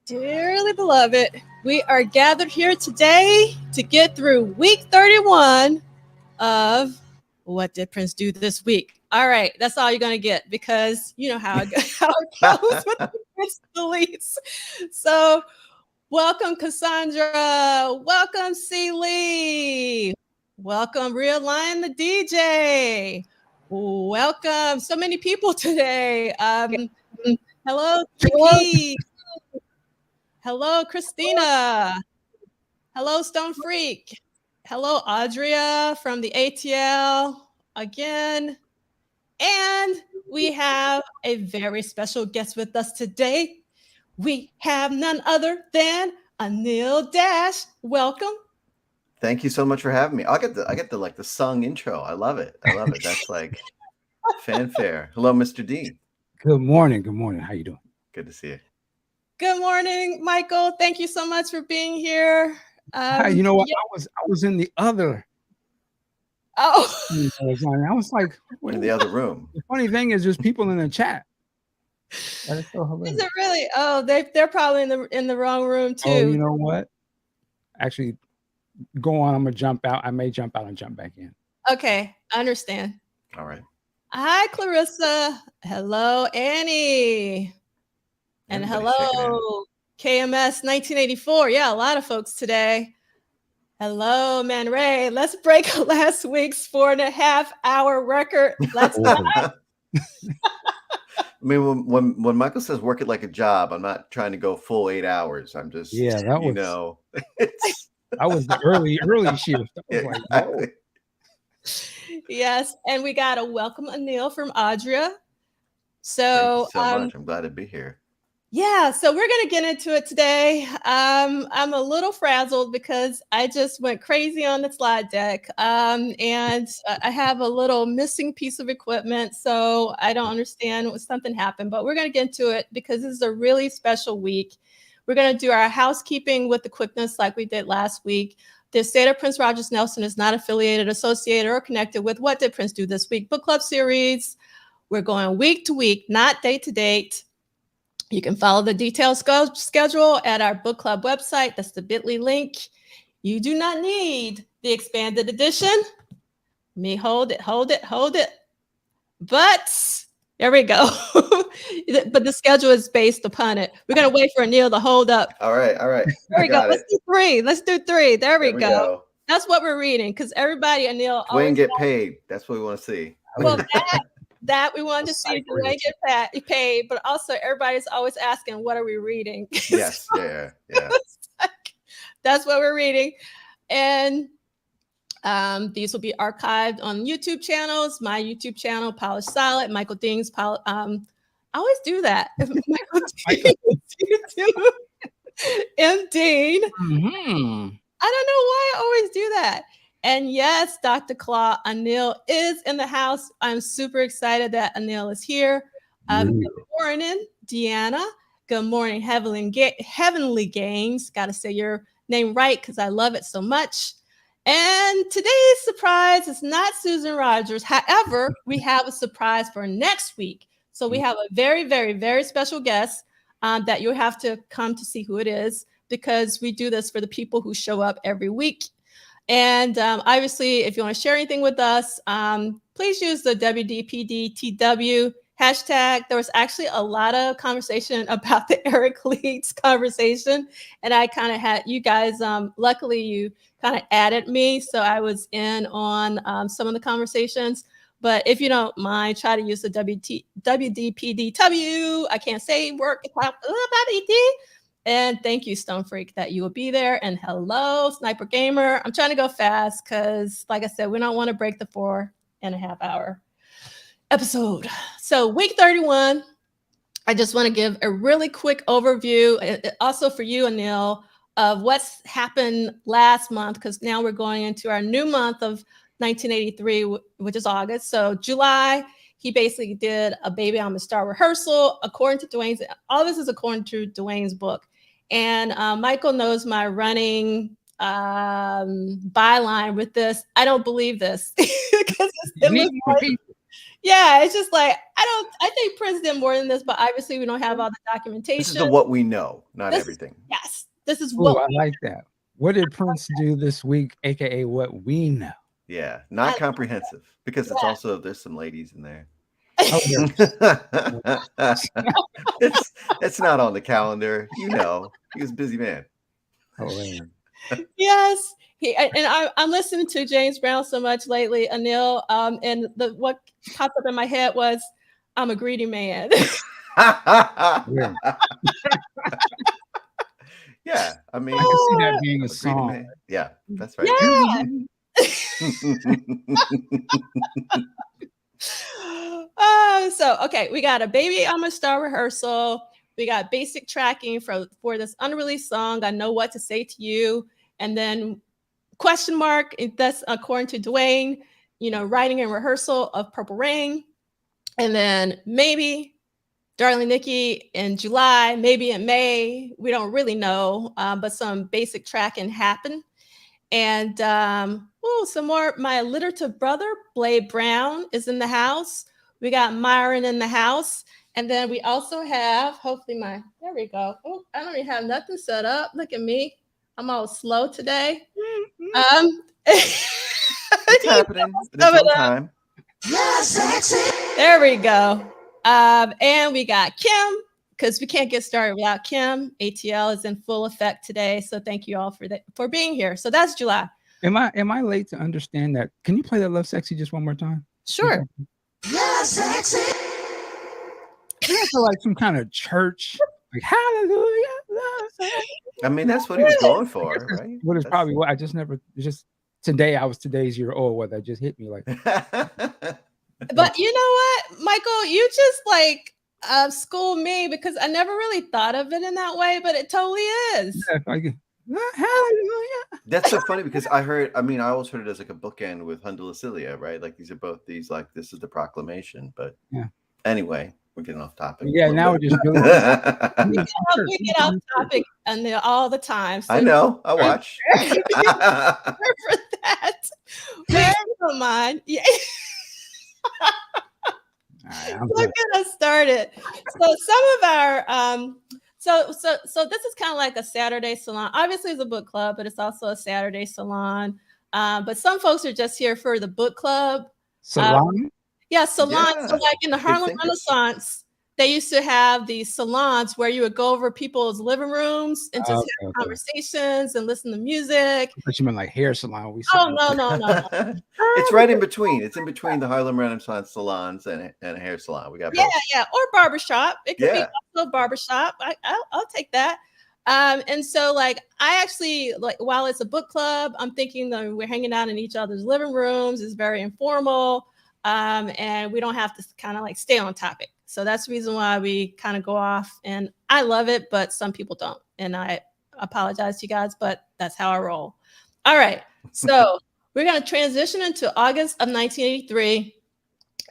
Dearly beloved, we are gathered here today to get through week 31 of What Did Prince Do This Week? All right, that's all you're going to get because you know how it goes with the Prince deletes. So, welcome, Cassandra. Welcome, C. Lee. Welcome, Realign the DJ. Welcome, so many people today. Hello, Kiki. Hello, Christina. Hello, Stone Freak. Hello, Audria from the ATL again. And we have a very special guest with us today. We have none other than Anil Dash. Welcome. Thank you so much for having me. I get the like the sung intro. I love it. That's like fanfare. Hello, Mr. D. Good morning. Good morning. How you doing? Good to see you. Good morning, Michael. Thank you so much for being here. You know what? Yeah. I was in the other. Oh, I was like, in the other room. The funny thing is, there's people in the chat. That is so hilarious. Is it really? Oh, they're probably in the wrong room too. Oh, you know what? Actually, go on. I'm gonna jump out. I may jump out and jump back in. Okay, I understand. All right. Hi, Clarissa. Hello, Annie. And hello, KMS 1984. Yeah, a lot of folks today. Hello, Man Ray. Let's break last week's 4.5-hour record. Let's go. I mean, when Michael says work it like a job, I'm not trying to go full 8 hours. I'm just, that was the early shift. Yes, and we got a welcome Anil from Audria. So, thank you so much. I'm glad to be here. Yeah, so we're going to get into it today. I'm a little frazzled because I just went crazy on the slide deck. And I have a little missing piece of equipment, so I don't understand what something happened. But we're going to get into it because this is a really special week. We're going to do our housekeeping with the quickness like we did last week. The estate of Prince Rogers Nelson is not affiliated, associated, or connected with What Did Prince Do This Week book club series. We're going week to week, not date to date. You can follow the detailed schedule at our book club website. That's the bit.ly link. You do not need the expanded edition. Hold it. But there we go. But the schedule is based upon it. We're going to wait for Anil to hold up. All right. There we go. Let's do three. There we go. That's what we're reading because everybody, Anil. Dwayne get paid. That's what we want to see. Well, that we wanted to see Dwayne get paid, but also everybody's always asking, what are we reading? Yes, yeah. That's what we're reading. And these will be archived on YouTube channels, my YouTube channel, Polished Solid, Michael Ding's, I always do that. Michael Ding's YouTube, M. Dean. Mm-hmm. I don't know why I always do that. And yes, Dr. Claw, Anil is in the house. I'm super excited that Anil is here. Good morning, Deanna. Good morning, Heavenly Games. Got to say your name right because I love it so much. And today's surprise is not Susan Rogers. However, we have a surprise for next week. So we have a very, very, very special guest that you'll have to come to see who it is because we do this for the people who show up every week. And obviously, if you want to share anything with us, please use the WDPDTW hashtag. There was actually a lot of conversation about the Eric Leeds conversation. And I kind of had you guys, luckily you kind of added me. So I was in on some of the conversations. But if you don't mind, try to use the WDPDW. I can't say work. And thank you, Stone Freak, that you will be there. And hello, Sniper Gamer. I'm trying to go fast because, like I said, we don't want to break the 4.5 hour episode. So week 31, I just want to give a really quick overview, also for you, Anil, of what's happened last month, because now we're going into our new month of 1983, which is August. So July, he basically did a Baby I'm a Star rehearsal, according to Duane's. All this is according to Duane's book. And Michael knows my running byline with this. I don't believe this. Because yeah, it's just like, I think Prince did more than this, but obviously we don't have all the documentation. This is the what we know, not everything. Yes, this is what I like that. What did Prince do this week, aka what we know? Yeah, not comprehensive, because it's also, there's some ladies in there. It's not on the calendar, you know. He was a busy man. Yes, I'm listening to James Brown so much lately, Anil. And what popped up in my head was, I'm a greedy man. Yeah, I mean, I can see that being a song. Yeah, that's right. Yeah. So okay, we got a Baby I'm a Star rehearsal. We got basic tracking for this unreleased song, I Know What to Say to You, and then question mark, that's according to Duane, writing and rehearsal of Purple Rain, and then maybe Darling Nikki in July, maybe in May, we don't really know, but some basic tracking happened. And some more. My alliterative brother, Blade Brown, is in the house. We got Myron in the house. And then we also have, there we go. Oh, I don't even have nothing set up. Look at me. I'm all slow today. It's happening. There's no time. Yeah, sexy. There we go. And we got Kim, because we can't get started without Kim. ATL is in full effect today. So thank you all for being here. So that's July. Am I late to understand that? Can you play that Love Sexy just one more time? Sure. Love Sexy. That's like some kind of church, like hallelujah, love sexy. I mean, that's what he was going for, right? What is probably what I just today, I was today's year old, what that just hit me like. But you know what, Michael, you just like school me, because I never really thought of it in that way, but it totally is. Yeah, hallelujah. That's so funny, because I always heard it as like a bookend with Hundalicilia, right? Like these are both these, like, this is the proclamation. But yeah. Anyway, we're getting off topic. Yeah, now we're just we get off topic all the time. So I know. I watch. For that. Wait, don't mind. Yeah. We'll get us started. So some of our so this is kind of like a Saturday salon. Obviously, it's a book club, but it's also a Saturday salon. But some folks are just here for the book club. Salon? Yeah, salon. Yeah. So like in the Harlem Renaissance, they used to have these salons where you would go over people's living rooms and just have conversations and listen to music. But you mean like hair salon? No. It's right in between. It's in between the Harlem Renaissance salons and a hair salon. We got both. Yeah, or barbershop. It could be also a barbershop. I'll take that. And so like I actually, like, while it's a book club, I'm thinking that we're hanging out in each other's living rooms. It's very informal. And we don't have to kind of like stay on topic. So that's the reason why we kind of go off, and I love it, but some people don't. And I apologize to you guys, but that's how I roll. All right. So we're going to transition into August of 1983,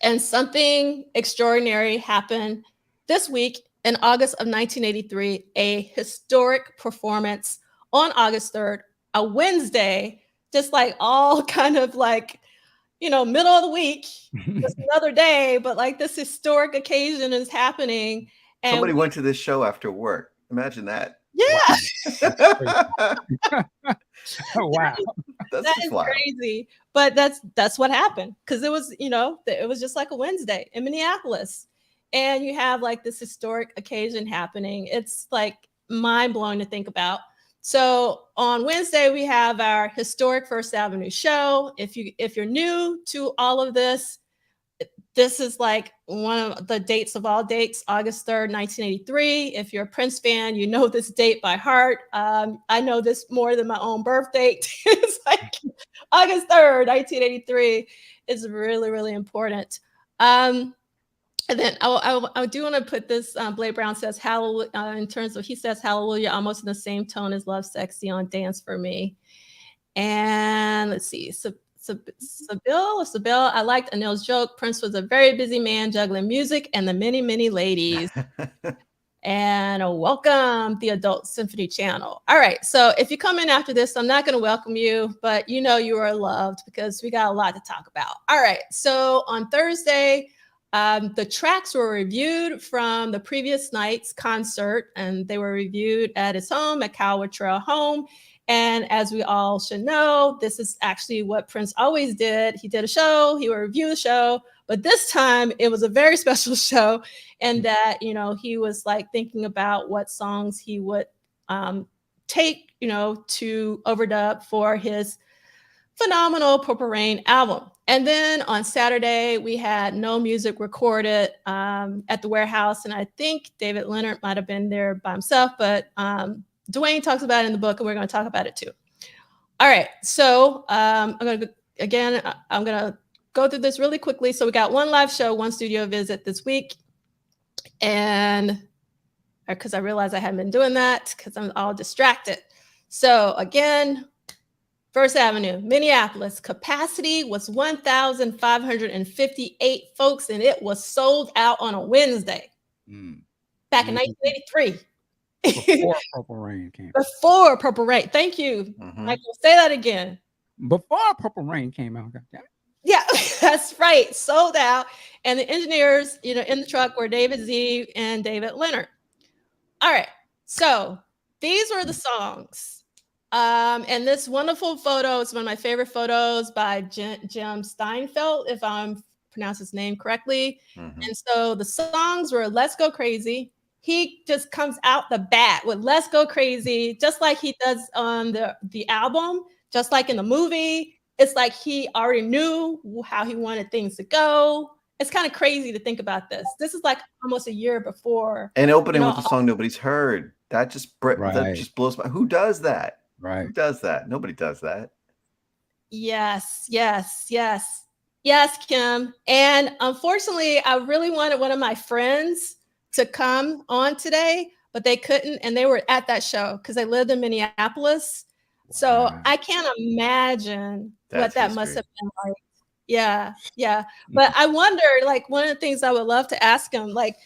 and something extraordinary happened this week in August of 1983, a historic performance on August 3rd, a Wednesday, just like all kind of like, middle of the week, just another day, but like this historic occasion is happening. And somebody went to this show after work. Imagine that. Yeah. Wow. That is crazy. But that's what happened. Because it was, it was just like a Wednesday in Minneapolis. And you have like this historic occasion happening. It's like mind blowing to think about. So on Wednesday, we have our historic First Avenue show. If you're new to all of this, this is like one of the dates of all dates, August 3rd, 1983. If you're a Prince fan, you know this date by heart. I know this more than my own birth date. It's like August 3rd, 1983 is really, really important. And then I do want to put this, Blade Brown says, hallelujah, in terms of, he says hallelujah almost in the same tone as Love Sexy on Dance for Me. And let's see, Sabil, I liked Anil's joke. Prince was a very busy man juggling music and the many, many ladies. And welcome the Adult Symphony Channel. All right, so if you come in after this, I'm not going to welcome you, but you know you are loved because we got a lot to talk about. All right, so on Thursday, the tracks were reviewed from the previous night's concert, and they were reviewed at his home at Cowwood Trail Home. And as we all should know, this is actually what Prince always did. He did a show, he would review the show, but this time it was a very special show, and that, you know, he was like thinking about what songs he would take, you know, to overdub for his phenomenal Purple Rain album. And then on Saturday, we had no music recorded at the warehouse. And I think David Leonard might have been there by himself, but Duane talks about it in the book, and we're going to talk about it too. All right. So I'm going to go through this really quickly. So we got one live show, one studio visit this week. And because I realized I hadn't been doing that because I'm all distracted. So again, First Avenue, Minneapolis, capacity was 1,558 folks, and it was sold out on a Wednesday back in 1983. Before Purple Rain came. Before Purple Rain. Thank you, Michael. Say that again. Before Purple Rain came out. Yeah, that's right. Sold out. And the engineers, you know, in the truck were David Z and David Leonard. All right. So these were the songs. And this wonderful photo is one of my favorite photos by Jim Steinfeld, if I'm pronouncing his name correctly. And so the songs were Let's Go Crazy. He just comes out the bat with Let's Go Crazy, just like he does on the album, just like in the movie. It's like he already knew how he wanted things to go. It's kind of crazy to think about this. This is like almost a year before. And opening with a song nobody's heard. That just blows my. Who does that? Right. Who does that? Nobody does that. Yes, Kim. And unfortunately, I really wanted one of my friends to come on today, but they couldn't. And they were at that show because they lived in Minneapolis. Wow. So I can't imagine what that must have been like. Yeah. But I wonder, like, one of the things I would love to ask him, like,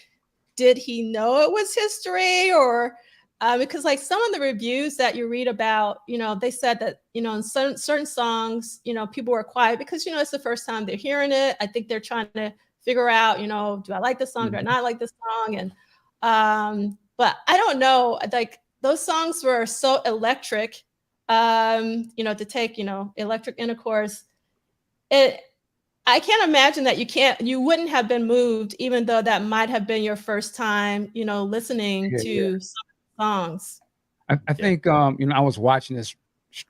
did he know it was history? Or because like some of the reviews that you read about, you know, they said that, you know, in certain songs, you know, people were quiet because, you know, it's the first time they're hearing it. I think they're trying to figure out, you know, do I like this song? Do I not like this song? And but I don't know, like those songs were so electric, you know, to take, you know, Electric Intercourse. I can't imagine that you wouldn't have been moved, even though that might have been your first time, you know, listening to songs. I think, you know, I was watching this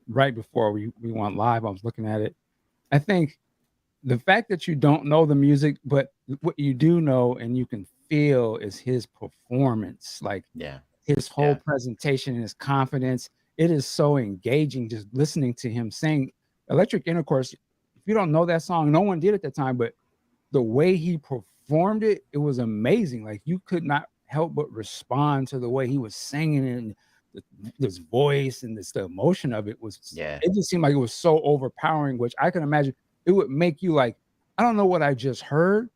right before we went live. I was looking at it. I think the fact that you don't know the music, but what you do know and you can feel is his performance, like his whole presentation and his confidence. It is so engaging just listening to him sing Electric Intercourse. If you don't know that song, no one did at the time, but the way he performed it, it was amazing. Like you could not help but respond to the way he was singing and this voice and the emotion of it was, it just seemed like it was so overpowering, which I can imagine it would make you like, I don't know what I just heard,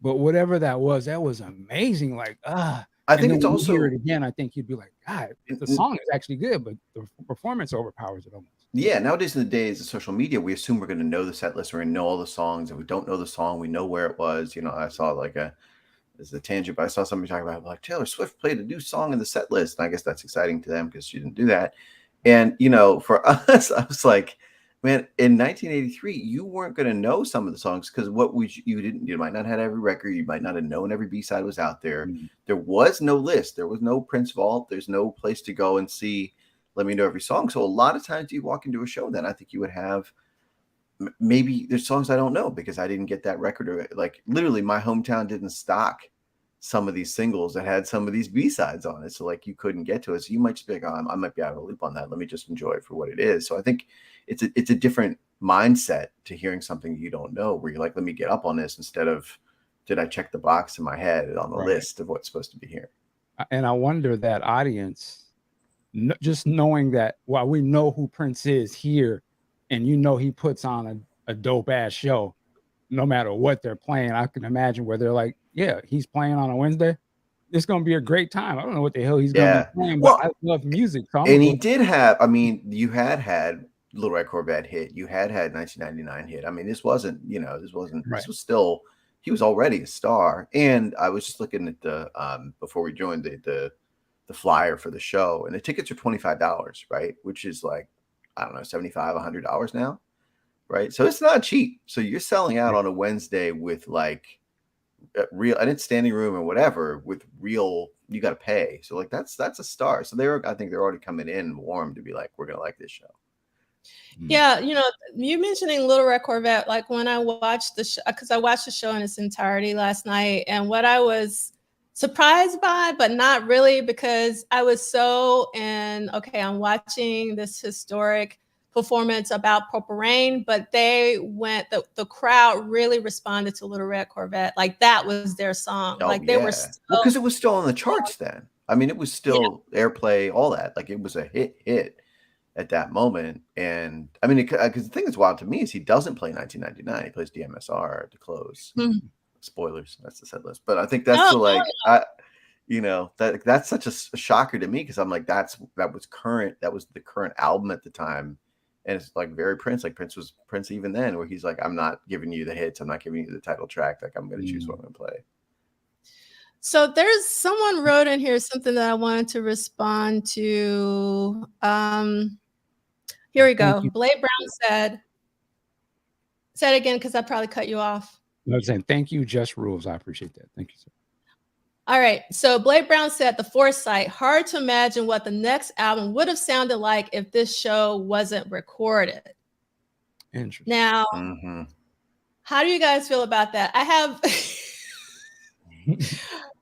but whatever that was amazing. Like, I think it's also hear it again. I think you'd be like, God, the song is actually good, but the performance overpowers it almost. Yeah, nowadays in the days of social media, we assume we're going to know the set list, we're going to know all the songs. If we don't know the song, we know where it was. You know, I saw like as a tangent, but I saw somebody talking about like Taylor Swift played a new song in the set list. And I guess that's exciting to them because she didn't do that. And, you know, for us, I was like, man, in 1983, you weren't going to know some of the songs because you might not have every record. You might not have known every B-side was out there. There was no list. There was no Prince Vault. There's no place to go and see, let me know every song. So a lot of times you walk into a show, then I think you would have maybe there's songs I don't know because I didn't get that record. Or like literally my hometown didn't stock some of these singles that had some of these B-sides on it. So like you couldn't get to it. So you might just be like, oh, I might be out of the loop on that. Let me just enjoy it for what it is. So I think it's a different mindset to hearing something you don't know, where you're like, let me get up on this instead of, did I check the box in my head on the list of what's supposed to be here? And I wonder that audience, just knowing that while we know who Prince is here, and he puts on a dope ass show, no matter what they're playing, I can imagine where they're like, yeah, he's playing on a Wednesday. It's going to be a great time. I don't know what the hell he's going to be playing, but I love music. So and he did have, I mean, you had Little Red Corvette hit. You had 1999 hit. I mean, this wasn't, this was still, he was already a star. And I was just looking at the, before we joined the flyer for the show, and the tickets are $25, right? Which is like, I don't know, $75, $100 now. Right. So it's not cheap. So you're selling out on a Wednesday with like real, and it's standing room or whatever with real, you got to pay. So like, that's a star. So I think they're already coming in warm to be like, we're going to like this show. Yeah. You mentioning Little Red Corvette, like when I watched the show, because I watched the show in its entirety last night, and what I was surprised by, but not really, because I was so I'm watching this historic performance about Purple Rain, but the crowd really responded to Little Red Corvette. Like that was their song. Oh, like they were because it was still on the charts then. I mean, it was still airplay, all that. Like it was a hit at that moment. And I mean, because the thing that's wild to me is he doesn't play 1999. He plays DMSR to close. Mm-hmm. Spoilers, that's the set list. But I think that's that's such a shocker to me, because I'm like, that was the current album at the time. And it's like very Prince, like Prince was Prince even then, where he's like, I'm not giving you the hits, I'm not giving you the title track, like I'm going to choose what I'm going to play. So there's someone wrote in here something that I wanted to respond to. Here we go. Blade Brown said again, because I probably cut you off. I was saying, thank you, Just Rules. I appreciate that. Thank you, sir. All right. So Blade Brown said, the foresight, hard to imagine what the next album would have sounded like if this show wasn't recorded. Interesting. Now, how do you guys feel about that? I have,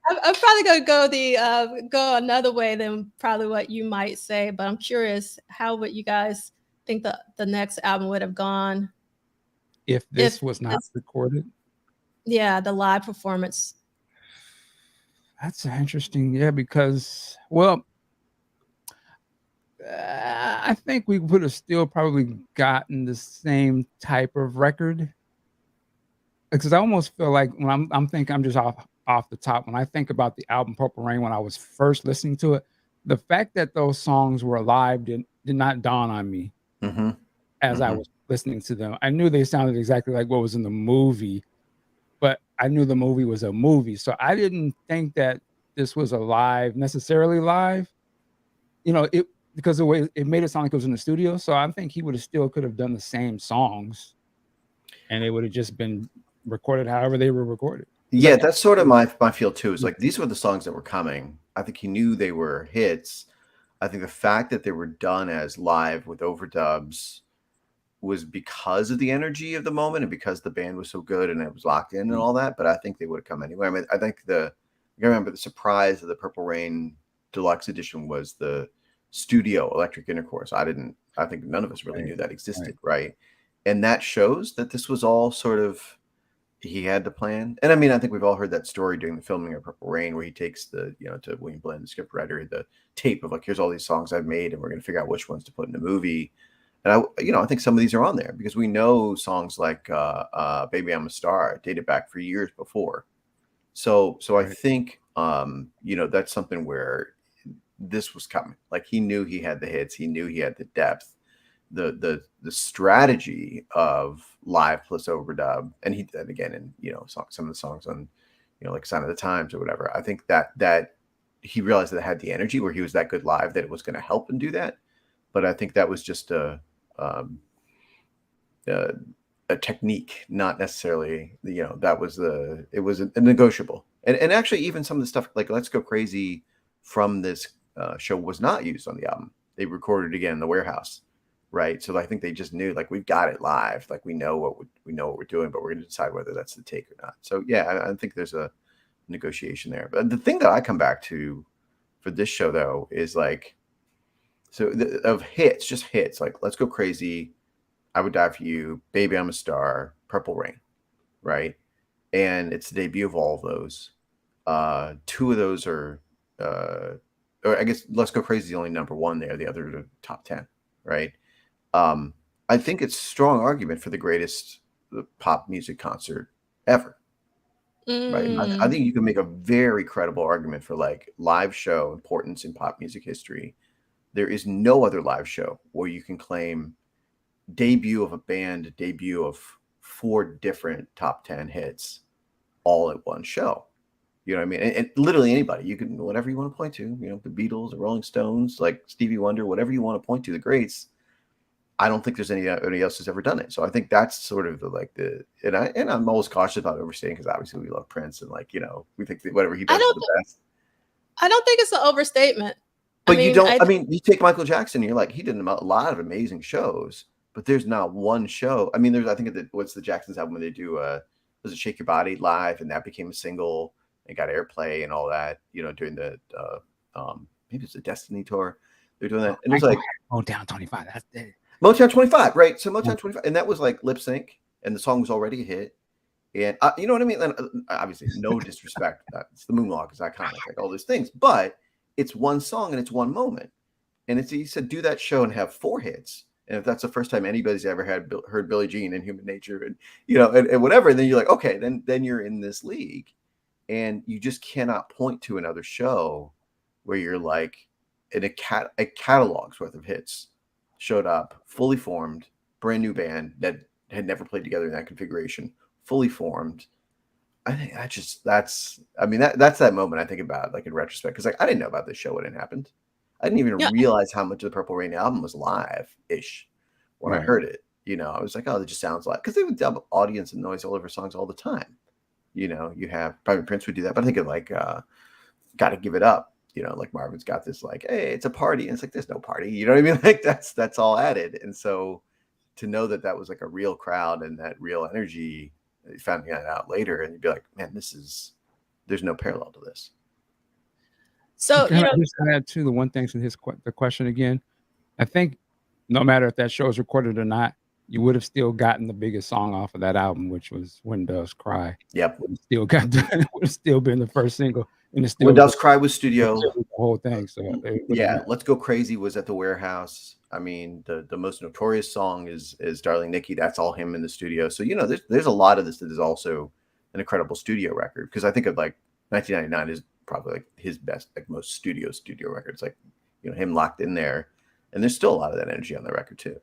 I'm probably going to go another way than probably what you might say, but I'm curious, how would you guys think the next album would have gone if this was not recorded? Yeah, the live performance. That's interesting. Because, I think we would have still probably gotten the same type of record. Because I almost feel like when I'm thinking, I'm just off the top, when I think about the album Purple Rain, when I was first listening to it, the fact that those songs were live did not dawn on me as I was listening to them. I knew they sounded exactly like what was in the movie, but I knew the movie was a movie. So I didn't think that this was necessarily live, because the way it made it sound like it was in the studio. So I think he could have done the same songs, and it would have just been recorded however they were recorded. Yeah, that's sort of my feel too. Is like, these were the songs that were coming. I think he knew they were hits. I think the fact that they were done as live with overdubs was because of the energy of the moment and because the band was so good and it was locked in and all that. But I think they would have come anyway. I mean, I think I remember the surprise of the Purple Rain Deluxe Edition was the studio Electric Intercourse. I think none of us really knew that existed, right? And that shows that this was all sort of, he had to plan. And I mean, I think we've all heard that story during the filming of Purple Rain, where he takes to William Bland, the script writer, the tape of like, here's all these songs I've made, and we're going to figure out which ones to put in the movie. And I think some of these are on there because we know songs like Baby I'm a Star dated back for years before. So I think, that's something where this was coming. Like, he knew he had the hits. He knew he had the depth, the strategy of live plus overdub. And he did again in, some of the songs on, like Sign of the Times or whatever. I think that he realized that it had the energy where he was that good live that it was going to help him do that. But I think that was just a technique, not necessarily, it was a negotiable. And actually, even some of the stuff like Let's Go Crazy from this show was not used on the album. They recorded again in the warehouse right? So I think they just knew, like, we've got it live, like we know what we're doing, but we're going to decide whether that's the take or not. So yeah, I think there's a negotiation there. But the thing that I come back to for this show though is like, so of hits, just hits, like Let's Go Crazy, I Would Die For You, Baby I'm a Star, Purple Rain, right? And it's the debut of all of those. Two of those are, or I guess Let's Go Crazy is the only number one there. The other are top 10, right? I think it's a strong argument for the greatest pop music concert ever, right? I think you can make a very credible argument for like live show importance in pop music history. There is no other live show where you can claim debut of a band, debut of 4 different top 10 hits all at one show. You know what I mean? And literally anybody, you can, whatever you want to point to, you know, the Beatles, the Rolling Stones, like Stevie Wonder, whatever you want to point to, the greats. I don't think there's anybody else who's ever done it. So I think that's sort of and I'm always cautious about overstating, because obviously we love Prince and, like, you know, we think that whatever he does is the best. I don't think it's an overstatement. But you take Michael Jackson, you're like, he did a lot of amazing shows, but there's not one show. I mean, I think what's the Jacksons album when they do was it Shake Your Body live, and that became a single and got airplay and all that, you know, during the maybe it's the Destiny tour. They're doing that. And it's like Motown 25. That's it. Motown 25, right? So Motown 25, and that was like lip sync, and the song was already a hit. And you know what I mean? And obviously, no disrespect. It's the Moonwalk is iconic, like all those things, but it's one song and it's one moment. And he said, do that show and have 4 hits. And if that's the first time anybody's ever heard Billie Jean and Human Nature, and you know, and whatever, and then you're like, okay, then you're in this league, and you just cannot point to another show where you're like, in a catalog's worth of hits showed up, fully formed, brand new band that had never played together in that configuration, fully formed. I think that's that moment I think about, like, in retrospect, because like I didn't know about this show when it happened. I didn't even realize how much of the Purple Rain album was live-ish when I heard it. You know, I was like, oh, it just sounds like, because they would dub audience and noise all over songs all the time. You know, you have probably Prince would do that, but I think of like Gotta Give It Up. You know, like Marvin's got this like, hey, it's a party, and it's like, there's no party. You know what I mean? Like that's all added. And so to know that was like a real crowd and that real energy, finding that out later, and you'd be like, man, there's no parallel to this. So can I just add to the one thing to the question again? I think no matter if that show is recorded or not, you would have still gotten the biggest song off of that album, which was When Doves Cry. Yep. Would have still been the first single. And it's still When Doves Cry was studio. The whole thing. So Let's Go Crazy was at the Warehouse. I mean, the most notorious song is Darling Nikki. That's all him in the studio. So, you know, there's a lot of this that is also an incredible studio record, because I think of like 1999 is probably like his best, like most studio records, like, you know, him locked in there, and there's still a lot of that energy on the record too.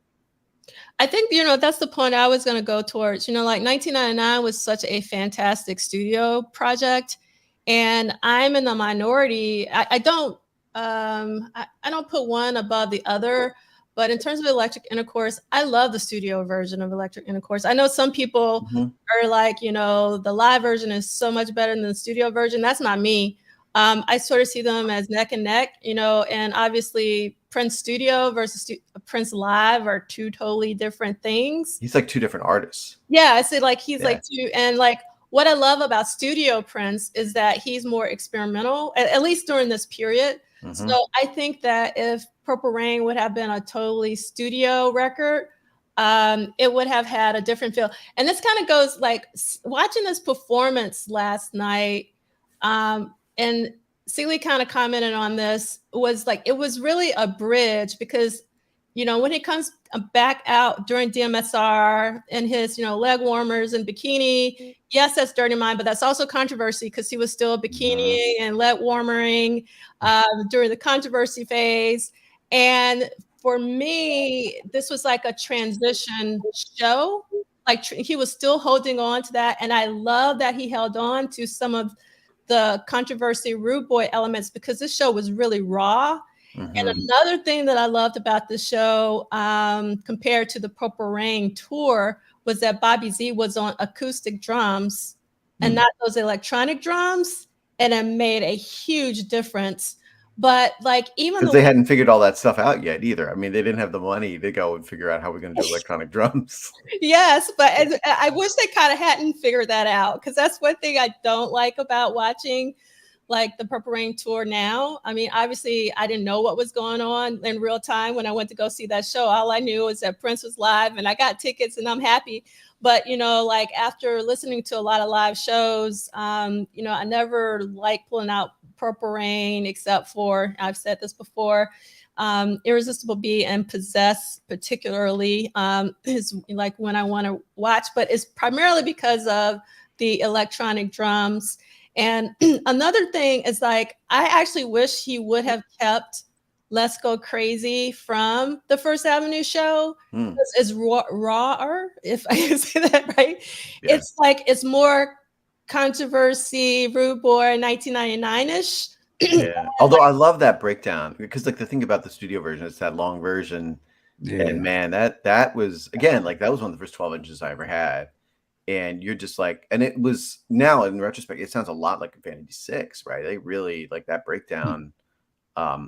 I think, you know, that's the point I was going to go towards. You know, like 1999 was such a fantastic studio project, and I'm in the minority. I don't put one above the other, but in terms of Electric Intercourse, I love the studio version of Electric Intercourse. I know some people are like, you know, the live version is so much better than the studio version. That's not me. I sort of see them as neck and neck, you know, and obviously Prince studio versus Prince live are 2 totally different things. He's like 2 different artists. Yeah, I say like he's like 2, and like what I love about studio Prince is that he's more experimental, at least during this period. So I think that if Purple Rain would have been a totally studio record, it would have had a different feel. And this kind of goes like watching this performance last night, and Seeley kind of commented on this, was like, it was really a bridge, because, you know, when he comes back out during DMSR in his, you know, leg warmers and bikini, yes, that's Dirty Mind, but that's also controversy, because he was still bikini and leg warming during the controversy phase. And for me, this was like a transition show. Like he was still holding on to that. And I love that he held on to some of the controversy Rude Boy elements, because this show was really raw. And another thing that I loved about the show, compared to the Purple Rain tour, was that Bobby Z was on acoustic drums and not those electronic drums. And it made a huge difference. But like even because they hadn't figured all that stuff out yet either. I mean, they didn't have the money to go and figure out how we're going to do electronic drums. yes, but I wish they kind of hadn't figured that out, because that's one thing I don't like about watching like the Purple Rain tour now. I mean, obviously I didn't know what was going on in real time when I went to go see that show. All I knew was that Prince was live and I got tickets and I'm happy. But, you know, like after listening to a lot of live shows, you know, I never like pulling out Purple Rain, except for, I've said this before, Irresistible Bee and Possess particularly is like when I want to watch, but it's primarily because of the electronic drums. And another thing is like, I actually wish he would have kept Let's Go Crazy from the First Avenue show. It's rawer, if I can say that right. Yeah. It's like, it's more controversy, Rude Boy, 1999-ish. Yeah. Although I love that breakdown, because like the thing about the studio version, it's that long version. Yeah. And man, that was, again, like that was one of the first 12 inches I ever had. And you're just like, and it was, now in retrospect, it sounds a lot like Vanity 6, right? They really like that breakdown.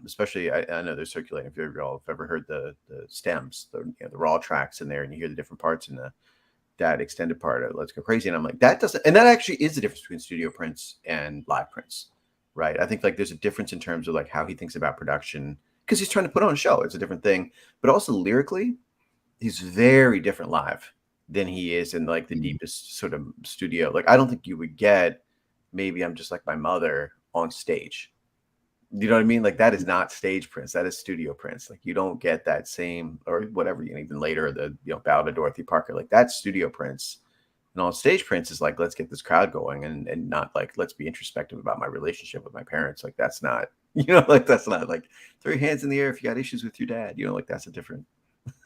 Especially I know they're circulating. If you all have ever heard the stems, the raw tracks in there, and you hear the different parts in that extended part of Let's Go Crazy, and I'm like, that doesn't, and that actually is the difference between studio Prince and live Prince, right? I think like there's a difference in terms of like how he thinks about production, because he's trying to put on a show. It's a different thing, but also lyrically, he's very different live than he is in like the deepest sort of studio. Like I don't think you would get Maybe I'm Just Like My Mother on stage. You know what I mean? Like that is not stage Prince. That is studio Prince. Like you don't get that same, or whatever, even later, the Ballad of Dorothy Parker, like that's studio Prince. And on stage Prince is like, let's get this crowd going, and not like, let's be introspective about my relationship with my parents. Like that's not, that's not like, throw your hands in the air if you got issues with your dad. Like that's a different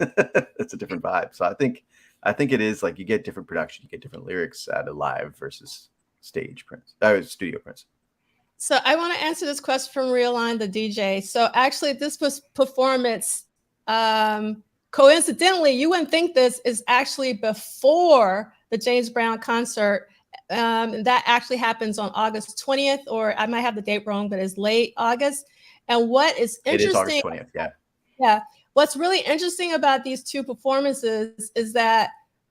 that's a different vibe. So I think it is like you get different production, you get different lyrics out of live versus stage Prince, studio Prince. So I want to answer this question from Realign the DJ. So actually this was performance, coincidentally, you wouldn't think this, is actually before the James Brown concert. That actually happens on August 20th, or I might have the date wrong, but it's late August. And what is interesting— It is August 20th, yeah. Yeah. What's really interesting about these two performances is that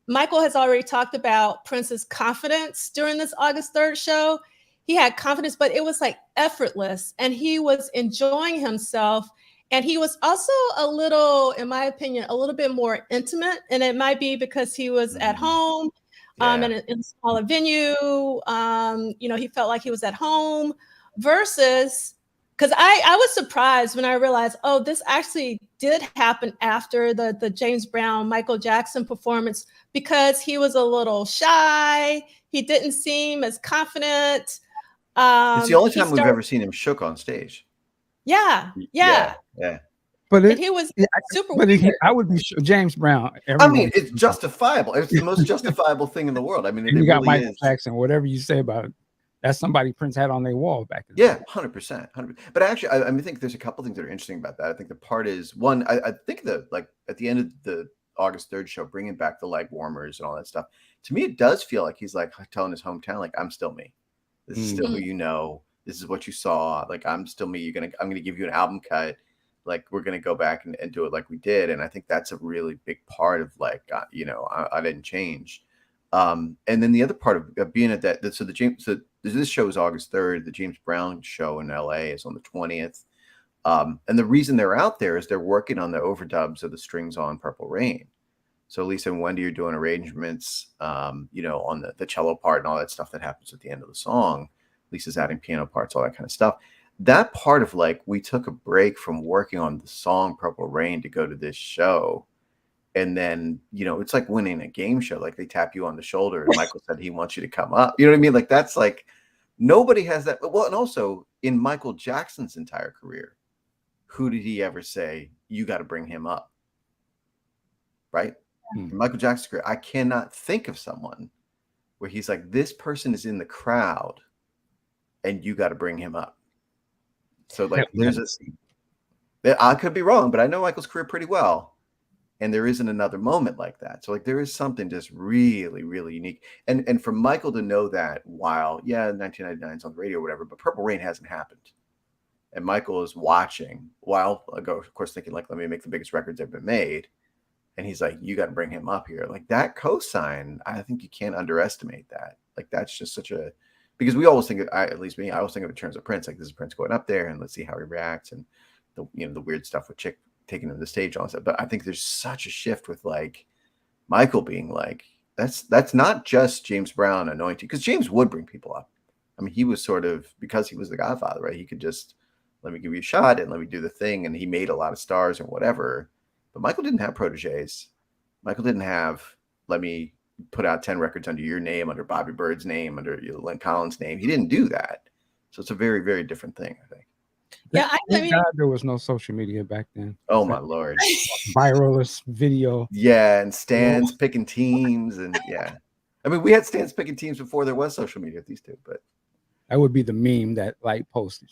Michael has already talked about Prince's confidence during this August 3rd show. He had confidence, but it was like effortless, and he was enjoying himself. And he was also a little, in my opinion, a little bit more intimate. And it might be because he was at home, in a smaller venue. He felt like he was at home versus, because I was surprised when I realized, oh, this actually did happen after the James Brown, Michael Jackson performance, because he was a little shy. He didn't seem as confident. It's the only time we've ever seen him shook on stage. Yeah. But he was super but weird. I would be sure James Brown. I mean, it's justifiable. It's the most justifiable thing in the world. I mean, and you got really Michael Jackson. Whatever you say about it, that's somebody Prince had on their wall back then. Yeah, 100%. But actually, I think there's a couple things that are interesting about that. I think the part is, one, I think that like at the end of the August 3rd show, bringing back the leg warmers and all that stuff, to me, it does feel like he's like telling his hometown, like, I'm still me. This is still who you know. This is what you saw. Like, I'm still me. I'm gonna give you an album cut. Like, we're gonna go back and do it like we did. And I think that's a really big part of like, I didn't change. And then the other part of being at that, so this show is August 3rd. The James Brown show in LA is on the 20th. And the reason they're out there is they're working on the overdubs of the strings on Purple Rain. So Lisa and Wendy are doing arrangements, on the cello part and all that stuff that happens at the end of the song. Lisa's adding piano parts, all that kind of stuff. That part of like, we took a break from working on the song Purple Rain to go to this show. And then, it's like winning a game show. Like they tap you on the shoulder and Michael said he wants you to come up. You know what I mean? Like that's like, nobody has that. Well, and also in Michael Jackson's entire career, who did he ever say, you got to bring him up? Right? In Michael Jackson's career, I cannot think of someone where he's like, this person is in the crowd and you got to bring him up. So like I could be wrong, but I know Michael's career pretty well. And there isn't another moment like that. So like there is something just really, really unique. And for Michael to know that while, 1999 is on the radio or whatever, but Purple Rain hasn't happened. and Michael is watching while, of course, thinking like, let me make the biggest records ever been made. And he's like, you got to bring him up here. Like that cosign, I think you can't underestimate that. Like that's just such a, because we always think of, at least me, I always think of it in terms of Prince. Like this is Prince going up there, and let's see how he reacts, and the the weird stuff with Chick taking him to the stage, all that stuff. But I think there's such a shift with like Michael being like, that's not just James Brown anointing, because James would bring people up. I mean, he was sort of, because he was the Godfather, right? He could just let me give you a shot and let me do the thing, and he made a lot of stars and whatever. But Michael didn't have proteges. Michael didn't have, let me put out 10 records under your name, under Bobby Bird's name, under Len Collins' name. He didn't do that. So it's a very, very different thing, I think. Yeah, Thank God there was no social media back then. Oh, my Lord. Viralist video. Yeah, and stands picking teams. And yeah. I mean, we had stands picking teams before there was social media with these two, but. That would be the meme that like posted.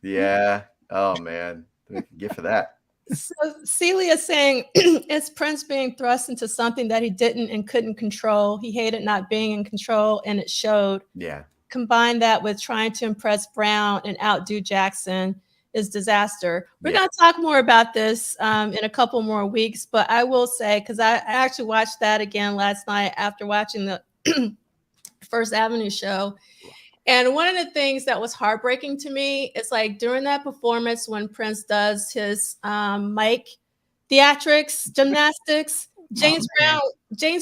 Yeah. Oh, man. We can get for that. So Celia saying, it's Prince being thrust into something that he didn't and couldn't control. He hated not being in control, and it showed. Yeah. Combine that with trying to impress Brown and outdo Jackson is disaster. We're going to talk more about this in a couple more weeks, but I will say, because I actually watched that again last night after watching the First Avenue show. And one of the things that was heartbreaking to me is like during that performance when Prince does his mic theatrics, gymnastics, James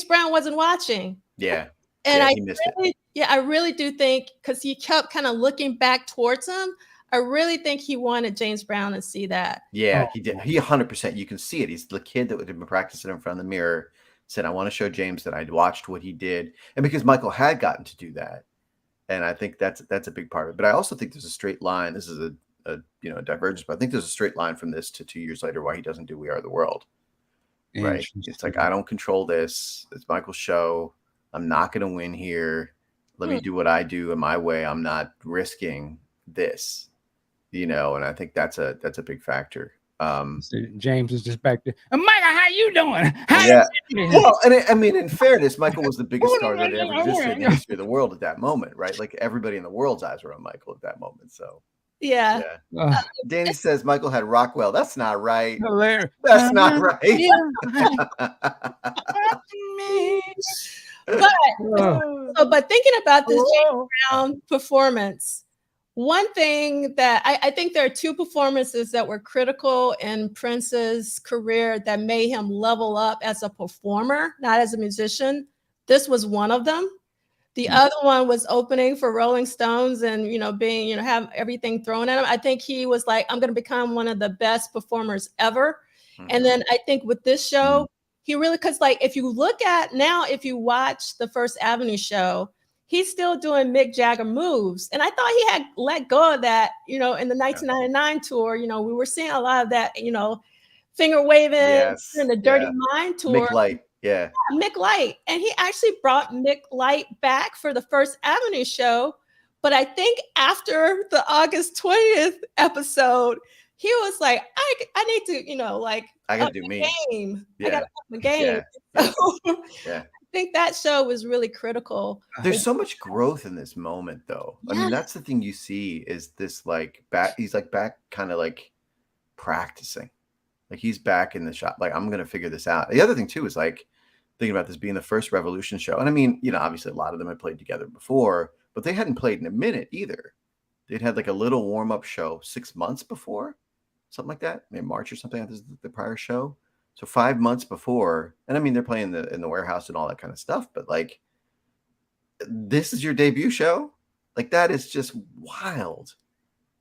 Brown wasn't watching. Yeah. And he missed it. I really do think, because he kept kind of looking back towards him, I really think he wanted James Brown to see that. Yeah, he did. He 100%. You can see it. He's the kid that would have been practicing in front of the mirror, said, I want to show James that I'd watched what he did. And because Michael had gotten to do that. And I think that's a big part of it. But I also think there's a straight line. This is a divergence, but I think there's a straight line from this to 2 years later why he doesn't do We Are the World. Right. It's like, I don't control this. It's Michael's show. I'm not going to win here. Let me do what I do in my way. I'm not risking this, and I think that's a big factor. James is just back there. Michael, how you doing? Well, and I mean, in fairness, Michael was the biggest star that ever existed in the history of the world at that moment, right? Like everybody in the world's eyes were on Michael at that moment. So yeah. Danny says Michael had Rockwell. That's not right. Hilarious. That's not right. But thinking about this James Brown performance, one thing that I think there are two performances that were critical in Prince's career that made him level up as a performer, not as a musician. This was one of them. The other one was opening for Rolling Stones and, being, have everything thrown at him. I think he was like, I'm going to become one of the best performers ever. And then I think with this show, he really, because like, if you look at now, if you watch the First Avenue show, he's still doing Mick Jagger moves. And I thought he had let go of that, in the 1999 tour. We were seeing a lot of that, finger waving in the Dirty Mind tour. Mick Light. Yeah. Mick Light. And he actually brought Mick Light back for the First Avenue show. But I think after the August 20th episode, he was like, I need to, I got to do me. Game. Yeah. I got to up the game. Yeah. I think that show was really critical. There's so much growth in this moment, though. I mean, that's the thing you see is this he's back kind of like practicing. Like he's back in the shop. Like, I'm going to figure this out. The other thing, too, is like thinking about this being the first Revolution show. And I mean, obviously a lot of them had played together before, but they hadn't played in a minute either. They'd had like a little warm-up show 6 months before, something like that, maybe March or something after the prior show. So 5 months before, and I mean, they're playing in the warehouse and all that kind of stuff, but like, this is your debut show? Like, that is just wild.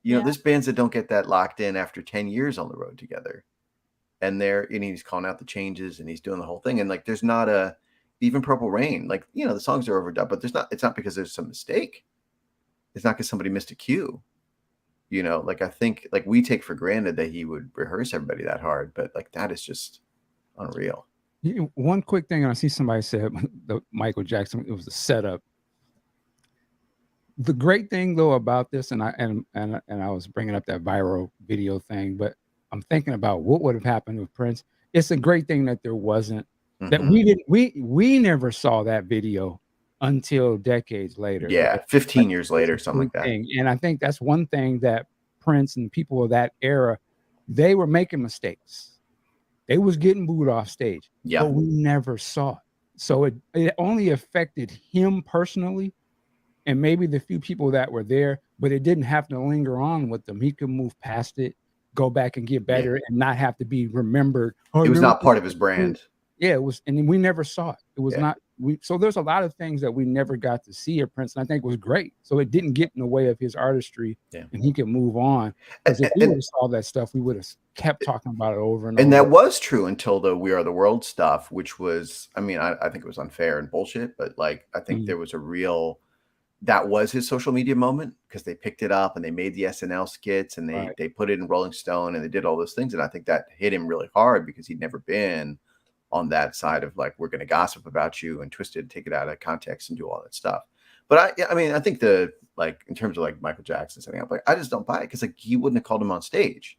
There's bands that don't get that locked in after 10 years on the road together. And he's calling out the changes and he's doing the whole thing. And like, there's not even Purple Rain, like, the songs are overdubbed, but it's not because there's some mistake. It's not because somebody missed a cue. Like I think like we take for granted that he would rehearse everybody that hard, but like that is just unreal. One quick thing, I see somebody said the Michael Jackson, it was a setup. The great thing though about this, and I was bringing up that viral video thing, but I'm thinking about what would have happened with Prince. It's a great thing that there wasn't that we never saw that video until decades later. Yeah, 15 years later, something like that. And I think that's one thing that Prince and people of that era, they were making mistakes. They was getting booed off stage, Yeah. but we never saw it. So it only affected him personally and maybe the few people that were there, but it didn't have to linger on with them. He could move past it, go back and get better, and not have to be remembered. It was not part of his brand. Yeah, it was, and we never saw it. It was not. So there's a lot of things that we never got to see of Prince, and I think was great. So it didn't get in the way of his artistry, and he could move on. Because if we would have saw that stuff, we would have kept talking about it over and over. And that was true until the We Are the World stuff, which was, I mean, I think it was unfair and bullshit, but like I think there was a real. That was his social media moment because they picked it up and they made the SNL skits and they put it in Rolling Stone and they did all those things. And I think that hit him really hard because he'd never been on that side of like, we're going to gossip about you and twist it, take it out of context and do all that stuff. But I mean, I think like in terms of like Michael Jackson setting up, like, I just don't buy it because like he wouldn't have called him on stage.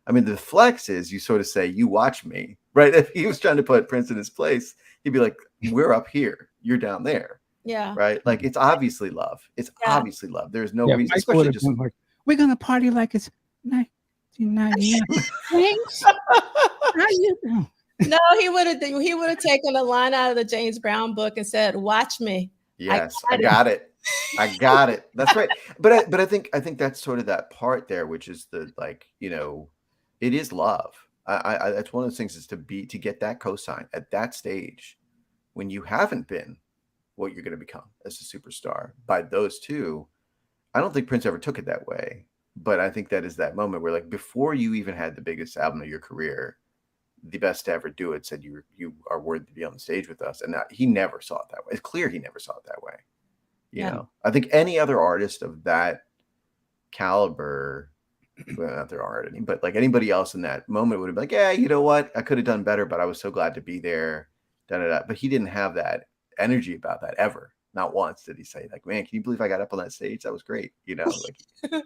I mean, the flex is you sort of say, you watch me, right? If he was trying to put Prince in his place, he'd be like, we're up here, you're down there. Yeah. Right. Like it's obviously love. It's obviously love. There's no reason. Especially just like, we're gonna party like it's 1999. Thanks. How you doing? No, he would have taken a line out of the James Brown book and said, "Watch me." Yes, I got it. I got it. That's right. But I think that's sort of that part there, which is the like, you know, it is love. I that's one of those things is to get that cosign at that stage when you haven't been what you're going to become as a superstar by those two. I don't think Prince ever took it that way, but I think that is that moment where like before you even had the biggest album of your career, the best to ever do it said you are worthy to be on the stage with us. And he never saw it that way. It's clear he never saw it that way. You know, I think any other artist of that caliber, well, not there aren't any, but like anybody else in that moment would have been like, yeah, you know what? I could have done better, but I was so glad to be there. But he didn't have that energy about that ever. Not once did he say like, man, can you believe I got up on that stage? That was great. You know, like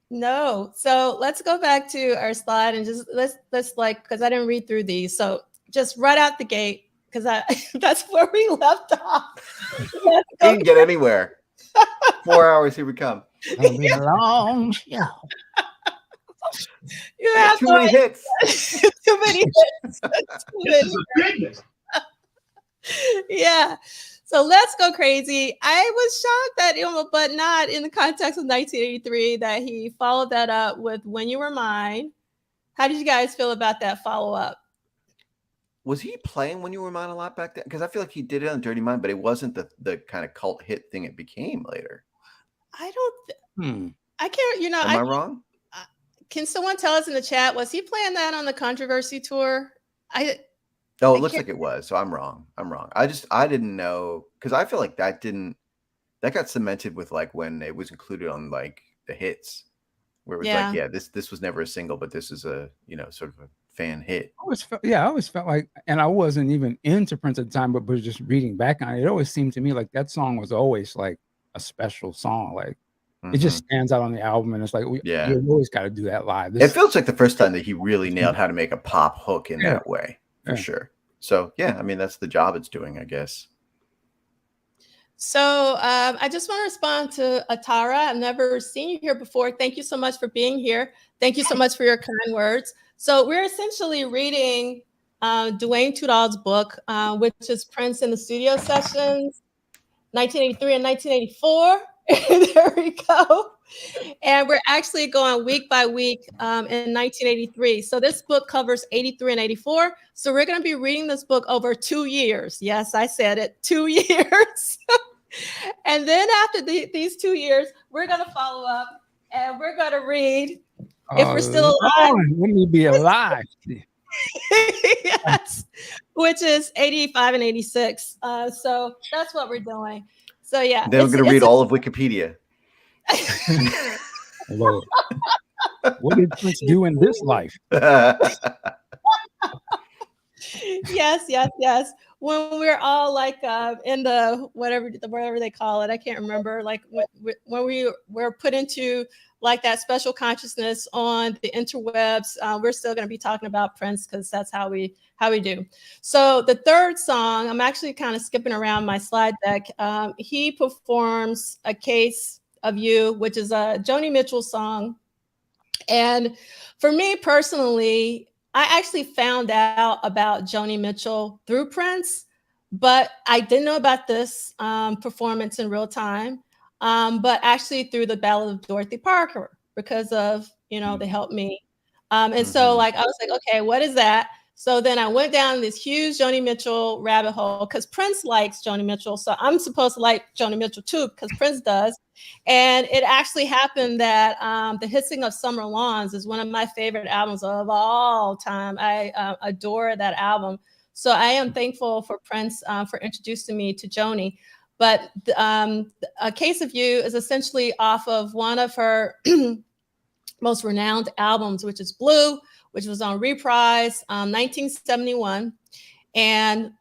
no. So let's go back to our slide and just let's like, because I didn't read through these. So just right out the gate, because that's where we left off. We didn't get anywhere. 4 hours, here we come. It'll be a long show. You have too many hits. Too many hits. Too many. Yeah. So let's go crazy. I was shocked that, but not in the context of 1983, that he followed that up with When You Were Mine. How did you guys feel about that follow-up? Was he playing When You Were Mine a lot back then? Because I feel like he did it on Dirty Mind, but it wasn't the kind of cult hit thing it became later. I don't. I can't. Am I wrong? Can someone tell us in the chat? Was he playing that on the Controversy tour? No, it looks like it was. So I'm wrong. I didn't know because I feel like that got cemented with like when it was included on like the hits, where it was like, yeah, this was never a single, but this is a sort of a fan hit. I always felt like, and I wasn't even into Prince at the time, but just reading back on it, it always seemed to me like that song was always like a special song. Like it just stands out on the album, and it's like, you always got to do that live. It feels like the first time that he really nailed how to make a pop hook in that way, for sure. So yeah, I mean that's the job it's doing, I guess. So I just want to respond to Atara. I've never seen you here before. Thank you so much for being here. Thank you so much for your kind words. So we're essentially reading Duane Tudahl's book, which is Prince in the Studio Sessions, 1983 and 1984. There we go. And we're actually going week by week in 1983. So this book covers 83 and 84. So we're going to be reading this book over 2 years. Yes, I said it, 2 years. And then after these 2 years, we're going to follow up and we're going to read if we're still alive. Let me be alive. Yes, which is 85 and 86. So that's what we're doing. So yeah. Then we're going to read all of Wikipedia. Lord. What did Prince do in this life? Yes. When we're all like in the whatever they call it, I can't remember. Like when we were put into like that special consciousness on the interwebs, we're still going to be talking about Prince because that's how we do. So the third song, I'm actually kind of skipping around my slide deck. He performs A Case of You, which is a Joni Mitchell song. And for me personally, I actually found out about Joni Mitchell through Prince, but I didn't know about this performance in real time, but actually through the Ballad of Dorothy Parker because of, they helped me. And so like, I was like, okay, what is that? So then I went down this huge Joni Mitchell rabbit hole because Prince likes Joni Mitchell. So I'm supposed to like Joni Mitchell too because Prince does. And it actually happened that The Hissing of Summer Lawns is one of my favorite albums of all time. I adore that album. So I am thankful for Prince for introducing me to Joni. But A Case of You is essentially off of one of her most renowned albums, which is Blue, which was on Reprise, 1971. And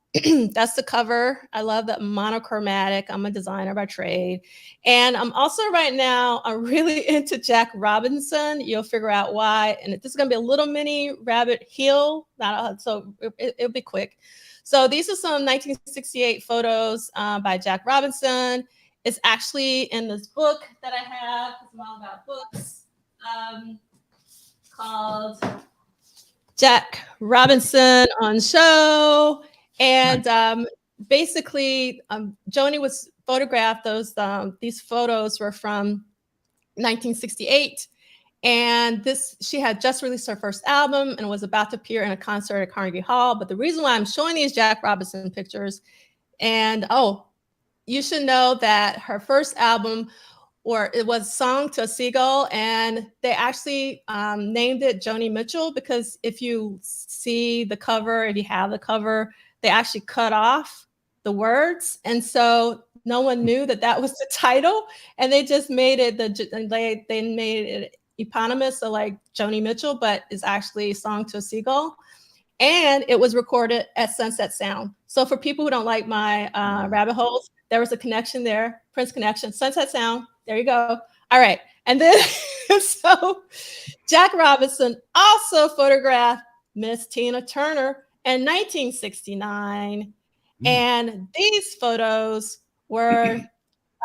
that's the cover. I love that monochromatic. I'm a designer by trade. And I'm also right now, I'm really into Jack Robinson. You'll figure out why. And this is going to be a little mini rabbit heel. So it'll be quick. So these are some 1968 photos by Jack Robinson. It's actually in this book that I have. It's all about books called Jack Robinson on Show. And basically, Joni was photographed. These photos were from 1968. And she had just released her first album and was about to appear in a concert at Carnegie Hall. But the reason why I'm showing these Jack Robinson pictures, and you should know that her first album, or it was Song to a Seagull, and they actually named it Joni Mitchell because if you see the cover, if you have the cover, they actually cut off the words, and so no one knew that was the title, and they just made it they made it eponymous, so like Joni Mitchell, but it's actually Song to a Seagull. And it was recorded at Sunset Sound. So for people who don't like my rabbit holes, there was a connection there, Prince connection, Sunset Sound. There you go. All right. And then, so Jack Robinson also photographed Miss Tina Turner in 1969. And these photos were,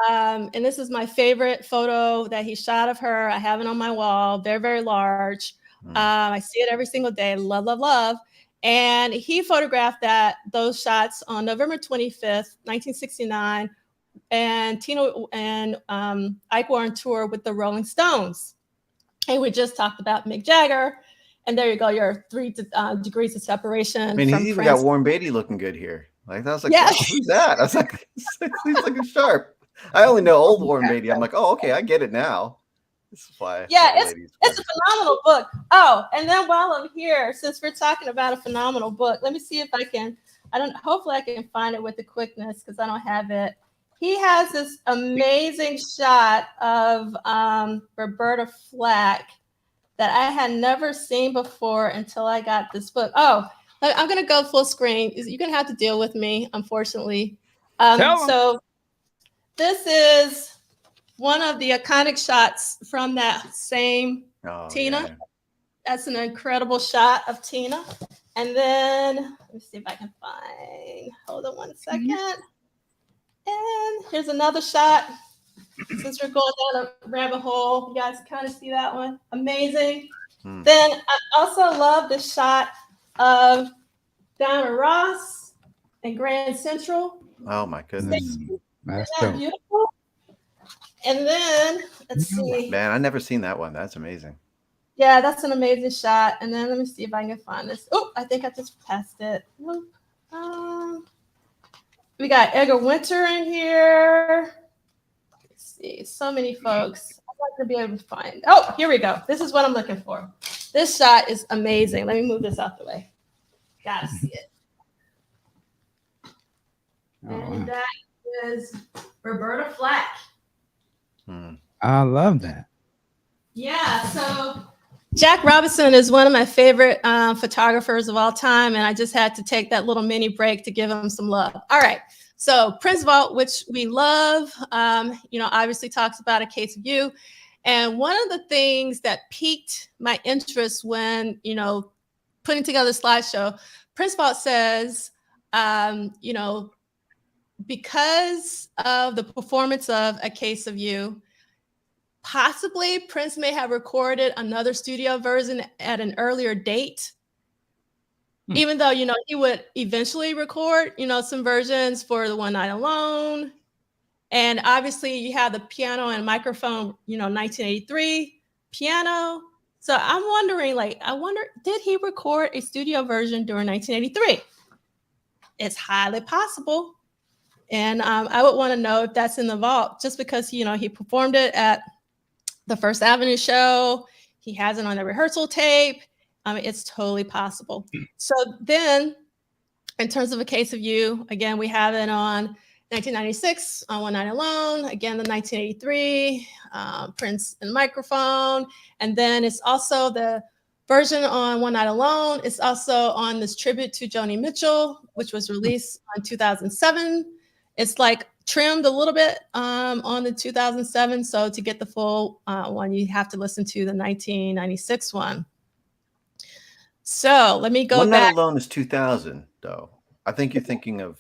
and this is my favorite photo that he shot of her. I have it on my wall, very, very large. I see it every single day. Love, love, love. And he photographed those shots on November 25th, 1969. And Tina and Ike were on tour with the Rolling Stones. And we just talked about Mick Jagger. And there you go, your 3 degrees of separation. I mean, he's even got Warren Beatty looking good here. Like, I was like, yes. Wow, who's that? I was like, he's looking sharp. I only know old Warren Beatty. I'm like, oh, okay, I get it now. This is why. Yeah, it's a phenomenal book. Oh, and then while I'm here, since we're talking about a phenomenal book, let me see if hopefully I can find it with the quickness because I don't have it. He has this amazing shot of Roberta Flack that I had never seen before until I got this book. Oh, I'm going to go full screen. You're going to have to deal with me, unfortunately. So this is one of the iconic shots from that same Tina. Yeah. That's an incredible shot of Tina. And then, let me see if I can hold on one second. And here's another shot. Since we're going down a rabbit hole, you guys kind of see that one. Amazing. Then I also love the shot of Diana Ross and Grand Central. Oh my goodness. That's that beautiful? And then, let's see. Man, I've never seen that one. That's amazing. Yeah, that's an amazing shot. And then let me see if I can find this. Oh, I think I just passed it. Nope. We got Edgar Winter in here. Let's see. So many folks. I'd like to be able to find. Oh, here we go. This is what I'm looking for. This shot is amazing. Let me move this out the way. Gotta see it. And that is Roberta Flack. I love that. Yeah, so Jack Robinson is one of my favorite photographers of all time, and I just had to take that little mini break to give him some love. All right, so Prince Vault, which we love, obviously talks about A Case of You. And one of the things that piqued my interest when, putting together a slideshow, Prince Vault says, because of the performance of A Case of You, possibly Prince may have recorded another studio version at an earlier date. Even though, you know, he would eventually record, you know, some versions for the One Night Alone. And obviously you have the piano and microphone, you know, 1983 piano. So I'm wondering, like, I wonder, did he record a studio version during 1983? It's highly possible. And I would want to know if that's in the vault, just because, you know, he performed it at the First Avenue show. He has it on the rehearsal tape. It's totally possible. So then, in terms of A Case of You, again, we have it on 1996 on One Night Alone. Again, the 1983 Prince and microphone. And then it's also the version on One Night Alone. It's also on this tribute to Joni Mitchell, which was released on 2007. It's like trimmed a little bit on the 2007. So to get the full one, you have to listen to the 1996 one. So let me go One back. Night Alone is 2000, though. I think you're thinking of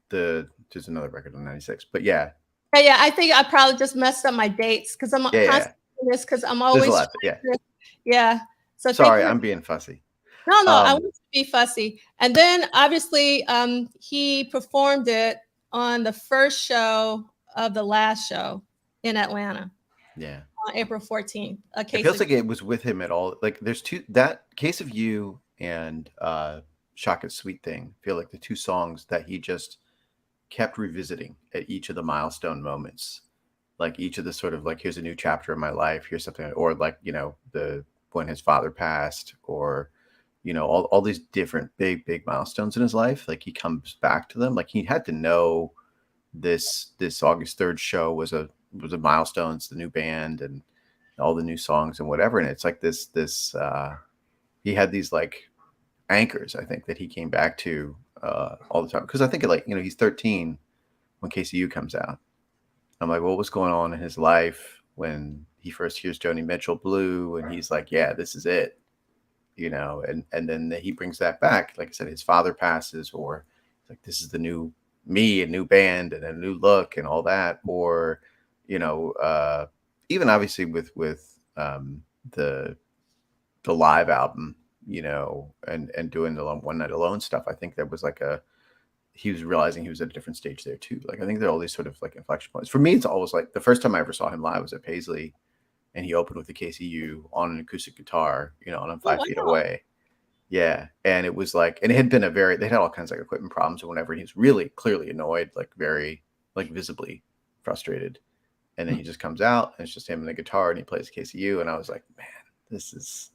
there's another record in 96, but yeah. Yeah, I think I probably just messed up my dates because I'm constantly this because I'm always there's a lot. Yeah. So sorry, I'm being fussy. No, I want to be fussy. And then obviously he performed it on the first show of the last show in Atlanta. Yeah. On April 14th. It feels like it was with him at all. Like there's that Case of You and Shock It Sweet Thing feel like the two songs that he just kept revisiting at each of the milestone moments. Like each of the sort of like, here's a new chapter in my life, here's something, or like, you know, when his father passed, or, you know, all these different big milestones in his life. Like he comes back to them. Like he had to know this August 3rd show was a milestone. It's the new band and all the new songs and whatever. And it's like this he had these like anchors, I think, that he came back to all the time. Because I think like, you know, he's 13 when KCU comes out. I'm like, what was going on in his life when he first hears Joni Mitchell Blue? And he's like, yeah, this is it, you know, and then he brings that back. Like I said, his father passes, or like, this is the new me, a new band and a new look and all that. Or, you know, even obviously with the live album, you know, and doing the One Night Alone stuff, I think that was like he was realizing he was at a different stage there too. Like I think there are all these sort of like inflection points. For me, it's always like the first time I ever saw him live was at Paisley, and he opened with the KCU on an acoustic guitar, you know, and I'm 5 feet away. Yeah. And it was like, and it had been they had all kinds of like equipment problems or whatever. And he was really clearly annoyed, like very like visibly frustrated. And then he just comes out and it's just him and the guitar and he plays KCU. And I was like, man, this is,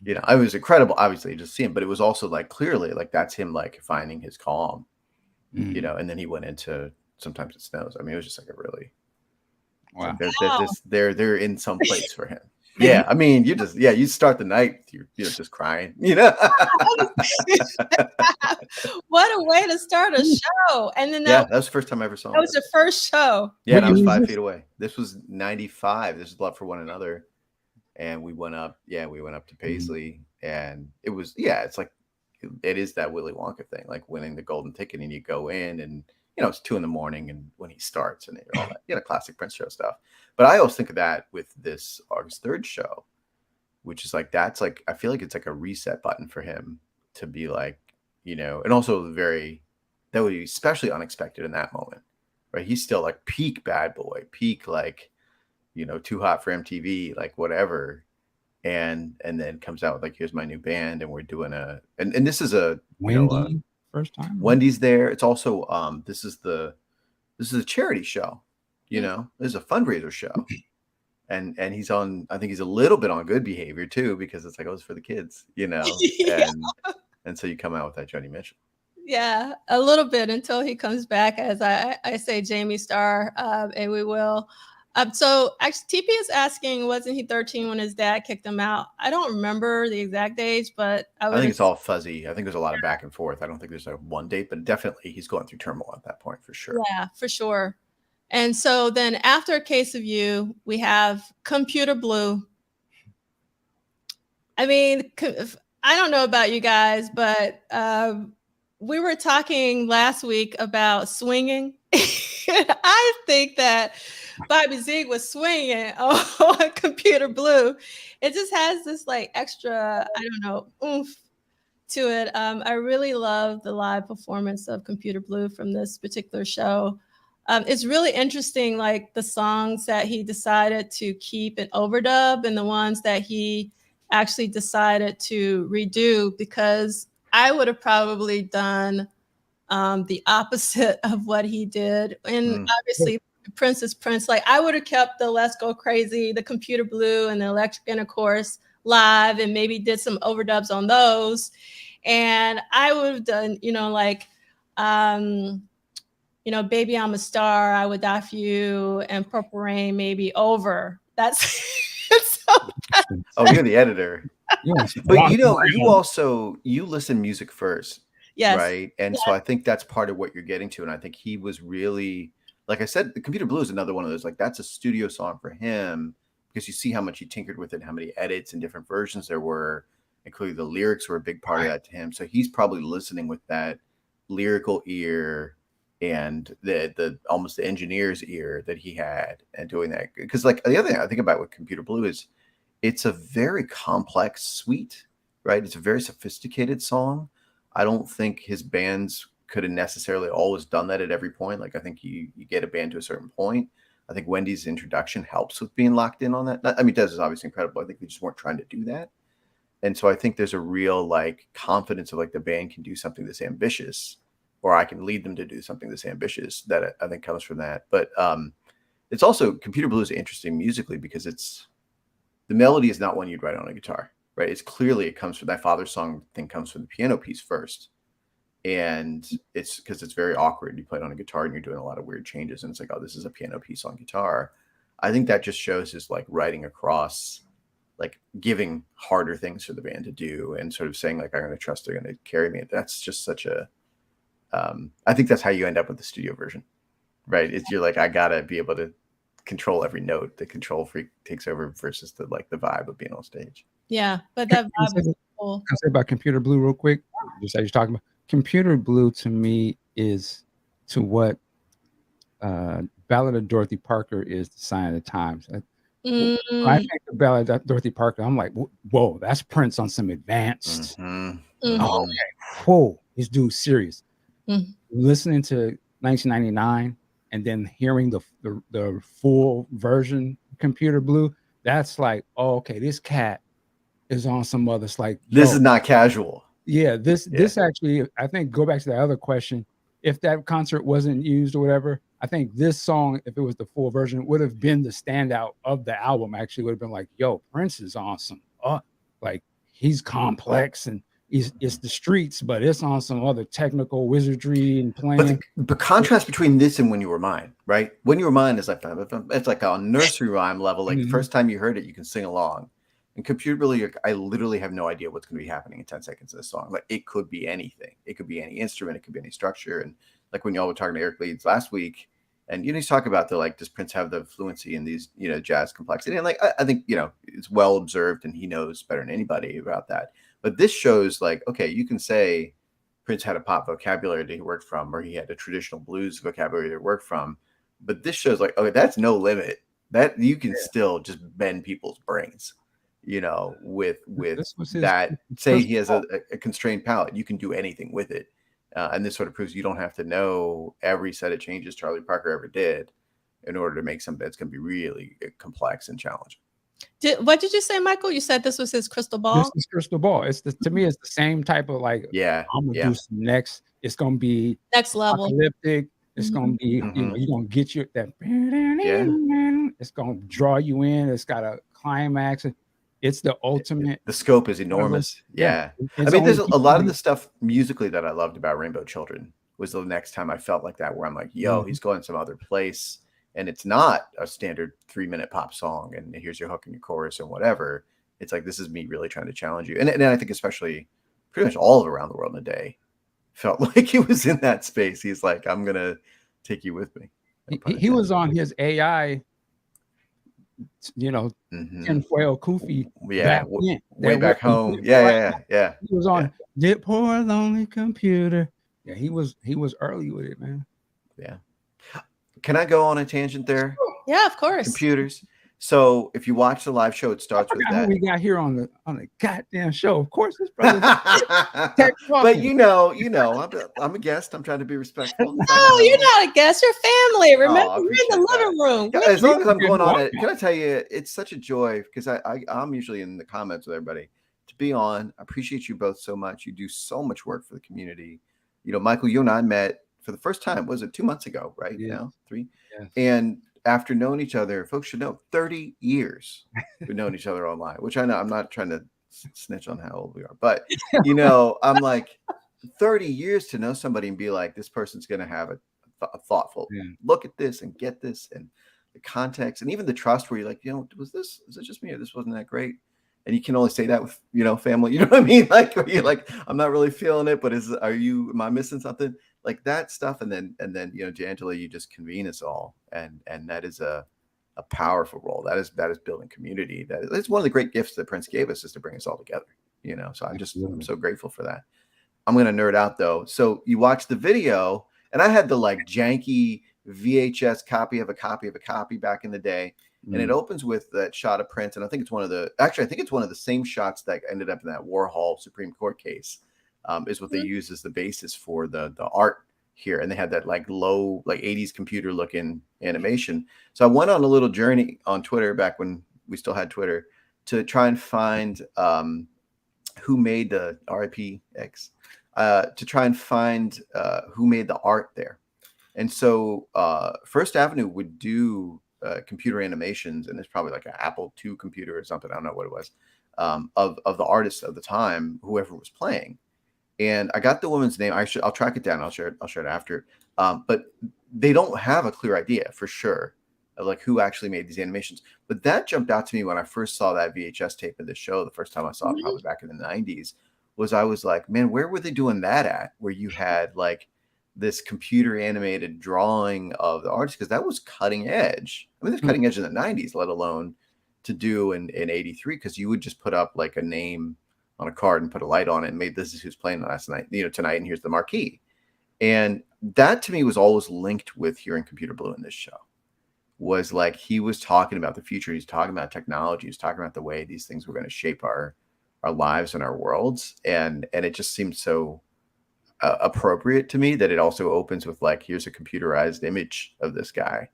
you know, it was incredible, obviously, just see him, but it was also like clearly like that's him like finding his calm, you know, and then he went into Sometimes It Snows. I mean, it was just like a really, wow. Like they're in some place for him. Yeah, I mean, you start the night, you're just crying, you know. What a way to start a show! And then that was the first time I ever saw him. That was your first show. Yeah, and I was 5 feet away. This was 95. This is Love for One Another, and we went up. Yeah, we went up to Paisley, and it was it's like it is that Willy Wonka thing, like winning the golden ticket, and you go in, and you know it's 2 a.m, and when he starts, and all that, you know, classic Prince show stuff. But I always think of that with this August 3rd show, which is like, that's like, I feel like it's like a reset button for him to be like, you know, and also that would be especially unexpected in that moment, right? He's still like peak bad boy, peak like, you know, too hot for MTV, like whatever. And then comes out with like, here's my new band, and we're doing and this is a, you know, first time. Wendy's there. It's also, this is a charity show. You know, there's a fundraiser show, and he's on. I think he's a little bit on Good Behavior too, because it's like, oh, it's for the kids, you know. And so you come out with that Joni Mitchell. Yeah, a little bit until he comes back, as I say, Jamie Starr, and we will. So actually, TP is asking, wasn't he 13 when his dad kicked him out? I don't remember the exact age, but I think it's all fuzzy. I think there's a lot of back and forth. I don't think there's a one date, but definitely he's going through turmoil at that point for sure. Yeah, for sure. And so then after A Case of You, we have Computer Blue. I mean, I don't know about you guys, but we were talking last week about swinging. I think that Bobby Zig was swinging on Computer Blue. It just has this like extra, I don't know, oomph to it. I really love the live performance of Computer Blue from this particular show. It's really interesting, like the songs that he decided to keep an overdub and the ones that he actually decided to redo, because I would have probably done the opposite of what he did. And obviously, Prince is Prince. Like I would have kept the Let's Go Crazy, the Computer Blue, and the Electric Intercourse live, and maybe did some overdubs on those. And I would have done, Baby I'm a Star, I Would Die For You, and Purple Rain maybe over. That's so Oh, you're the editor. Yes. But you listen music first. yes. Right. And so I think that's part of what you're getting to. And I think he was really, like I said, the Computer Blue is another one of those, like that's a studio song for him, because you see how much he tinkered with it, how many edits and different versions there were, including the lyrics were a big part of that to him. So he's probably listening with that lyrical ear and the almost the engineer's ear that he had and doing that. Because like the other thing I think about with Computer Blue is it's a very complex suite, right? It's a very sophisticated song. I don't think his bands could have necessarily always done that at every point. Like I think you get a band to a certain point. I think Wendy's introduction helps with being locked in on that. I mean, Des is obviously incredible. I think they just weren't trying to do that. And so I think there's a real like confidence of like the band can do something this ambitious, or I can lead them to do something this ambitious, that I think comes from that. But it's also, Computer Blue is interesting musically because the melody is not one you'd write on a guitar, right? It's clearly, it comes from that Father Song thing, comes from the piano piece first. And it's because it's very awkward. You play it on a guitar and you're doing a lot of weird changes. And it's like, oh, this is a piano piece on guitar. I think that just shows his like writing across, like giving harder things for the band to do and sort of saying like, I'm going to trust they're going to carry me. That's just such a, I think that's how you end up with the studio version, right? It's you're like, I got to be able to control every note. The control freak takes over versus the vibe of being on stage. Yeah, but that vibe is cool. Can I say about Computer Blue real quick? Just as you're talking about Computer Blue, to me is to what Ballad of Dorothy Parker is the Sign of the Times. When I think the Ballad of Dorothy Parker, I'm like, whoa, that's Prince on some advanced. Okay, whoa, this dude's serious. Listening to 1999 and then hearing the full version Computer Blue, that's like, oh, okay, this cat is on some other. It's like, this is not casual. Yeah, this actually, I think, go back to that other question. If that concert wasn't used or whatever, I think this song, if it was the full version, would have been the standout of the album. Actually, would have been like, yo, Prince is awesome. Like he's complex and it's the streets, but it's on some other technical wizardry and playing. But the contrast between this and When You Were Mine, right? When You Were Mine is like, it's like a nursery rhyme level. Like the first time you heard it, you can sing along. And Computer Blue, I literally have no idea what's going to be happening in 10 seconds of this song. Like it could be anything. It could be any instrument. It could be any structure. And like when y'all were talking to Eric Leeds last week, and he's talking about the like, does Prince have the fluency in these, jazz complexity? And like, I think, it's well observed and he knows better than anybody about that. But this shows like, okay, you can say Prince had a pop vocabulary that he worked from, or he had a traditional blues vocabulary that he worked from. But this shows like, okay, that's no limit. That you can still just bend people's brains. With that, say he has a constrained palette, you can do anything with it. And this sort of proves you don't have to know every set of changes Charlie Parker ever did in order to make something that's going to be really complex and challenging. What did you say, Michael? You said this was his crystal ball? This is crystal ball. To me, it's the same type of like, I'm going to do some next. It's going to be next level. Apocalyptic. It's going to be, you're going to get you that. It's going to draw you in. It's got a climax. It's the ultimate. The scope is enormous. Yeah. I mean, there's a lot of the stuff musically that I loved about Rainbow Children was the next time I felt like that, where I'm like, yo, he's going some other place. And it's not a standard 3-minute pop song. And here's your hook and your chorus and whatever. It's like, this is me really trying to challenge you. And I think especially pretty much all of Around the World in a Day felt like he was in that space. He's like, I'm going to take you with me. He was on his AI, tinfoil Koofy. Yeah, way back home. Yeah. He was on Did Poor Lonely Computer Yeah, he was early with it, man. Yeah. Can I go on a tangent there? Yeah, of course. Computers. So if you watch the live show, it I starts with forgot who that. we got here on the goddamn show. Of course, this brother. Tech But talking. I'm a guest. I'm trying to be respectful. No, you're not a guest. You're family. Remember, I we're in appreciate the that. living room. Yeah, We're- as long as I'm Good going on walk. it, can I tell you, it's such a joy because I'm usually in the comments with everybody to be on. I appreciate you both so much. You do so much work for the community. You know, Michael, you and I met for the first time. Was it 2 months ago? Right Yes. now, 3. Yes. And after knowing each other, folks should know 30 years we've known each other online, which I know I'm not trying to snitch on how old we are, but you know, I'm like 30 years to know somebody and be like, this person's going to have a thoughtful Yeah. look at this and get this and the context and even the trust where you're like, you know, is it just me or this wasn't that great? And you can only say that with, you know, family, you know what I mean? Like, where you're like, I'm not really feeling it, but am I missing something? Like that stuff. And then, you know, D'Angelo, you just convene us all. And that is a powerful role. That is building community. It's one of the great gifts that Prince gave us is to bring us all together, you know? So I'm so grateful for that. I'm going to nerd out though. So you watch the video and I had the like janky VHS copy of a copy back in the day. And it opens with that shot of Prince. And I think it's one of the same shots that ended up in that Warhol Supreme Court case is what they use as the basis for the art here. And they had that like low, like 80s computer looking animation. So I went on a little journey on Twitter back when we still had Twitter to try and find who made the RIPX to try and find who made the art there. And so First Avenue would do computer animations, and it's probably like an Apple II computer or something. I don't know what it was of the artists of the time, whoever was playing. And I got the woman's name. I'll track it down. I'll share it after. But they don't have a clear idea for sure of like who actually made these animations. But that jumped out to me when I first saw that VHS tape of the show. The first time I saw it, probably back in the 90s, I was like, man, where were they doing that at? Where you had like this computer animated drawing of the artist, because that was cutting edge. I mean, it's cutting edge in the 90s, let alone to do in 83, because you would just put up like a name on a card and put a light on it and made this is who's playing last night, you know, tonight, and here's the marquee. And that to me was always linked with hearing Computer Blue in this show. Was like he was talking about the future, he's talking about technology, he's talking about the way these things were going to shape our lives and our worlds, and it just seemed so appropriate to me that it also opens with like, here's a computerized image of this guy,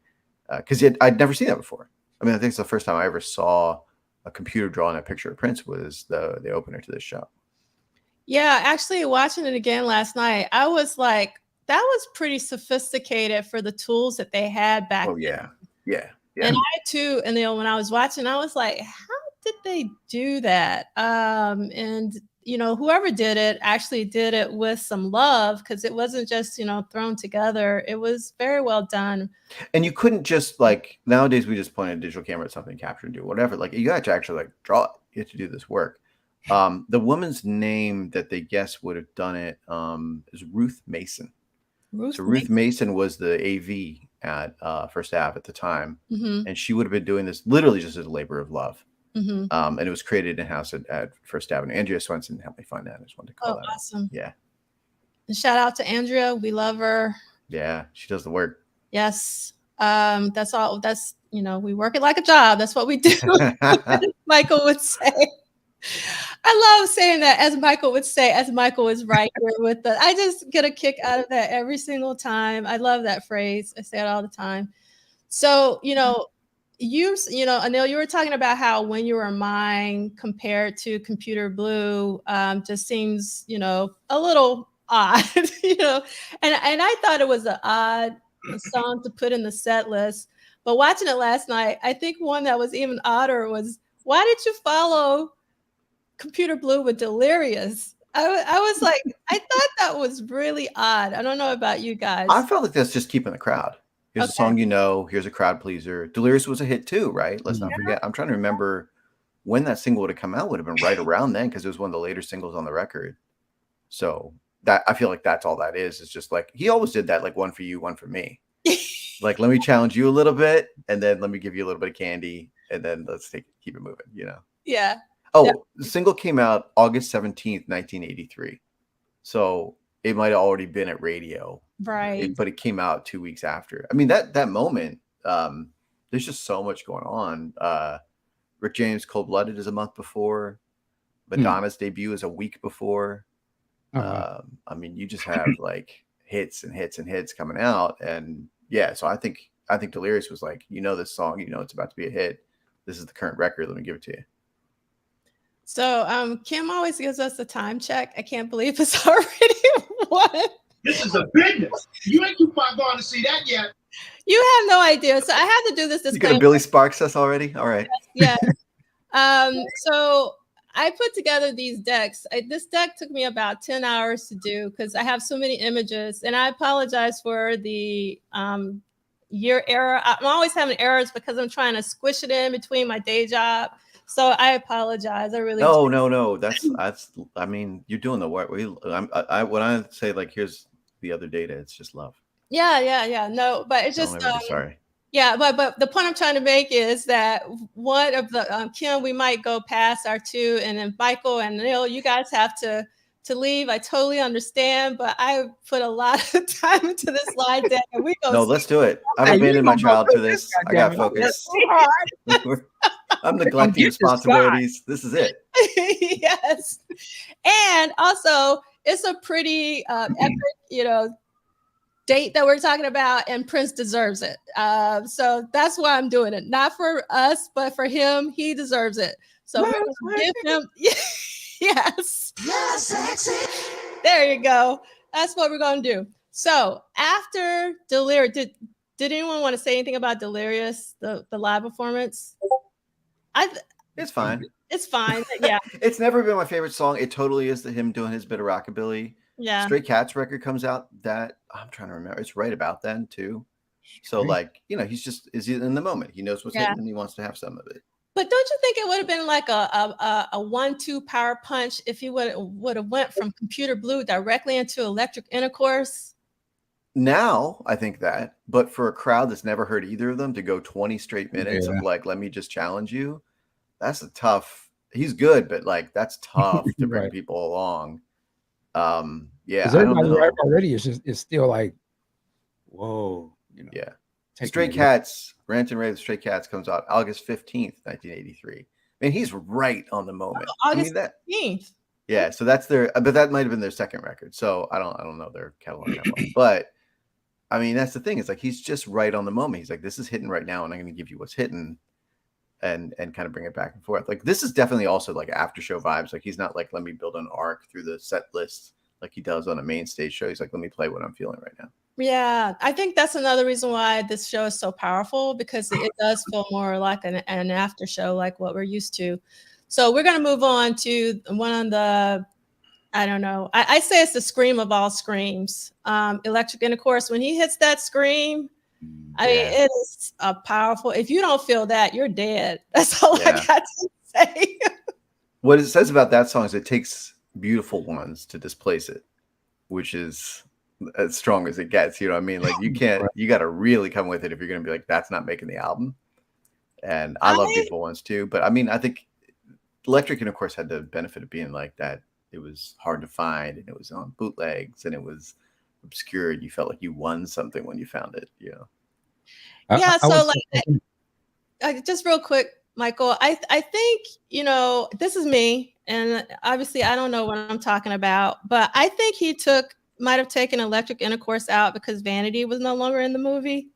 because I'd never seen that before. I mean, I think it's the first time I ever saw a computer drawing a picture of Prince was the opener to this show. Yeah, actually watching it again last night, I was like, that was pretty sophisticated for the tools that they had back then. Yeah. And I too, and when I was watching, I was like, how did they do that? And you know, whoever did it actually did it with some love, because it wasn't just, you know, thrown together. It was very well done. And you couldn't just like, nowadays we just point a digital camera at something, capture and do whatever. Like you had to actually like draw it. You had to do this work. The woman's name that they guess would have done it is Ruth Mason. Ruth Mason was the AV at First Ave at the time. And she would have been doing this literally just as a labor of love. And it was created in-house at First Avenue. Andrea Swenson helped me find that. I just wanted to call that awesome. out. Yeah. And shout out to Andrea. We love her. Yeah, she does the work. Yes. That's all. That's, you know, we work it like a job. That's what we do. Michael would say. I love saying that, as Michael would say, as Michael is right here with us. I just get a kick out of that every single time. I love that phrase. I say it all the time. So, you know, you know, Anil, you were talking about how When You Were Mine compared to Computer Blue just seems, you know, a little odd, you know, and I thought it was an odd song to put in the set list. But watching it last night, I think one that was even odder was, why did you follow Computer Blue with Delirious? I was like, I thought that was really odd. I don't know about you guys. I felt like that's just keeping the crowd. Here's a song, you know, here's a crowd pleaser. Delirious was a hit too, right? Let's not forget. I'm trying to remember when that single would have come out. Would have been right around then, because it was one of the later singles on the record. So that, I feel like that's all that is. It's just like, he always did that, like one for you, one for me. Like, let me challenge you a little bit, and then let me give you a little bit of candy, and then let's keep it moving, you know? Yeah. Oh, the single came out August 17th, 1983. So it might have already been at radio, Right. but it came out 2 weeks after. I mean, that moment, there's just so much going on. Rick James' Cold Blooded is a month before. Madonna's debut is a week before. Oh, wow. I mean, you just have like hits and hits and hits coming out, and yeah. So I think Delirious was like, this song, it's about to be a hit. This is the current record. Let me give it to you. So Kim always gives us a time check. I can't believe it's already one. This is a business. You ain't too far gone to see that yet. You have no idea. So I had to do this. You got a Billy Sparks us already? All right. Yes. So I put together these decks. This deck took me about 10 hours to do because I have so many images, and I apologize for the year error. I'm always having errors because I'm trying to squish it in between my day job. So I apologize. I really no. That's. I mean, you're doing the work. When I say like, here's the other data, it's just love. Yeah. No, but it's just sorry. Yeah, but the point I'm trying to make is that one of the Kim, we might go past our two, and then Michael and Neil, you guys have to leave. I totally understand, but I put a lot of time into this slide deck, and we go. No, let's do it. I've abandoned my child to this. I got focus. I'm neglecting responsibilities. This is it. Yes, and also it's a pretty epic, date that we're talking about, and Prince deserves it. So that's why I'm doing it. Not for us, but for him. He deserves it. So we're gonna give him yes. There you go. That's what we're gonna do. So after Delirious, did anyone want to say anything about Delirious, the live performance? It's fine. It's fine. Yeah. It's never been my favorite song. It totally is him doing his bit of rockabilly. Yeah. Stray Cats record comes out that I'm trying to remember. It's right about then too. So like, he's in the moment. He knows what's hitting and he wants to have some of it. But don't you think it would have been like a 1-2 power punch if he would have went from Computer Blue directly into Electric Intercourse? Now I think that, but for a crowd that's never heard either of them to go 20 straight minutes of like, let me just challenge you. That's a tough. He's good, but like that's tough to bring people along. Yeah, everybody already is still like, whoa, Yeah. Stray Cats, Rant and Rave the Stray Cats comes out August 15th, 1983. I mean, he's right on the moment. August 15th. Yeah, so that's but that might have been their second record. So I don't know their catalog that well. But I mean, that's the thing. It's like he's just right on the moment. He's like, this is hitting right now, and I'm going to give you what's hitting. And kind of bring it back and forth. Like this is definitely also like after show vibes. Like he's not like, let me build an arc through the set list like he does on a main stage show. He's like, let me play what I'm feeling right now. Yeah, I think that's another reason why this show is so powerful, because it does feel more like an after show, like what we're used to. So we're going to move on to one of the, I don't know, I say it's the scream of all screams. Electric Intercourse, when he hits that scream, I mean, it is a powerful. If you don't feel that, you're dead. That's all I got to say. What it says about that song is it takes beautiful ones to displace it, which is as strong as it gets. You know what I mean? Like you can't. You got to really come with it if you're going to be like, that's not making the album. And I love beautiful ones too, but I mean, I think Electric Intercourse had the benefit of being like that. It was hard to find, and it was on bootlegs, and it was obscure. And you felt like you won something when you found it. Yeah, so just real quick, Michael, I think, this is me, and obviously I don't know what I'm talking about, but I think he might have taken Electric Intercourse out because Vanity was no longer in the movie.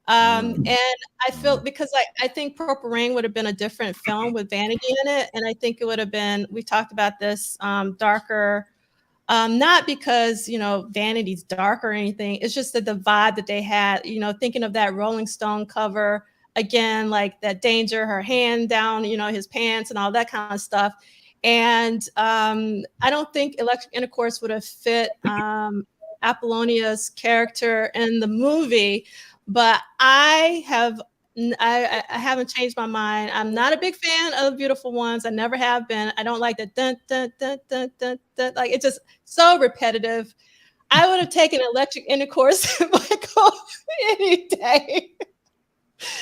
And I feel, because I think Purple Rain would have been a different film with Vanity in it, and I think it would have been, we talked about this, darker. Not because, Vanity's dark or anything. It's just that the vibe that they had, thinking of that Rolling Stone cover, again, like that Danger, her hand down, his pants and all that kind of stuff. And I don't think Electric Intercourse would have fit Apollonia's character in the movie, but I haven't changed my mind. I'm not a big fan of Beautiful Ones. I never have been. I don't like the dun dun dun dun dun dun. Like it's just so repetitive. I would have taken Electric Intercourse, Michael, any day.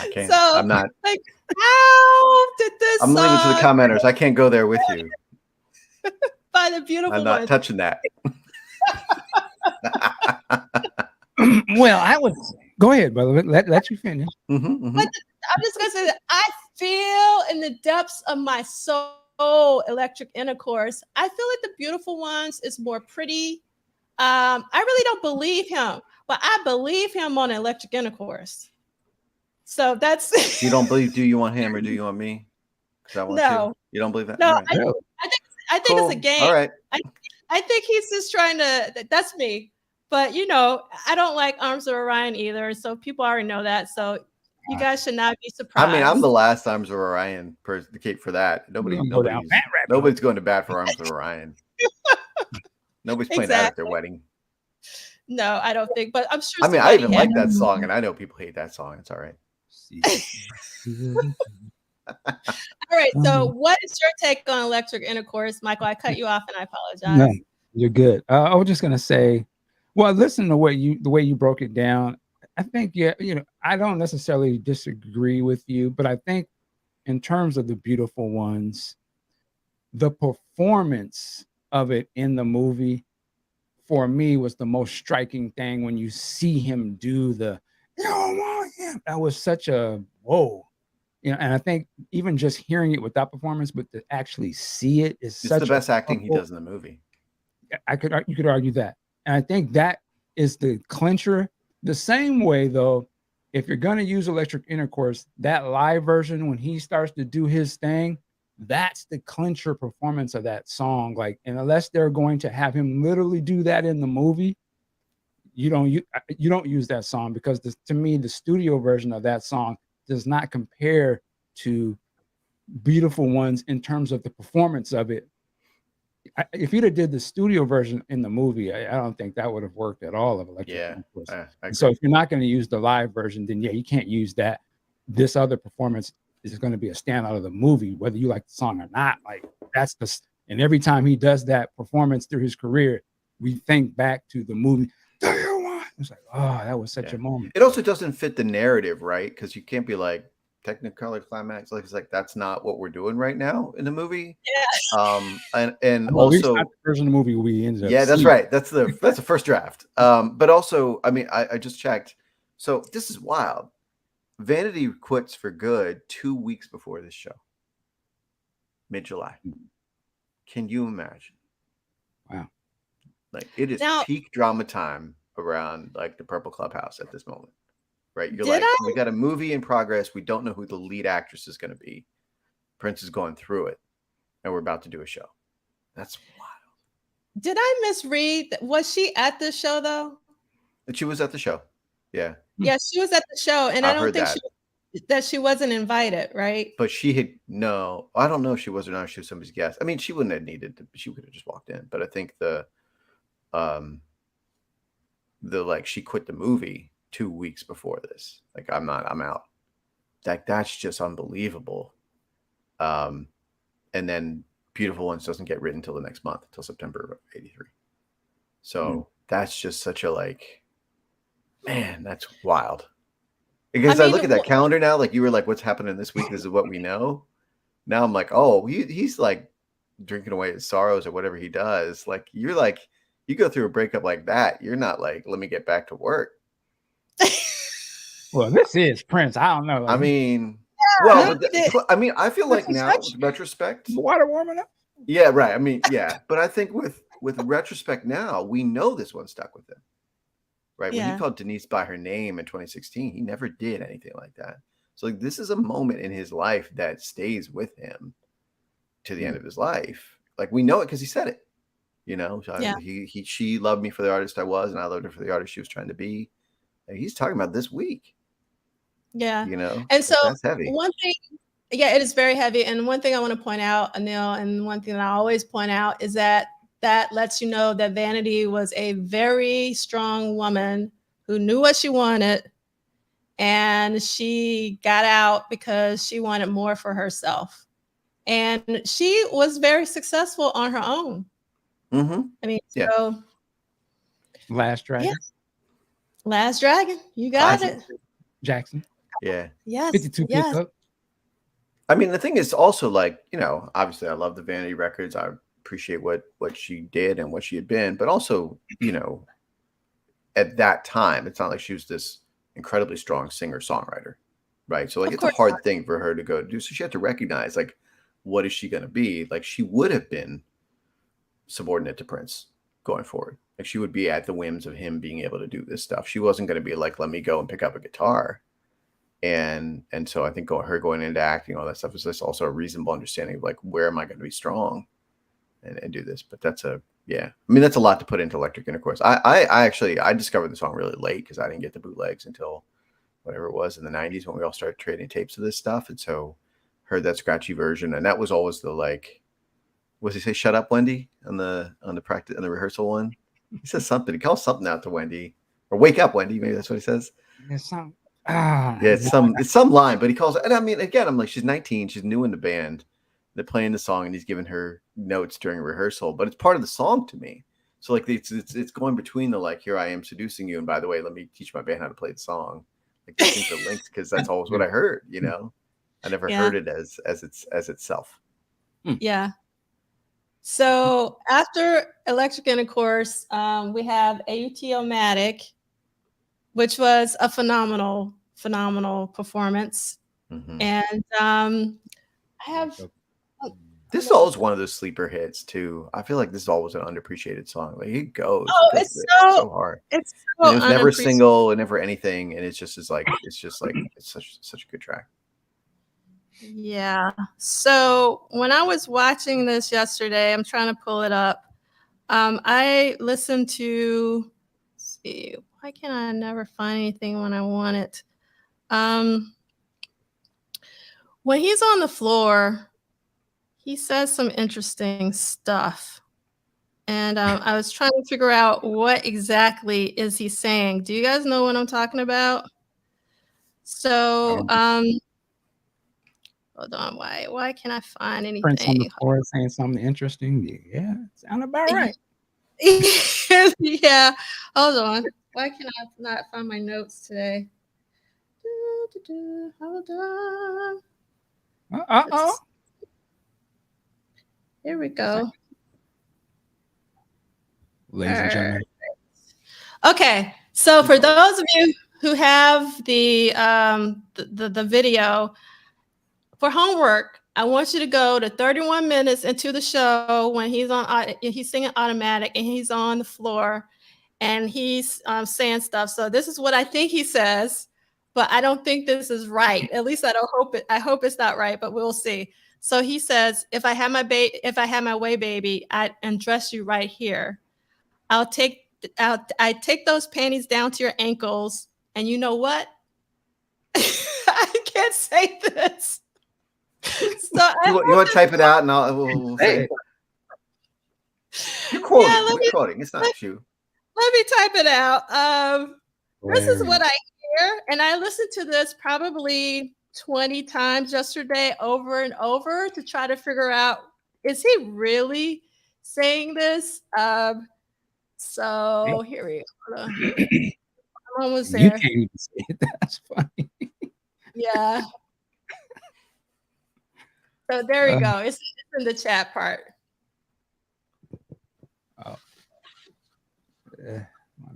I can't. So I'm not. Like, how did this? I'm leaving to the commenters. I can't go there with you. By the Beautiful I'm not Ones. touching that. Well, I would go ahead, brother. Let you finish. I'm just gonna say that I feel in the depths of my soul, Electric Intercourse. I feel like the Beautiful Ones is more pretty. I really don't believe him, but I believe him on Electric Intercourse. So that's You don't believe Do You Want Him or Do You Want Me? Because I want no, to. You don't believe that? no. All right. I think Cool. it's a game. All right. I think he's just trying to. That's me. But you know, I don't like Arms of Orion either. So people already know that. So you guys should not be surprised. I mean, I'm the last Arms of Orion advocate for that. Nobody's going to bat for Arms of Orion. Nobody's playing that at their wedding. No, I don't think. But I'm sure. I mean, I even like that song, and I know people hate that song. It's all right. All right. So, what is your take on Electric Intercourse, Michael? I cut you off, and I apologize. No, you're good. I was just gonna say, well, listen to the way you broke it down. I think, yeah, I don't necessarily disagree with you, but I think in terms of the Beautiful Ones, the performance of it in the movie for me was the most striking thing when you see him do the that was such a whoa. And I think even just hearing it without performance, but to actually see it is it's the best acting he does in the movie. You could argue that. And I think that is the clincher. The same way, though, if you're going to use Electric Intercourse, that live version, when he starts to do his thing, that's the clincher performance of that song. Like, and unless they're going to have him literally do that in the movie, you don't use that song, because to me, the studio version of that song does not compare to Beautiful Ones in terms of the performance of it. If you'd have did the studio version in the movie, I don't think that would have worked at all of Electric Intercourse. So if you're not going to use the live version, then yeah, you can't use that. This other performance is going to be a standout of the movie, whether you like the song or not. Like that's and every time he does that performance through his career, we think back to the movie. It's like, oh, that was such a moment. It also doesn't fit the narrative, right? Because you can't be like Technicolor climax. Like it's like that's not what we're doing right now in the movie. Yeah. And well, also not the version of the movie we ended up. Yeah, that's right. That's the first draft. But also, I mean, I just checked. So this is wild. Vanity quits for good 2 weeks before this show, mid-July. Can you imagine? Wow. Like it is peak drama time around like the Purple Clubhouse at this moment, right? You're like, we got a movie in progress. We don't know who the lead actress is going to be. Prince is going through it, and we're about to do a show. That's wild. Did I misread? Was she at the show though? She was at the show. Yeah. Yeah, she was at the show, and I don't think she wasn't invited, right? But she had I don't know if she was or not. She was somebody's guest. I mean, she wouldn't have needed to. She could have just walked in. But I think the like she quit the movie 2 weeks before this. Like I'm out. Like that's just unbelievable. And then Beautiful Ones doesn't get written until the next month, until September of '83. So that's just such a like, man, that's wild. Because I look at that calendar now, like you were like, what's happening this week? This is what we know. Now I'm like, oh, he's like drinking away his sorrows or whatever he does. Like you're like, you go through a breakup like that, you're not like, let me get back to work. Well, this is Prince. I don't know. I mean, I feel like now with retrospect, water warming up. Yeah, right. I mean, yeah, but I think with retrospect now, we know this one stuck with him. Right. When he called Denise by her name in 2016, he never did anything like that. So like this is a moment in his life that stays with him to the end of his life. Like we know it because he said it. She loved me for the artist I was, and I loved her for the artist she was trying to be. And he's talking about this week. Yeah. And so that's heavy. One thing, it is very heavy. And one thing I want to point out, Anil, and one thing that I always point out is that lets you know that Vanity was a very strong woman who knew what she wanted, and she got out because she wanted more for herself. And she was very successful on her own. Mm-hmm. I mean, so Last Dragon. Yeah. Last Dragon. You got it. Jackson. Yeah. Yes. 52 pickup. I mean, the thing is also like, obviously I love the Vanity records. I appreciate what she did and what she had been, but also, at that time, it's not like she was this incredibly strong singer-songwriter, right? So like Of it's a course hard not. thing for her to go do. So she had to recognize like, what is she going to be? Like she would have been subordinate to Prince going forward. Like she would be at the whims of him being able to do this stuff. She wasn't going to be like, let me go and pick up a guitar. And so I think her going into acting, all that stuff is just also a reasonable understanding of like, where am I going to be strong and do this? But that's I mean, that's a lot to put into Electric Intercourse. I discovered the song really late because I didn't get the bootlegs until whatever it was in the 90s when we all started trading tapes of this stuff. And so heard that scratchy version. And that was always the like, was he say "Shut up, Wendy" on the practice on the rehearsal one? He says something. He calls something out to Wendy, or "Wake up, Wendy." Maybe that's what he says. It's some, it's some line, but he calls it. And I mean, again, I'm like, she's 19, she's new in the band. They're playing the song, and he's giving her notes during rehearsal, but it's part of the song to me. So like, it's going between the like, here I am seducing you, and by the way, let me teach my band how to play the song. Like these things are linked because that's always what I heard. You know, I never heard it as itself. Yeah. So after Electric Intercourse, we have AUT-O-Matic, which was a phenomenal performance. Mm-hmm. And I have. This is always one of those sleeper hits too. I feel like this is always an underappreciated song. Like it goes, it's so hard. It's so it was never a single and never anything, and it's just such a good track. Yeah. So when I was watching this yesterday, I'm trying to pull it up. I listened to. Let's see, why can I never find anything when I want it? When he's on the floor, he says some interesting stuff. And I was trying to figure out what exactly is he saying. Do you guys know what I'm talking about? So, hold on. Why can't I find anything? Prince on the floor saying something interesting. Yeah, sound about right. Yeah. Hold on. Why can I not find my notes today? Hold on. Here we go. Ladies and gentlemen. Okay, so for those of you who have the video for homework, I want you to go to 31 minutes into the show when he's singing Automatic and he's on the floor and he's saying stuff. So this is what I think he says, but I don't think this is right. At least I hope it's not right, but we'll see. So he says, if I had my way, baby, I'd undress you right here. I take those panties down to your ankles, and you know what? I can't say this. So you want to type it out, and we'll say. You're quoting. Yeah, you're quoting. It's not you. Let me type it out. This is what I hear, and I listened to this probably 20 times yesterday, over and over, to try to figure out, is he really saying this? So here we go. I'm almost there. You can't even say it. That's funny. Yeah. So there we go. It's in the chat part. Oh.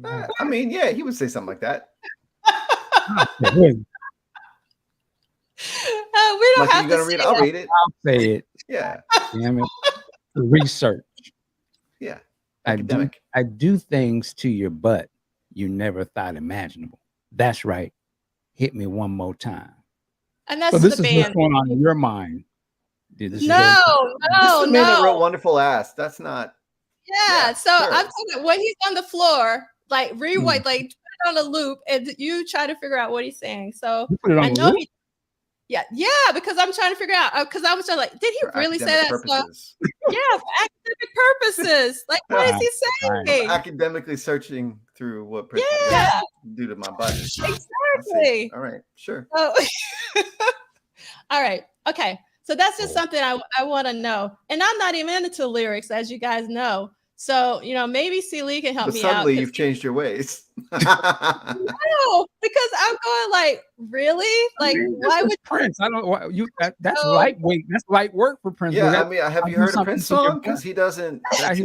I mean, yeah, he would say something like that. We don't have to read it. I'll read it. I'll say it. Yeah. Damn it. Research. Yeah. I do things to your butt you never thought imaginable. That's right. Hit me one more time. And that's so this the is band. what's going on in your mind. Dude, this is the man that wrote Wonderful Ass. That's not. Yeah. So sure. I'm talking when he's on the floor, like rewind, like put it on a loop, and you try to figure out what he's saying. So I know he. Yeah, because I'm trying to figure out, because I was just like, did he really say that stuff? Yeah, for academic purposes. Like, what is he saying? Academically searching through what Prince do to my butt. Exactly. All right, sure. Oh. All right, okay. So that's just something I want to know. And I'm not even into lyrics, as you guys know. So, maybe C-Lee can help me out. Suddenly you've changed your ways. No, because I'm going like, really? Like, why would Prince? I don't know. That's lightweight. That's light work for Prince. Yeah, I mean, have you heard a Prince song? Because he doesn't. That's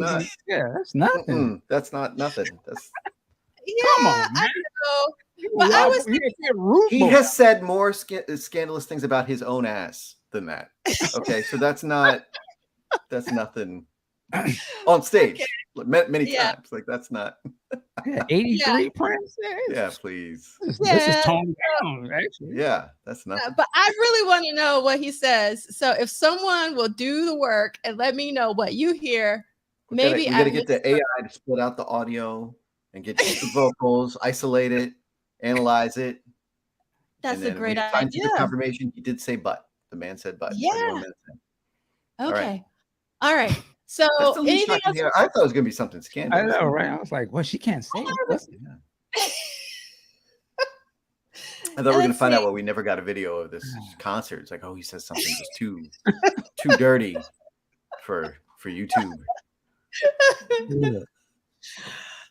nothing. That's not nothing. Come on, I man. know. But I was He has said more scandalous things about his own ass than that. Okay, so that's nothing on stage. Like, many times. Like that's not. 83 Prince. Yeah, please. This is toned down, actually. Yeah, that's nothing. But I really want to know what he says. So if someone will do the work and let me know what you hear, we maybe gotta get the AI to split out the audio and get just the vocals, isolate it, analyze it. That's a great idea. Scientific confirmation. He did say "but." The man said "but." Yeah. 21 minutes in. Okay. All right. So That's the least anything I can else? hear. I thought it was gonna be something scandalous. I know, right? I was like, well, she can't say it. I thought we were gonna find out what we never got a video of this concert. It's like, oh, he says something just too dirty for YouTube.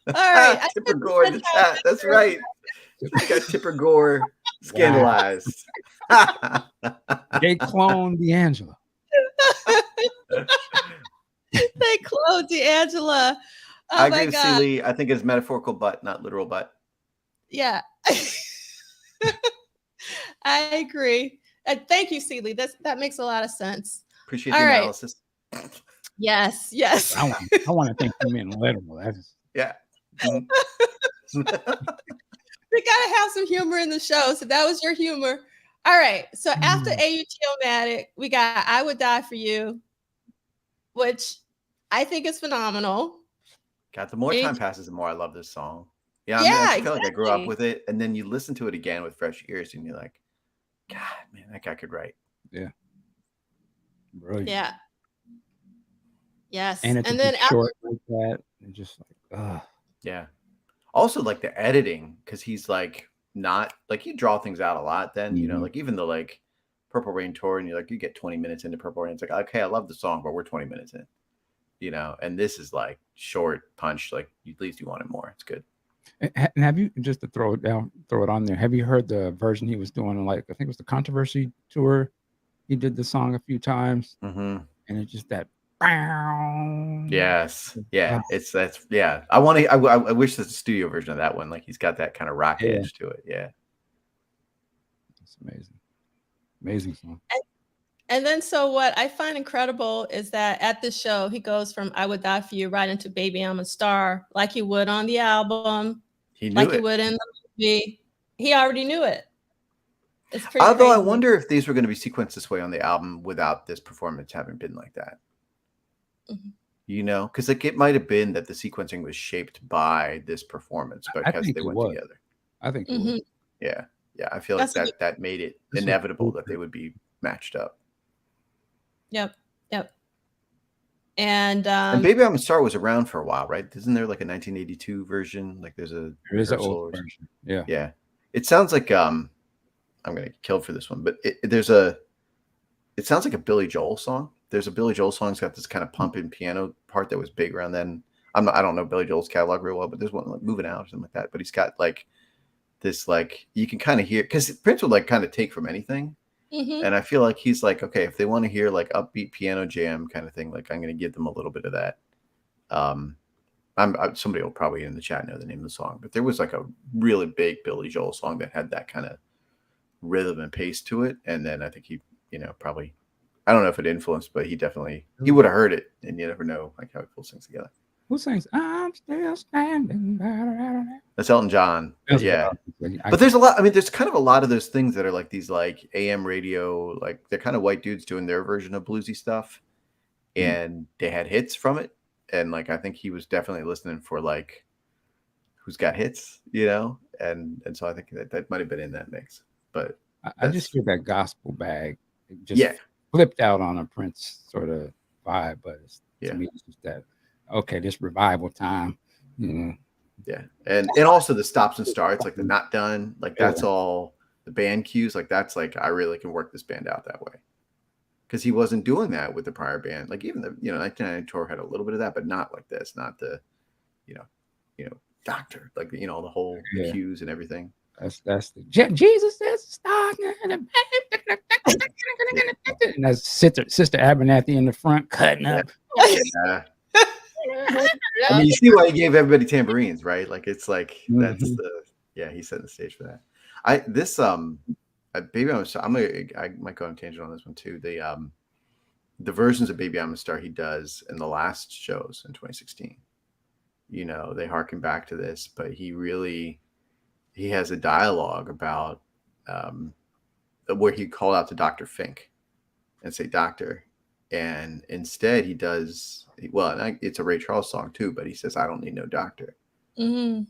All right. Tipper Gore in the chat. That's right. We got Tipper Gore scandalized. They cloned D'Angelo. They cloned D'Angelo. Oh I my agree with God. Celie. I think it's metaphorical butt, not literal butt. Yeah. I agree. Thank you, Celie. That makes a lot of sense. Appreciate the analysis. Yes. I want to think you meant literal. Yeah. We gotta have some humor in the show. So that was your humor. All right. So after AUTO-matic, we got I Would Die For You, which I think is phenomenal. God, the more time passes, the more I love this song. Yeah, I feel like I grew up with it, and then you listen to it again with fresh ears, and you're like, God, man, that guy could write. Yeah. Brilliant. Yeah. Yes. And then short like that, and just like, yeah. Also, like the editing, because he's like not like you draw things out a lot. Then you know, like even the like Purple Rain tour, and you're like you get 20 minutes into Purple Rain. It's like, okay, I love the song, but we're 20 minutes in. You know, and this is like short punch. Like at least you wanted more. It's good. And have you, just to throw it on there, have you heard the version he was doing? Like I think it was the Controversy tour. He did the song a few times, and it's just that. Yes, yeah, I wish there's a studio version of that one. Like he's got that kind of rock edge to it. Yeah, it's amazing song. And then, so what I find incredible is that at the show, he goes from I Would Die For You right into Baby I'm a Star, like he would on the album, he would in the movie. He already knew it. It's pretty Although crazy. I wonder if these were going to be sequenced this way on the album without this performance having been like that. You know, because like it might have been that the sequencing was shaped by this performance because they went together. I think it was. Yeah. I feel like that made it inevitable that they would be matched up. Yep. And Baby I'm a Star was around for a while, right? Isn't there like a 1982 version? Like there's an old version. Yeah. It sounds like I'm gonna get killed for this one, but it sounds like a Billy Joel song. There's a Billy Joel song that's got this kind of pumping piano part that was big around then. I don't know Billy Joel's catalog real well, but there's one like Moving Out or something like that. But he's got like this, like you can kind of hear, because Prince would like kind of take from anything. And I feel like he's like, okay, if they want to hear like upbeat piano jam kind of thing, like I'm going to give them a little bit of that. Somebody will probably in the chat know the name of the song, but there was like a really big Billy Joel song that had that kind of rhythm and pace to it. And then I think he, probably, I don't know if it influenced, but he would have heard it, and you never know like how he pulls things together. Who sings I'm Still Standing? That's Elton John. Yeah. But there's a lot. I mean, there's kind of a lot of those things that are like these like AM radio, like they're kind of white dudes doing their version of bluesy stuff. And they had hits from it. And like, I think he was definitely listening for like, who's got hits, And so I think that might have been in that mix. But I just hear that gospel bag just flipped out on a Prince sort of vibe. But to me, it's just that. Okay, this revival time. Yeah. And also the stops and starts, like the not done, like that's all the band cues. Like that's like, I really can work this band out that way. Because he wasn't doing that with the prior band. Like even the, 1999 tour had a little bit of that, but not like this, not the, doctor, like, the whole cues and everything. That's the Jesus is star. And that's Sister Abernathy in the front cutting up. Yeah. I mean, you see why he gave everybody tambourines, right? Like it's like that's Mhm. he set the stage for that. Baby I might go on a tangent on this one too. The versions of Baby I'm a Star he does in the last shows in 2016. You know, they harken back to this, but he has a dialogue about where he called out to Dr. Fink and say doctor, and instead he does it's a Ray Charles song too, but he says I don't need no doctor. And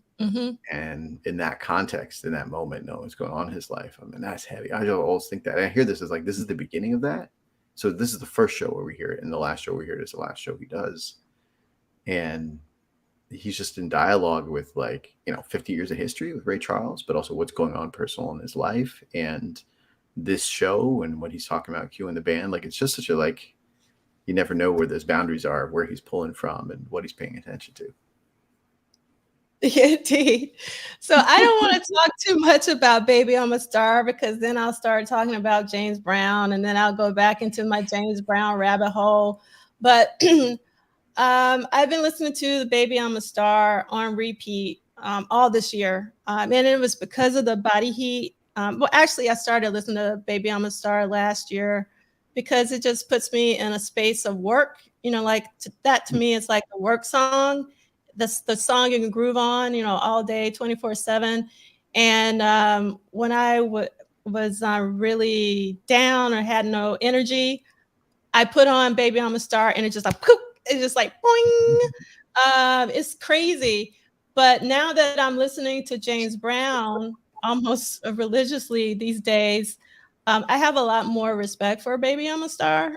in that context, in that moment, knowing what's going on in his life, I mean, that's heavy. I always think that. And I hear this as like, this is the beginning of that. So this is the first show where we hear it. And the last show we hear it is the last show he does. And he's just in dialogue with 50 years of history with Ray Charles, but also what's going on personal in his life and this show and what he's talking about Q and the band. Like, it's just such a, you never know where those boundaries are, where he's pulling from and what he's paying attention to. Indeed. So I don't want to talk too much about Baby I'm a Star, because then I'll start talking about James Brown and then I'll go back into my James Brown rabbit hole. But I've been listening to the Baby I'm a Star on repeat all this year. And it was because of the Body Heat. Well, actually, I started listening to Baby I'm a Star last year because it just puts me in a space of work. You know, that to me is like a work song. The song you can groove on, all day, 24/7. And when I was really down or had no energy, I put on Baby I'm a Star, and it's just like, poof, it's just like, boing. It's crazy. But now that I'm listening to James Brown almost religiously these days, I have a lot more respect for Baby I'm a Star.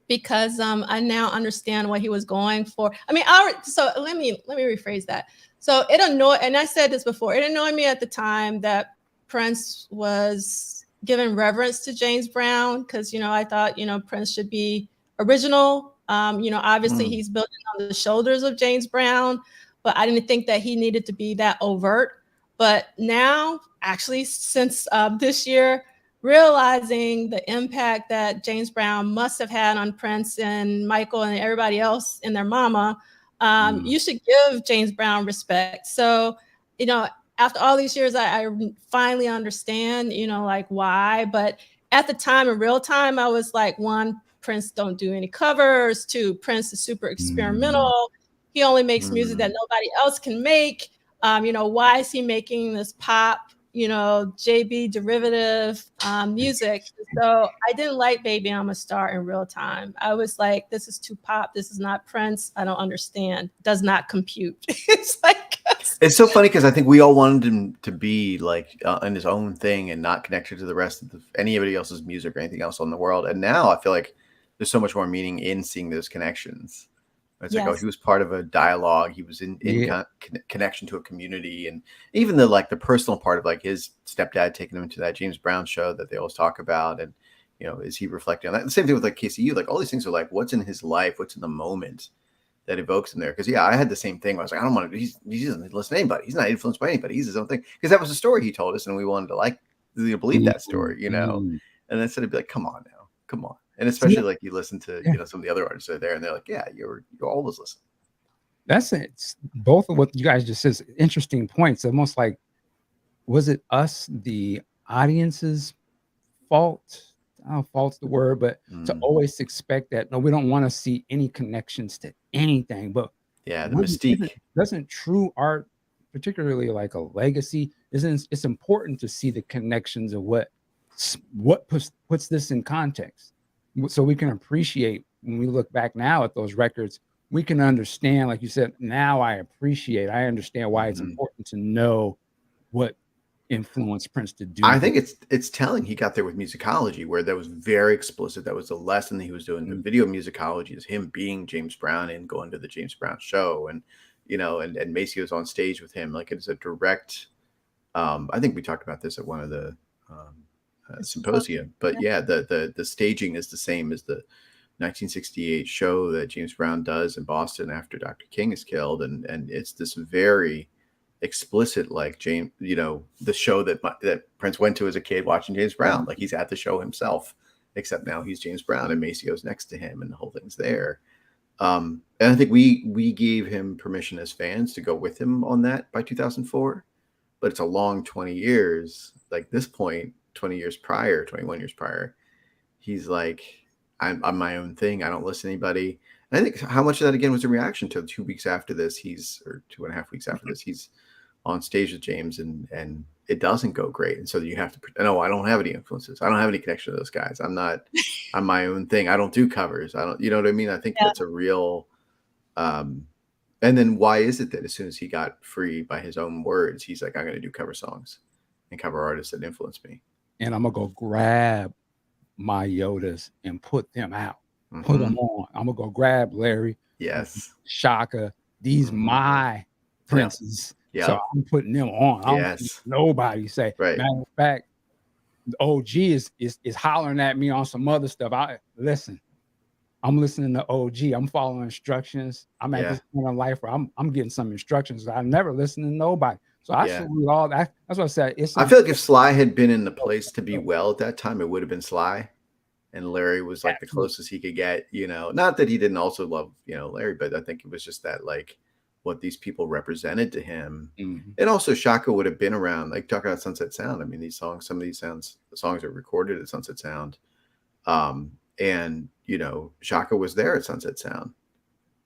Because I now understand what he was going for. I mean, so let me rephrase that. So it annoyed, and I said this before, it annoyed me at the time that Prince was giving reverence to James Brown, because I thought Prince should be original. Obviously he's building on the shoulders of James Brown, but I didn't think that he needed to be that overt. But now, actually, since this year, realizing the impact that James Brown must have had on Prince and Michael and everybody else and their mama, you should give James Brown respect. So, after all these years, I finally understand, why. But at the time, in real time, I was like, one, Prince don't do any covers. Two, Prince is super experimental. He only makes music that nobody else can make. Why is he making this pop, JB derivative music? So I didn't like Baby I'm a Star in real time. I was like, this is too pop. This is not Prince. I don't understand. Does not compute. It's so funny because I think we all wanted him to be in his own thing and not connected to the rest of anybody else's music or anything else in the world. And now I feel like there's so much more meaning in seeing those connections. It's like, oh, he was part of a dialogue. He was in connection to a community, and even the personal part of his stepdad taking him to that James Brown show that they always talk about, and is he reflecting on that? The same thing with KCU. All these things are what's in his life, what's in the moment that evokes him there. Because I had the same thing. I was like, I don't want to. He doesn't listen to anybody. He's not influenced by anybody. He's his own thing. Because that was the story he told us, and we wanted to believe that story, And instead of be like, come on now, come on. And especially you listen to some of the other artists that are there, and they're like, yeah, you're always listening. That's it. Both of what you guys just said, interesting points. Almost like, was it us, the audience's fault? I don't know if fault's the word, but to always expect that, no, we don't want to see any connections to anything. But the mystique. Doesn't true art, particularly like a legacy, it's important to see the connections of what puts this in context. So we can appreciate, when we look back now at those records, we can understand, like you said, now I understand why it's important to know what influenced Prince to do. I think it's telling he got there with musicology, where that was very explicit. That was the lesson that he was doing. The video musicology is him being James Brown and going to the James Brown show. And, and Macy was on stage with him. It's a direct, I think we talked about this at one of the, symposium, but the staging is the same as the 1968 show that James Brown does in Boston after Dr. King is killed, and it's this very explicit, James, the show that Prince went to as a kid watching James Brown. He's at the show himself, except now he's James Brown and Maceo's next to him, and the whole thing's there. And I think we gave him permission as fans to go with him on that by 2004, but it's a long 20 years. Like this point, 20 years prior, 21 years prior, he's like, I'm my own thing. I don't listen to anybody. And I think how much of that again was a reaction to 2 weeks after this, or 2.5 weeks after this, he's on stage with James and it doesn't go great. And so you have to, no, I don't have any influences. I don't have any connection to those guys. I'm my own thing. I don't do covers. I don't, you know what I mean? I think that's a real, and then why is it that as soon as he got free by his own words, he's like, I'm going to do cover songs and cover artists that influence me. And I'm going to go grab my Yodas and put them out, put them on. I'm going to go grab Larry. Yes. Shaka. These my princes. Yeah. So I'm putting them on. I don't think nobody say. Right. Matter of fact, the OG is hollering at me on some other stuff. I'm listening to OG. I'm following instructions. I'm at this point in life where I'm getting some instructions. I never listen to nobody. So I salute all that. That's what I said. I feel like if Sly had been in the place to be well at that time, it would have been Sly. And Larry was like the closest he could get, you know, not that he didn't also love, you know, Larry, but I think it was just that like what these people represented to him. And also Shaka would have been around, like talking about Sunset Sound. I mean, these songs, some of these songs are recorded at Sunset Sound. And, you know, Shaka was there at Sunset Sound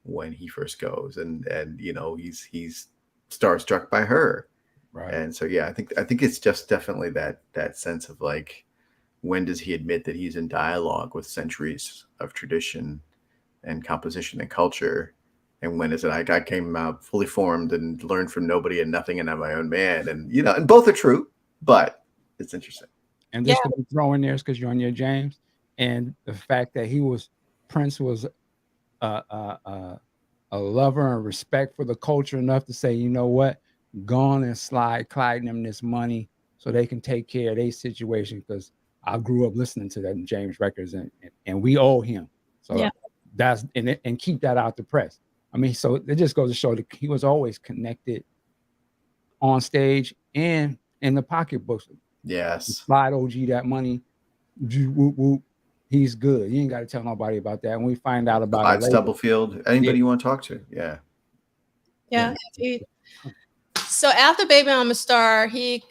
when he first goes and, you know, he's starstruck by her. Right. And so, yeah, I think it's just definitely that sense of like, when does he admit that he's in dialogue with centuries of tradition and composition and culture? And when is it I came out fully formed and learned from nobody and nothing and I'm my own man? And, you know, and both are true, but it's interesting. And just to be throwing there is because you're on your James. And the fact that Prince was a lover and respect for the culture enough to say, you know what, go on and slide Clyde and them this money so they can take care of their situation, because I grew up listening to that in James records and we owe him. So that's and keep that out the press. I mean, so it just goes to show that he was always connected on stage and in the pocketbooks. Yes. Slide OG that money. He's good. You ain't got to tell nobody about that. When we find out about Clyde Stubblefield, anybody you want to talk to. Yeah. Yeah. So after Baby I'm a Star, he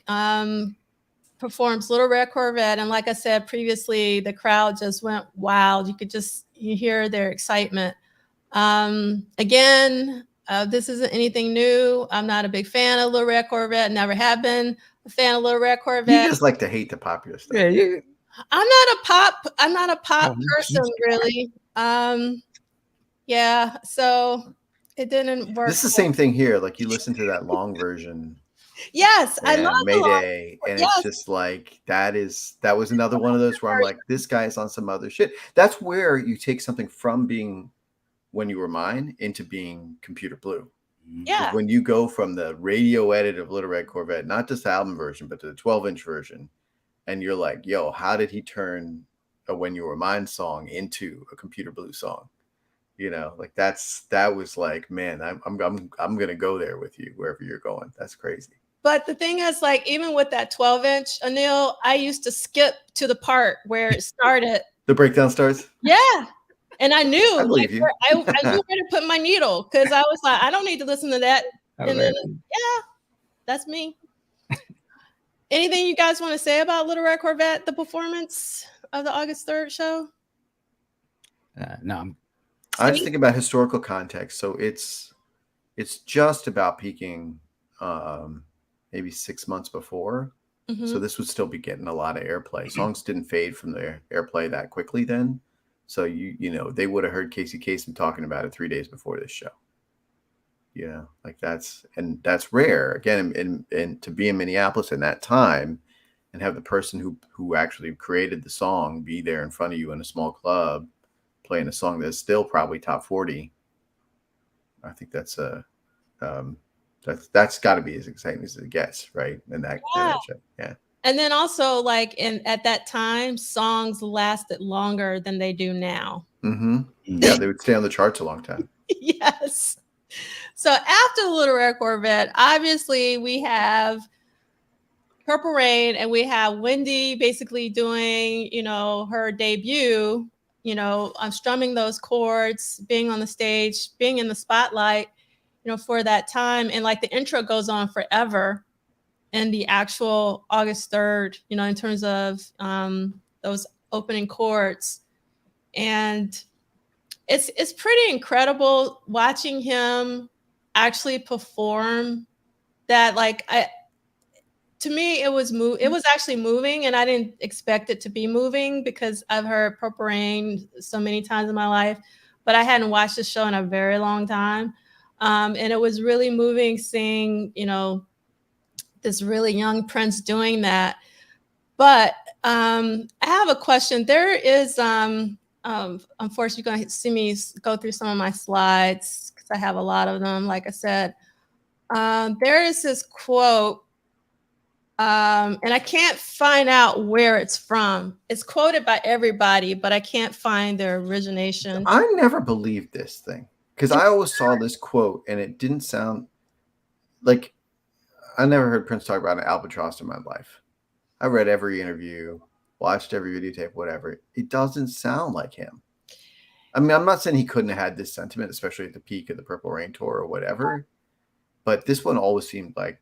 performs Little Red Corvette. And like I said previously, the crowd just went wild. You hear their excitement. Again, this isn't anything new. I'm not a big fan of Little Red Corvette. Never have been a fan of Little Red Corvette. You just like to hate the popular stuff. Yeah. I'm not a pop person, really. Yeah, so it didn't work. This is the same thing here. Like you listen to that long version. Yes, I love Mayday, and it's just like that was another one of those where I'm like, this guy is on some other shit. That's where you take something from being When You Were Mine into being Computer Blue. Yeah. When you go from the radio edit of Little Red Corvette, not just the album version, but to the 12-inch version, and you're like, yo, how did he turn a When You Were Mine song into a Computer Blue song? You know, like that was like, man, I'm gonna go there with you wherever you're going. That's crazy. But the thing is, like, even with that 12-inch, Anil, I used to skip to the part where it started. The breakdown starts? Yeah. And I knew, I believe you. I knew where to put my needle, because I was like, I don't need to listen to that. And then, that's me. Anything you guys want to say about Little Red Corvette, the performance of the August 3rd show? No. I just think about historical context. So it's just about peaking maybe 6 months before. Mm-hmm. So this would still be getting a lot of airplay. Songs didn't fade from their airplay that quickly then. So you know, they would have heard Casey Kasem talking about it 3 days before this show. You know, like that's rare. Again, and to be in Minneapolis in that time and have the person who actually created the song be there in front of you in a small club playing a song that's still probably top 40. I think that's got to be as exciting as it gets, right? And that yeah. And then also, like, at that time, songs lasted longer than they do now. Mm-hmm. Yeah, they would stay on the charts a long time. Yes. So after Little Red Corvette, obviously we have Purple Rain, and we have Wendy basically doing, you know, her debut you know, strumming those chords, being on the stage, being in the spotlight, you know, for that time. And like the intro goes on forever in the actual August 3rd, you know, in terms of those opening chords. And it's pretty incredible watching him actually perform that. Like to me, it was actually moving, and I didn't expect it to be moving because I've heard Purple Rain so many times in my life, but I hadn't watched the show in a very long time. And it was really moving seeing, you know, this really young Prince doing that. But I have a question. There is, unfortunately, you're going to see me go through some of my slides because I have a lot of them. Like I said, there is this quote, and I can't find out where it's from. It's quoted by everybody, but I can't find the origination. I never believed this thing because I always saw this quote and it didn't sound like, I never heard Prince talk about an albatross in my life. I read every interview, watched every videotape, whatever. It doesn't sound like him. I mean, I'm not saying he couldn't have had this sentiment, especially at the peak of the Purple Rain tour or whatever, but this one always seemed like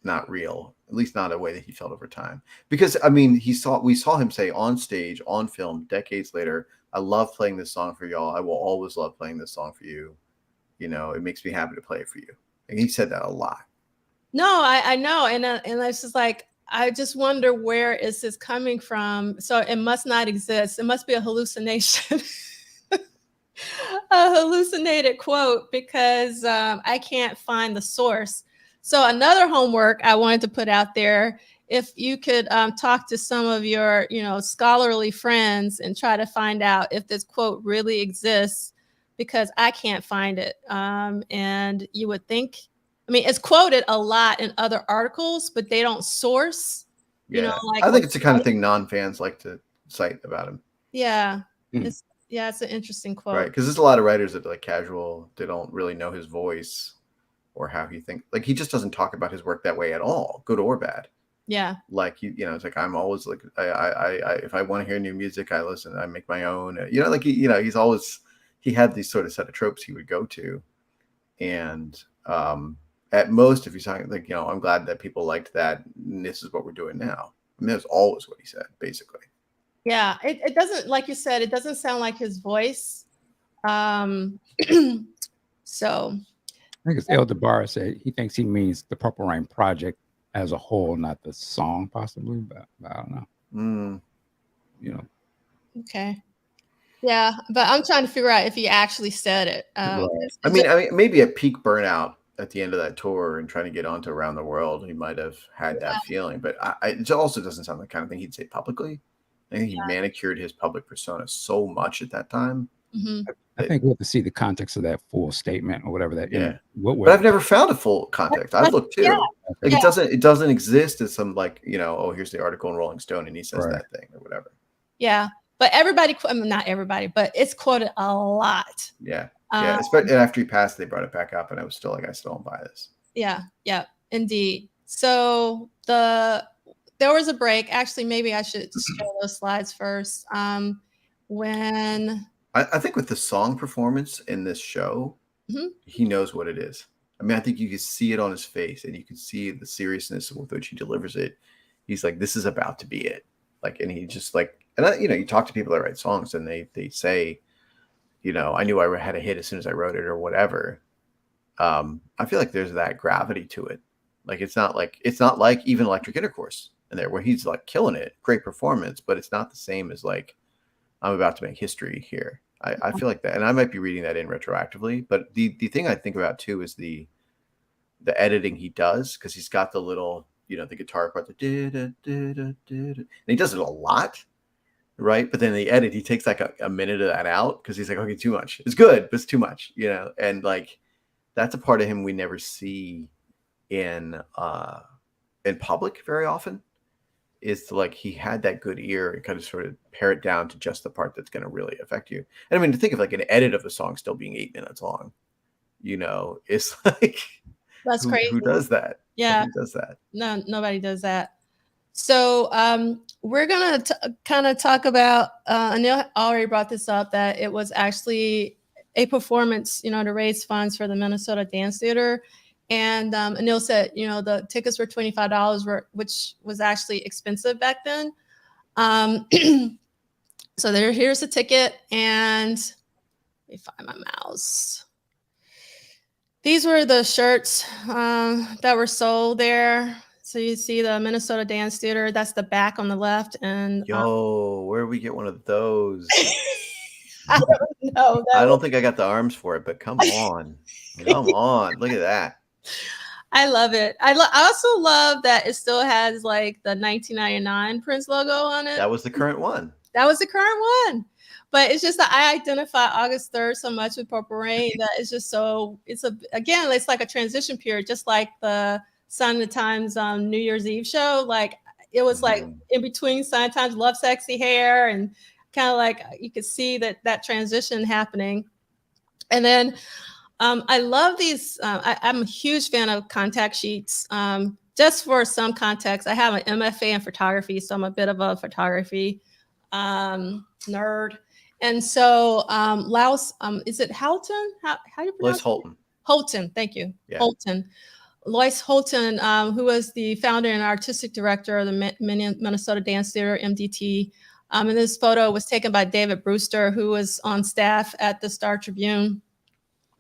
not real, at least not a way that he felt over time. Because I mean, we saw him say on stage, on film, decades later, "I love playing this song for y'all. I will always love playing this song for you. You know, it makes me happy to play it for you." And he said that a lot. No, I know, and it's just like I just wonder where is this coming from. So it must not exist. It must be a hallucination, a hallucinated quote because I can't find the source. So another homework I wanted to put out there: if you could talk to some of your, you know, scholarly friends and try to find out if this quote really exists, because I can't find it. And you would think, I mean, it's quoted a lot in other articles, but they don't source. Yeah, You know, like I think it's the kind of thing non-fans like to cite about him. Yeah, Mm. it's an interesting quote. Right, because there's a lot of writers that are like casual. They don't really know his voice or how he thinks. Like he just doesn't talk about his work that way at all, good or bad. Yeah, Like you know, it's like I'm always like I if I want to hear new music, I listen. I make my own. You know, like you know, he had these sort of set of tropes he would go to, and at most, if he's talking like, you know, I'm glad that people liked that. And this is what we're doing now. I mean, that's always what he said, basically. yeah. It doesn't, like you said, it doesn't sound like his voice. So I think it's El DeBarra said he thinks he means the Purple Rain project as a whole, not the song, possibly. But I don't know. You know, okay. Yeah, but I'm trying to figure out if he actually said it. Right. I mean, maybe at peak burnout at the end of that tour and trying to get onto Around the World, he might have had that feeling. But it also doesn't sound like the kind of thing he'd say publicly. I think he manicured his public persona so much at that time. Mm-hmm. I think we have to see the context of that full statement or whatever that. Yeah, what but I've never found a full context. I've looked too. Yeah. Like it doesn't exist as some, like, you know, oh, here's the article in Rolling Stone and he says Right. that thing or whatever. Yeah, but everybody, I mean, not everybody, but it's quoted a lot. Yeah, yeah. Especially after he passed, they brought it back up, and I was still like, I still don't buy this. Yeah, indeed. So there was a break. Actually, maybe I should show those slides first. When I think with the song performance in this show, he knows what it is. I mean, I think you can see it on his face, and you can see the seriousness with which he delivers it. He's like, this is about to be it. Like, and he just like, and you know, you talk to people that write songs, and they say, you know, I knew I had a hit as soon as I wrote it or whatever. I feel like there's that gravity to it. Like it's not like even Electric Intercourse in there where he's like killing it, great performance, but it's not the same as like I'm about to make history here. I feel like that, and I might be reading that in retroactively, but the thing I think about too is the editing he does, because he's got the little, you know, the guitar part, and he does it a lot, right? But then the edit, he takes like a minute of that out because he's like, okay, too much. It's good, but it's too much, you know. And like that's a part of him we never see in public very often. Is to like he had that good ear and kind of sort of pare it down to just the part that's going to really affect you. And I mean, to think of like an edit of a song still being 8 minutes long, you know, it's like that's crazy. Who does that? Yeah, who does that? No, nobody does that. So we're gonna kind of talk about. Anil already brought this up, that it was actually a performance, to raise funds for the Minnesota Dance Theater. And Anil said, the tickets were $25, which was actually expensive back then. So here's a ticket, and let me find my mouse. These were the shirts that were sold there. So you see the Minnesota Dance Theater. That's the back on the left. And Yo, where do we get one of those? I don't know. I don't think I got the arms for it, but come on. Come on. Look at that. I love it. I also love that it still has like the 1999 Prince logo on it. That was the current one. That was the current one. But it's just that I identify August 3rd so much with Purple Rain that it's just so, it's like a transition period, just like the Sign of the Times New Year's Eve show. Like it was like in between Sign of the Times, Love Sexy Hair, and kind of like you could see that transition happening. And then I love these. I'm a huge fan of contact sheets. Just for some context, I have an MFA in photography, so I'm a bit of a photography nerd. And so Laos, is it Houghton? How do you pronounce Lois Holton. Holton, thank you. Yeah. Holton. Lois Holton, who was the founder and artistic director of the Minnesota Dance Theater, MDT. And this photo was taken by David Brewster, who was on staff at the Star Tribune.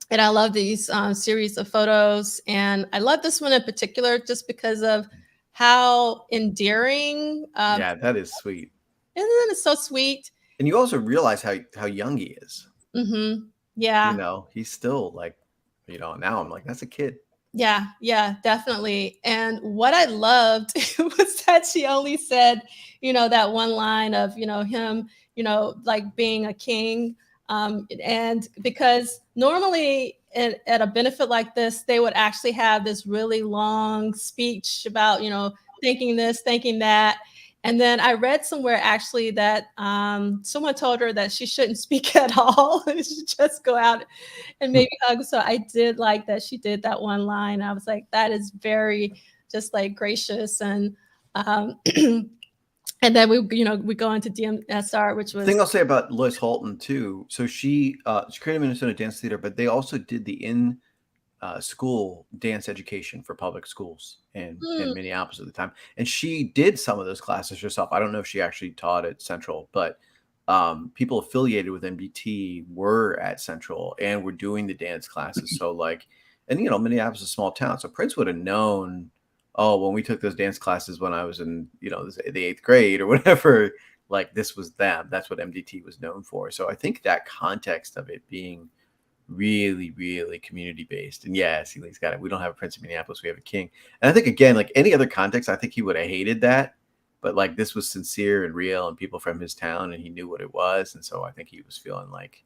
And I love these series of photos. And I love this one in particular just because of how endearing. Yeah, that is sweet. Isn't it so sweet? And you also realize how young he is. Mm-hmm. Yeah. He's still like, now I'm like, that's a kid. Yeah, definitely. And what I loved was that she only said, that one line of, him, like being a king. And because normally at a benefit like this, they would actually have this really long speech about, thinking this, thinking that. And then I read somewhere actually that someone told her that she shouldn't speak at all. She should just go out and maybe hug. So I did like that she did that one line. I was like, that is very just like gracious. And and then we go into DMSR, which was. The thing I'll say about Lois Holton too. So she created Minnesota Dance Theater, but they also did the school dance education for public schools in Minneapolis at the time. And she did some of those classes herself. I don't know if she actually taught at Central, but people affiliated with MDT were at Central and were doing the dance classes. So and Minneapolis is a small town. So Prince would have known, when we took those dance classes when I was in, the 8th grade or whatever, like this was them. That's what MDT was known for. So I think that context of it being really, really community-based. And yes, he's got it. We don't have a Prince of Minneapolis. We have a king. And I think, again, like any other context, I think he would have hated that. But like this was sincere and real and people from his town, and he knew what it was. And so I think he was feeling like,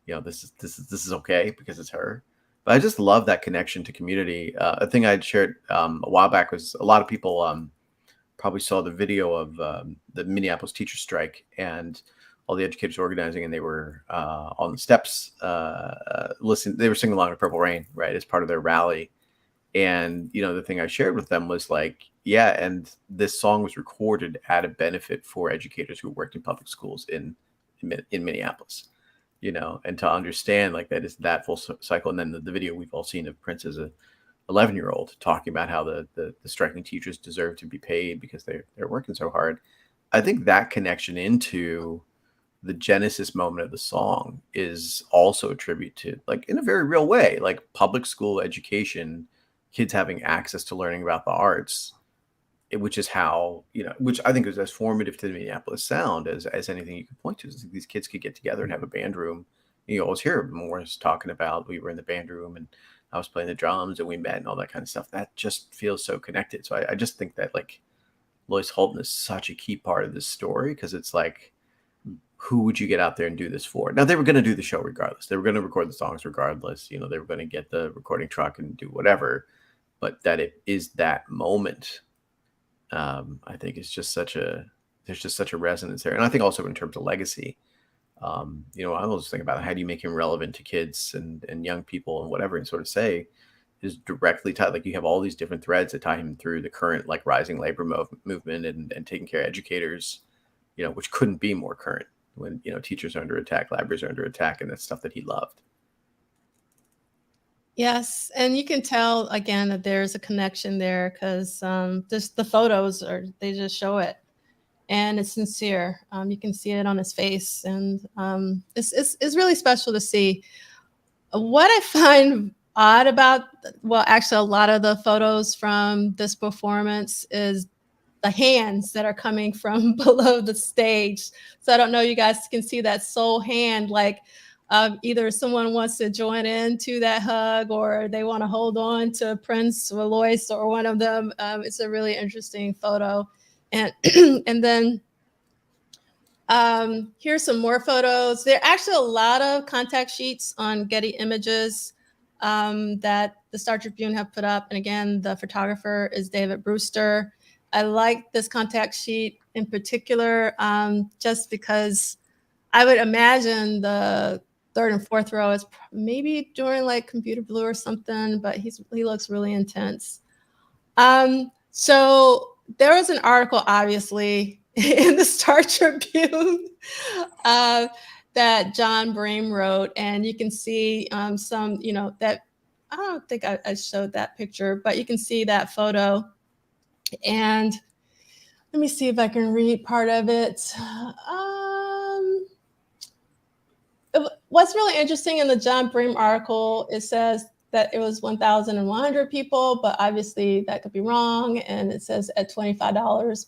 this is okay because it's her. But I just love that connection to community. A thing I'd shared a while back was a lot of people probably saw the video of the Minneapolis teacher strike and all the educators organizing, and they were on the steps listening. They were singing along to Purple Rain, right, as part of their rally. And the thing I shared with them was like, yeah, and this song was recorded at a benefit for educators who worked in public schools in Minneapolis. And to understand like that is that full cycle. And then the video we've all seen of Prince as a 11-year-old talking about how the striking teachers deserve to be paid because they're working so hard. I think that connection into the genesis moment of the song is also a tribute to, like, in a very real way, like public school education, kids having access to learning about the arts, which is how, which I think is as formative to the Minneapolis sound as anything you can point to. These kids could get together and have a band room. You always hear Morris talking about, we were in the band room and I was playing the drums and we met and all that kind of stuff. That just feels so connected. So I just think that like Lois Holton is such a key part of this story, because it's like, who would you get out there and do this for? Now, they were going to do the show regardless. They were going to record the songs regardless. They were going to get the recording truck and do whatever. But that it is that moment, I think is just there's just such a resonance there. And I think also in terms of legacy, I always think about how do you make him relevant to kids and young people and whatever, and sort of say, is directly tied. Like you have all these different threads that tie him through the current like rising labor movement and taking care of educators, which couldn't be more current when, teachers are under attack, libraries are under attack, and that's stuff that he loved. Yes, and you can tell again that there's a connection there because just the photos they just show it, and it's sincere. You can see it on his face, and it's really special to see. What I find odd about, well, actually, a lot of the photos from this performance is the hands that are coming from below the stage. So I don't know, you guys can see that soul hand, like either someone wants to join into that hug or they want to hold on to Prince or Lois or one of them. It's a really interesting photo. And and then here's some more photos. There are actually a lot of contact sheets on Getty Images that the Star Tribune have put up. And again, the photographer is David Brewster. I like this contact sheet in particular, just because I would imagine the third and fourth row is maybe during like Computer Blue or something, but he looks really intense. So there was an article, obviously, in the Star Tribune that John Bream wrote, and you can see some, that I don't think I showed that picture, but you can see that photo. And let me see if I can read part of it. What's really interesting in the John Bream article, it says that it was 1,100 people, but obviously that could be wrong. And it says at $25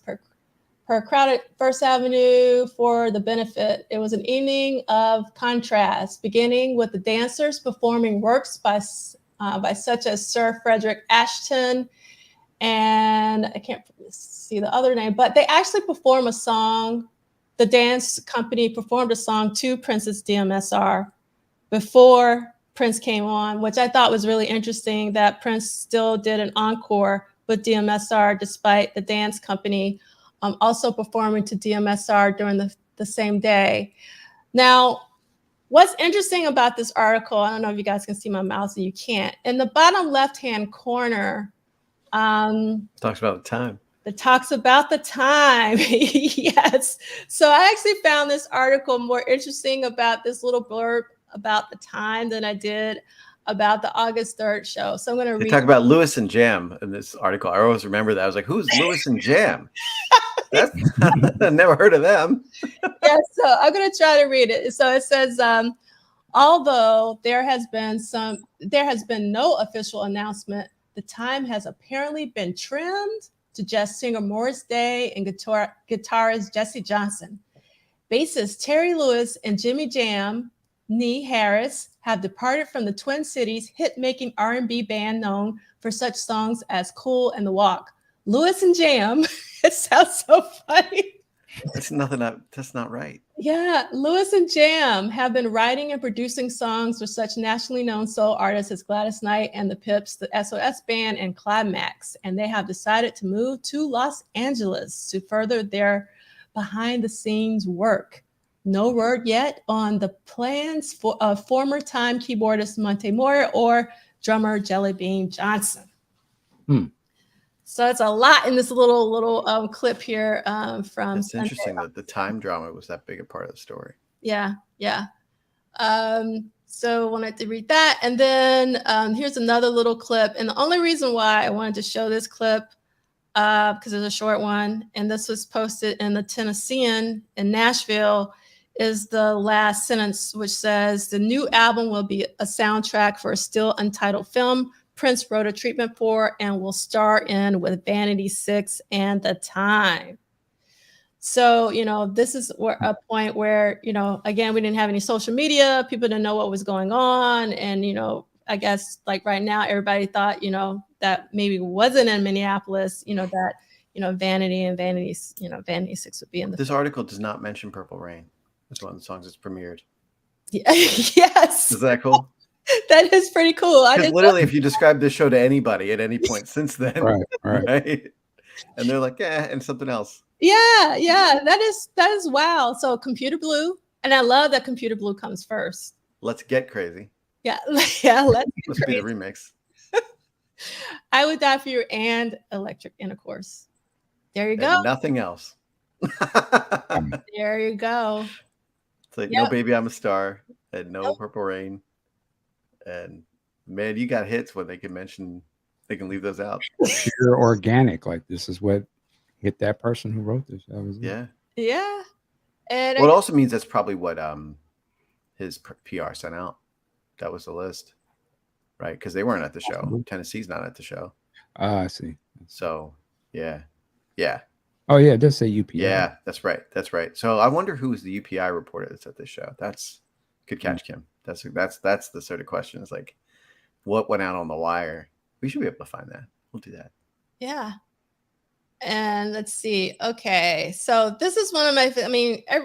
per crowded First Avenue for the benefit. It was an evening of contrast, beginning with the dancers performing works by such as Sir Frederick Ashton, and I can't see the other name, but they actually perform a song. The dance company performed a song to Prince's DMSR before Prince came on, which I thought was really interesting that Prince still did an encore with DMSR despite the dance company also performing to DMSR during the same day. Now, what's interesting about this article, I don't know if you guys can see my mouse and you can't, in the bottom left-hand corner, talks about the time. It talks about the time. Yes. So I actually found this article more interesting about this little blurb about the time than I did about the August 3rd show. So I'm going to read. They talk about Lewis and Jam in this article. I always remember that. I was like, who's Lewis and Jam? That's I never heard of them. Yeah, so I'm going to try to read it. So it says, although there has been no official announcement, the time has apparently been trimmed to just singer Morris Day and guitarist Jesse Johnson. Bassist Terry Lewis and Jimmy Jam, Nee Harris, have departed from the Twin Cities hit-making R&B band known for such songs as Cool and The Walk. Lewis and Jam, it sounds so funny. That's not right. Yeah, Lewis and Jam have been writing and producing songs for such nationally known soul artists as Gladys Knight and the Pips, the SOS Band, and Climax. And they have decided to move to Los Angeles to further their behind-the-scenes work. No word yet on the plans for former Time keyboardist Monte Moore or drummer Jelly Bean Johnson. So it's a lot in this little clip here from. It's interesting that the time drama was that big a part of the story. Yeah. So I wanted to read that. And then here's another little clip. And the only reason why I wanted to show this clip, because it's a short one, and this was posted in the Tennessean in Nashville, is the last sentence, which says, the new album will be a soundtrack for a still untitled film Prince wrote a treatment for and will star in with Vanity 6 and The Time. So, this is a point where, again, we didn't have any social media. People didn't know what was going on. And, I guess like right now, everybody thought, that maybe wasn't in Minneapolis, that, Vanity and Vanity 6 would be in the. This article does not mention Purple Rain. It's one of the songs that's premiered. Yeah. Yes. Is that cool? That is pretty cool. Because literally, if you describe this show to anybody at any point since then, right? And they're like, yeah, and something else. Yeah, that is wow. So Computer Blue, and I love that Computer Blue comes first. Let's Get Crazy. Yeah, let's be the remix. I Would Die For You and Electric Intercourse. There you go. And nothing else. There you go. It's like Yep. No Baby I'm a Star and No Nope. Purple Rain. And man, you got hits when they can leave those out. Pure organic. Like this is what hit that person who wrote this. That was it. Yeah. Yeah. And Well, it also means that's probably what his PR sent out. That was the list, right? Because they weren't at the show. Tennessee's not at the show. I see. So yeah. Oh yeah, it does say UPI. Yeah, that's right. So I wonder who's the UPI reporter that's at this show. That's good catch, Kim. That's the sort of question. Is like, what went out on the wire? We should be able to find that. We'll do that. yeah. And let's see. Okay. So this is one of my,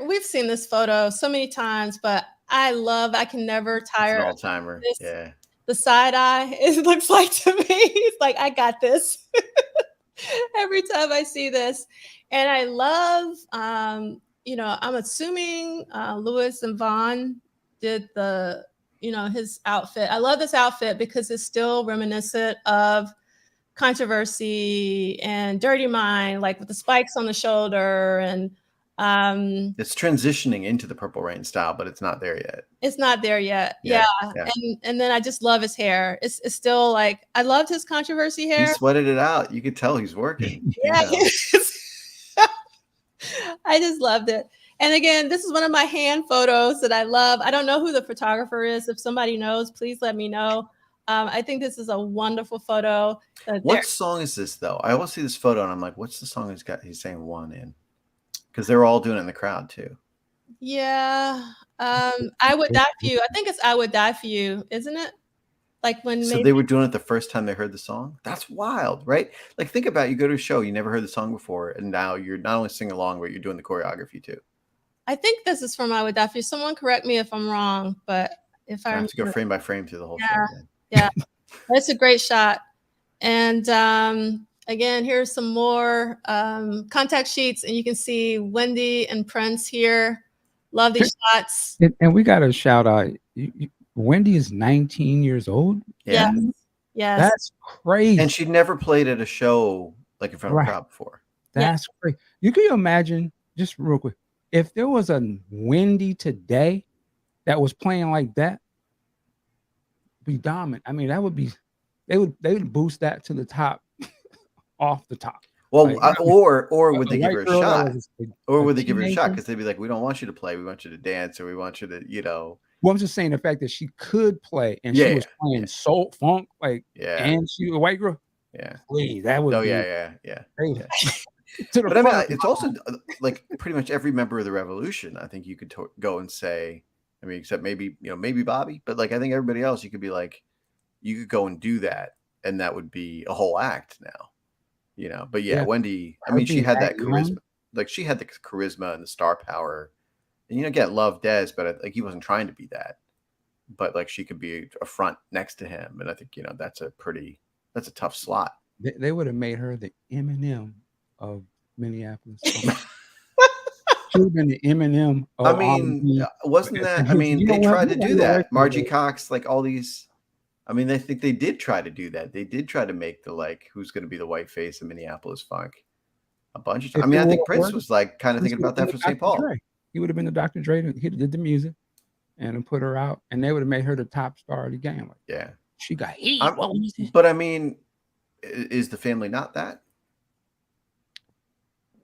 we've seen this photo so many times, but I can never tire. It's an all-timer. This. Yeah. The side eye, it looks like to me. It's like, I got this. Every time I see this. And I love, I'm assuming Lewis and Vaughn did his outfit. I love this outfit because it's still reminiscent of Controversy and Dirty Mind, like with the spikes on the shoulder. And it's transitioning into the Purple Rain style, but it's not there yet. It's not there yet. Yeah. And then I just love his hair. It's still like, I loved his Controversy hair. He sweated it out. You could tell he's working. Yeah. I just loved it. And again, this is one of my hand photos that I love. I don't know who the photographer is. If somebody knows, please let me know. I think this is a wonderful photo. What song is this though? I always see this photo and I'm like, what's the song he's saying one in? Because they're all doing it in the crowd too. Yeah. I Would Die For You. I think it's I Would Die For You, isn't it? Like So they were doing it the first time they heard the song? That's wild, right? Like think about it, you go to a show, you never heard the song before, and now you're not only singing along, but you're doing the choreography too. I think this is from I Would Die For You. Someone correct me if I'm wrong, but if I have to go frame by frame through the whole show. Yeah. That's a great shot. And again, here's some more contact sheets, and you can see Wendy and Prince here. Love these shots. And we got to shout out. Wendy is 19 years old. Yeah. Yes. That's crazy. And she'd never played at a show like in front of a crowd before. That's crazy. You can imagine, just real quick, if there was a Wendy today that was playing like that, be dominant. I mean, that would be, they would boost that to the top, off the top. Well, like, or would they give her a shot? Or would they give her a shot? Because they'd be like, we don't want you to play. We want you to dance, or we want you to, Well, I'm just saying the fact that she could play and she was playing soul funk, and she was a white girl. Yeah. Please, that would be. Yeah. But I mean, it's also like pretty much every member of the Revolution. I think you could go and say, I mean, except maybe Bobby, but like I think everybody else, you could be like, you could go and do that, and that would be a whole act now. But Wendy, I mean, she had that charisma. Like she had the charisma and the star power. And again, love Des, but like he wasn't trying to be that. But like she could be a front next to him, and I think that's a tough slot. They would have made her the Eminem of Minneapolis. She would have been the Eminem. I mean, wasn't that? I mean, they tried to do that. Margie Cox, like all these. I mean, I think they did try to do that. They did try to make the who's going to be the white face of Minneapolis funk a bunch of times. I mean, I think Prince was like kind of thinking about that for St. Paul. He would have been the Dr. Dre. He did the music and put her out, and they would have made her the top star of the game. She got heat. But I mean, is the family not that?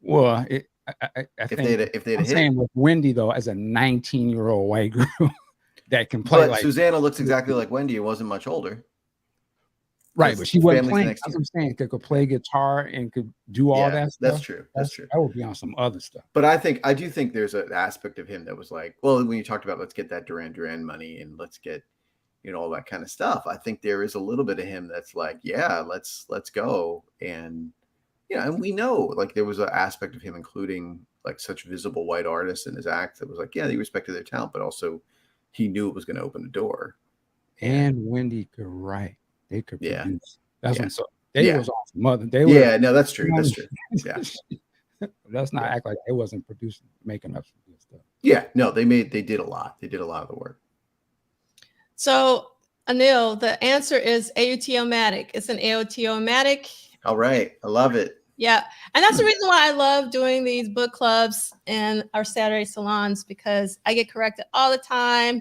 Well, I think if they'd saying with Wendy though, as a 19-year-old white girl that can play. But Susanna looks exactly like Wendy. It wasn't much older. Right, but she wasn't playing. That's what I'm saying. Could play guitar and could do all that stuff. That's true. That's true. That would be on some other stuff. But I do think there's an aspect of him that was like, well, when you talked about let's get that Duran money and let's get, all that kind of stuff. I think there is a little bit of him that's like, yeah, let's go. And, and we know like there was an aspect of him including like such visible white artists in his act that was like, yeah, they respected their talent, but also he knew it was going to open the door. And Wendy could write. They could produce. That's what. So they was awesome. Mother. They were. No, that's true. That's true. Yeah. Let's not act like it wasn't producing, making up some good stuff. Yeah. No, they did a lot. They did a lot of the work. So Anil, the answer is AUTO-matic. It's an AUTO-matic. All right. I love it. Yeah. And that's the reason why I love doing these book clubs and our Saturday salons, because I get corrected all the time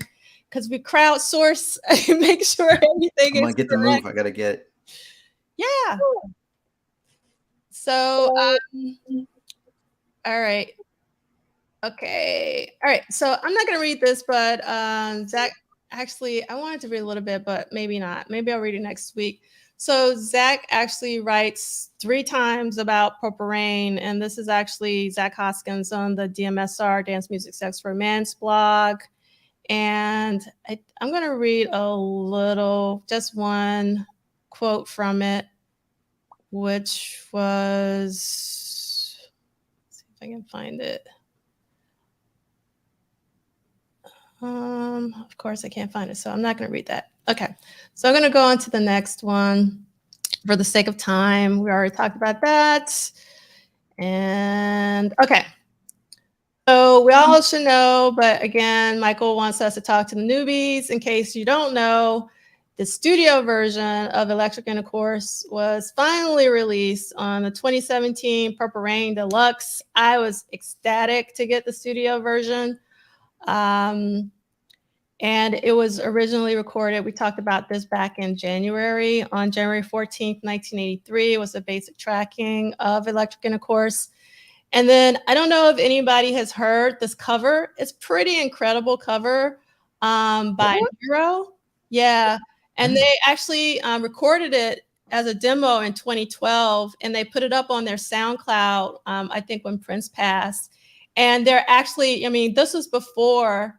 because we crowdsource and make sure everything I'm is gonna get the correct. move. I gotta get. Yeah. So, all right. Okay. All right. So I'm not going to read this, but Zach, actually, I wanted to read a little bit, but maybe not. Maybe I'll read it next week. So Zach actually writes 3 times about Purple Rain, and this is actually Zach Hoskins on the DMSR, Dance Music Sex for Romance blog. And I'm going to read a little, just one quote from it, which was, let's see if I can find it. Of course I can't find it, so I'm not going to read that. Okay, so I'm going to go on to the next one for the sake of time. We already talked about that. And okay, so we all should know, but again, Michael wants us to talk to the newbies. In case you don't know, the studio version of Electric Intercourse was finally released on the 2017 Purple Rain Deluxe. I was ecstatic to get the studio version. And it was originally recorded, we talked about this back in January, on January 14th, 1983. It was a basic tracking of Electric Intercourse. And then I don't know if anybody has heard this cover. It's pretty incredible cover by Hero. Yeah. And they actually recorded it as a demo in 2012, and they put it up on their SoundCloud, I think when Prince passed. And they're actually, I mean, this was before,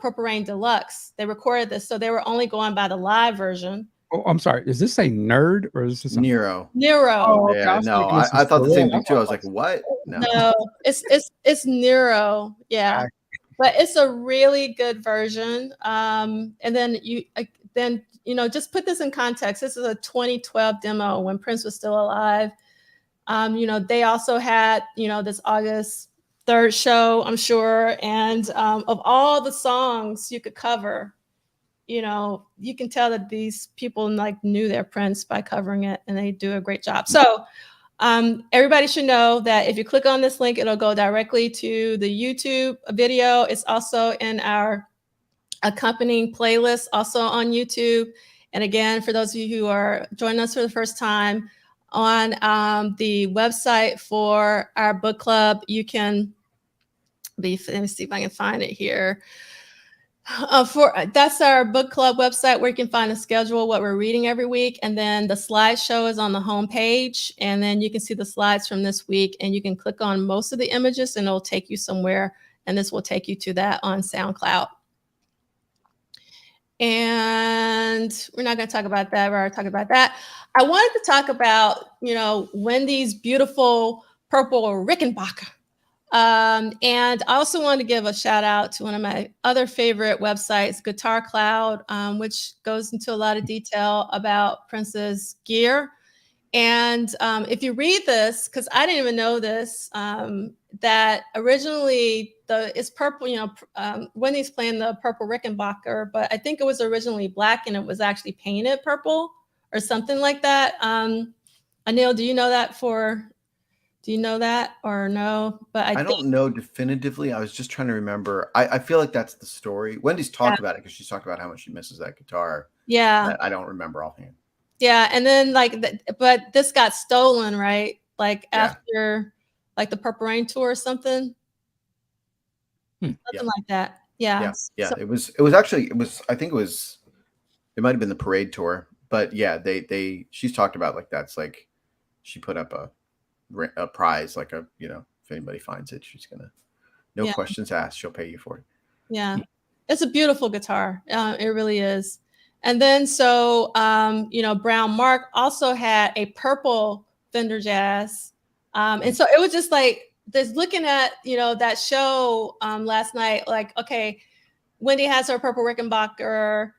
Purple Rain Deluxe. They recorded this, so they were only going by the live version. Oh, I'm sorry. Is this a nerd or is this Nero? Nero. Oh, okay. Yeah, no, I thought the same thing too. I was like, what? No, it's Nero. Yeah, but it's a really good version. And then just put this in context. This is a 2012 demo when Prince was still alive. They also had this August 3rd show, I'm sure, and of all the songs you could cover, you can tell that these people knew their Prince by covering it, and they do a great job. So everybody should know that if you click on this link, it'll go directly to the YouTube video. It's also in our accompanying playlist, also on YouTube. And again, for those of you who are joining us for the first time, on the website for our book club, you can let me see if I can find it here. That's our book club website, where you can find a schedule, what we're reading every week, and then the slideshow is on the home page, and then you can see the slides from this week, and you can click on most of the images and it'll take you somewhere, and this will take you to that on SoundCloud. And we're not going to talk about that. We're already talking about that. I wanted to talk about, Wendy's beautiful purple Rickenbacker. And I also wanted to give a shout out to one of my other favorite websites, Guitar Cloud, which goes into a lot of detail about Prince's gear. And if you read this, because I didn't even know this, that originally it's purple, Wendy's playing the purple Rickenbacker, but I think it was originally black and it was actually painted purple or something like that. Anil, do you know that or no? But I don't know definitively. I was just trying to remember. I feel like that's the story. Wendy's talked about it because she's talked about how much she misses that guitar. Yeah. I don't remember offhand. Yeah. And then but this got stolen, right? After the Purple Rain tour or something. Something like that. Yeah. Yeah. So, it was it might have been the parade tour, but yeah, she's talked about that's she put up a prize, if anybody finds it, she's gonna questions asked, she'll pay you for it. Yeah, it's a beautiful guitar. It really is. And then Brown Mark also had a purple Fender Jazz, and so it was just just looking at that show last night, okay, Wendy has her purple Rickenbacker,